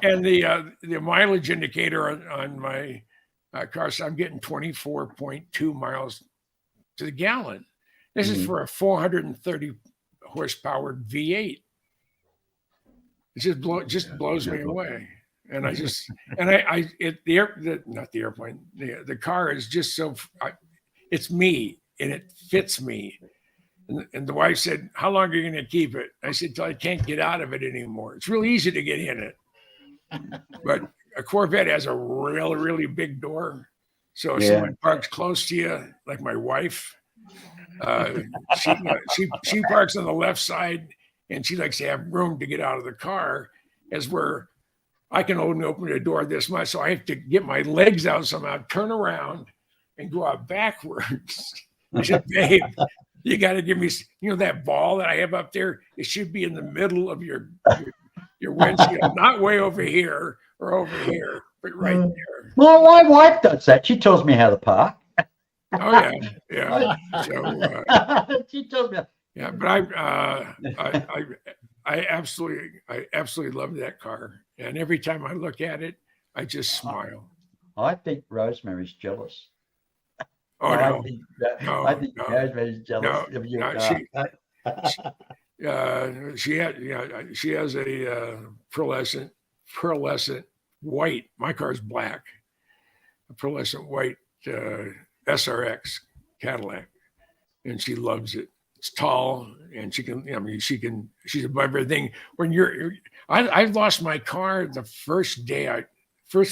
and the mileage indicator on my car, so I'm getting 24.2 miles to the gallon. This is for a 430 horsepower V8. It just blows me away. And I just not the airplane, the car is just so it's me and it fits me. And the wife said, "How long are you going to keep it?" I said, "Till I can't get out of it anymore. It's real easy to get in it, but a Corvette has a really, really big door. So if someone parks close to you, like my wife, she parks on the left side, and she likes to have room to get out of the car, as where I can only open the door this much, so I have to get my legs out somehow, turn around, and go out backwards." I said, "Babe, you got to give me, that ball that I have up there. It should be in the middle of your windshield, not way over here or over here, but right there." My wife does that. She tells me how to park. Oh yeah. So She tells me. yeah, but I absolutely love that car, and every time I look at it, I just smile. I think Rosemary's jealous. Oh no, I think Rosemary's jealous of your car. She has a pearlescent white. My car's black. A pearlescent white SRX Cadillac, and she loves it. It's tall, and she's above everything. When I lost my car the first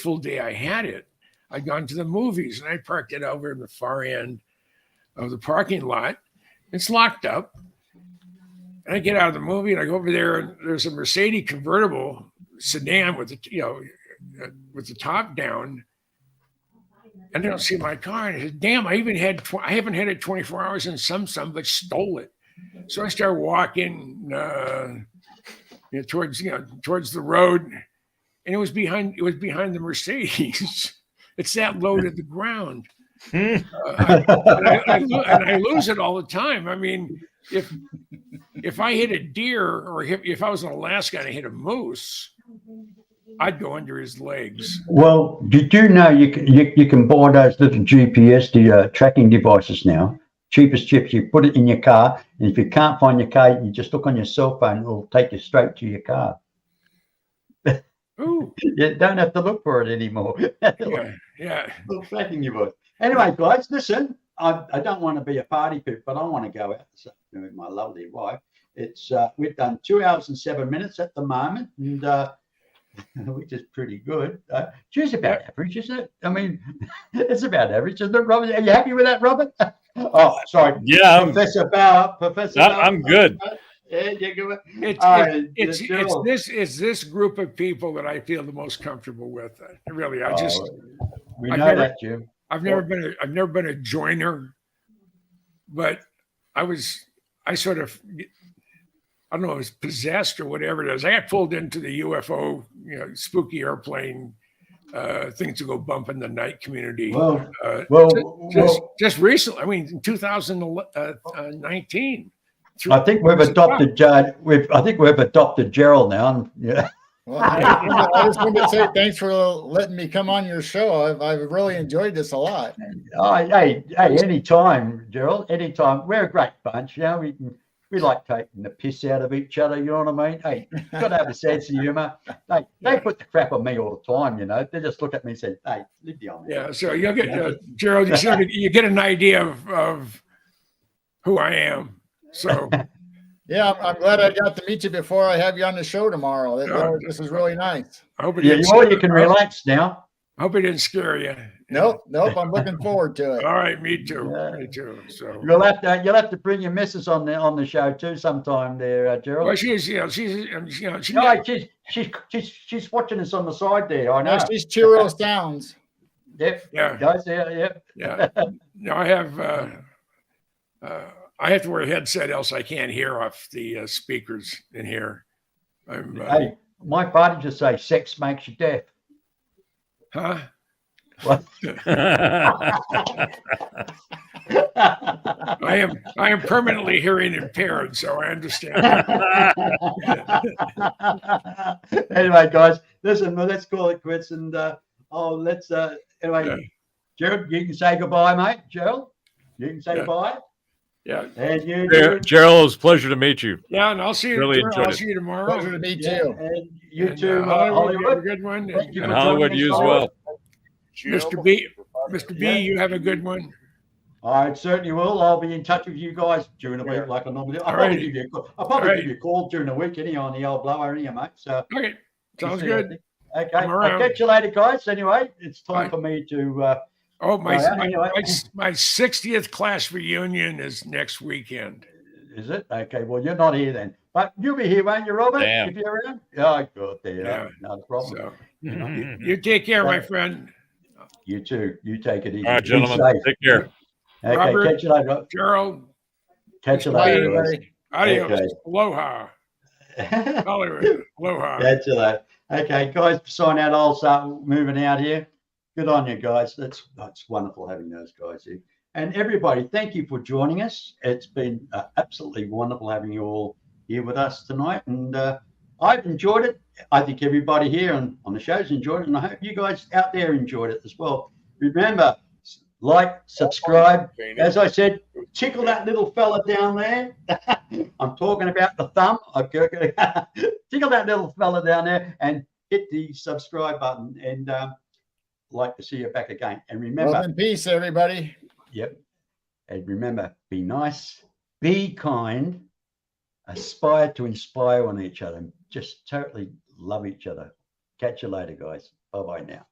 full day I had it. I'd gone to the movies and I parked it over in the far end of the parking lot. It's locked up. And I get out of the movie and I go over there, and there's a Mercedes convertible sedan with the top down. And I don't see my car. And I said, "Damn, I haven't had it 24 hours and but stole it." So I start walking towards the road, and it was behind the Mercedes. It's that low to the ground. And I lose it all the time. I mean, if I hit a deer, or if I was in Alaska and I hit a moose, I'd go under his legs. Well, did you know you can buy those little GPS tracking devices now? Cheapest chips. You put it in your car, and if you can't find your car, you just look on your cell phone. It'll take you straight to your car. Ooh. You don't have to look for it anymore. Yeah. Little tracking device. Anyway, guys, listen. I don't want to be a party pooper, but I want to go out this afternoon with my lovely wife. It's we've done 2 hours and 7 minutes at the moment, and which is pretty good. She's about average, isn't it? I mean, it's about average, isn't it, Robert? Are you happy with that, Robert? Oh, sorry. Yeah, Professor Bauer. I'm good. Yeah, you go. It's this group of people that I feel the most comfortable with. Really, we know that, Jim. I've never been a joiner, but I sort of, I don't know, I was possessed or whatever it is. I got pulled into the UFO, spooky airplane things to go bump in the night community. Just recently. I mean, in 2019. I think we've adopted Gerald now. Yeah. Well, I just wanted to say thanks for letting me come on your show. I've really enjoyed this a lot. Oh, hey, anytime, Gerald, anytime. We're a great bunch. We like taking the piss out of each other. You know what I mean? Hey, got to have a sense of humor. They put the crap on me all the time. They just look at me and say, "Hey, leave me on." Yeah. So you get Gerald. You get an idea of who I am. So. Yeah, I'm glad I got to meet you before I have you on the show tomorrow. This is really nice. I hope you can relax now. I hope it didn't scare you. Nope. I'm looking forward to it. All right, me too. Yeah. Me too. So you'll have to bring your missus on the show too sometime, there, Gerald. Well, she's watching us on the side there. I know. Yeah, she's Chiro Sounds. Yep. Yeah. Guys, yeah. No, I have to wear a headset, else I can't hear off the speakers in here. Hey, My father just say sex makes you deaf. Huh? What? I am permanently hearing impaired, so I understand. Anyway, guys, listen, well, let's call it quits. And anyway, Yeah. Gerald, you can say goodbye, mate. Gerald, you can say Yeah. goodbye. Yeah. And you, Gerald, it's a pleasure to meet you. Yeah, and I'll see you. Really I'll enjoyed see it. you tomorrow. Pleasure to meet yeah, you. and you And, too, Hollywood, you have a Hollywood. good one. Thank you And for Hollywood, joining you us, as well. Mr. B, Mr. B, Yeah. you have a good one. I certainly will. I'll be in touch with you guys during the week, Yeah. like I normally do. All I'll probably righty. give you a call. I'll All probably right. give you a call during the week anyhow on the old blower anyhow, mate. So Okay, sounds we'll see good. how it- Okay, I'm I'll around. catch you later, guys. Anyway, it's time Bye. for me to. Oh, my All right, my, anyway. my 60th class reunion is next weekend. Is it? Okay, well, you're not here then. But you'll be here, won't you, Robert? Damn. If you're around? Yeah, good. There you Yeah. are. Not a problem. So All you take care, my friend. You too. You take it easy. right, Be gentlemen, safe. take care. Okay, Robert. catch you later. Gerald, Catch you Bye, later. everybody. adios. Okay. Aloha. guys. Hollywood. Aloha. Catch you later. Okay, guys, sign out. I'll start moving out here. Good on you guys. That's wonderful having those guys here. And everybody, thank you for joining us. It's been absolutely wonderful having you all here with us tonight. And I've enjoyed it. I think everybody here on the show's enjoyed it. And I hope you guys out there enjoyed it as well. Remember, like, subscribe. As I said, tickle that little fella down there. I'm talking about the thumb. Tickle that little fella down there and hit the subscribe button. And like to see you back again. And remember, Love and peace, everybody. yep. And remember, be nice, be kind, aspire to inspire on each other. Just totally love each other. Catch you later, guys. Bye bye now.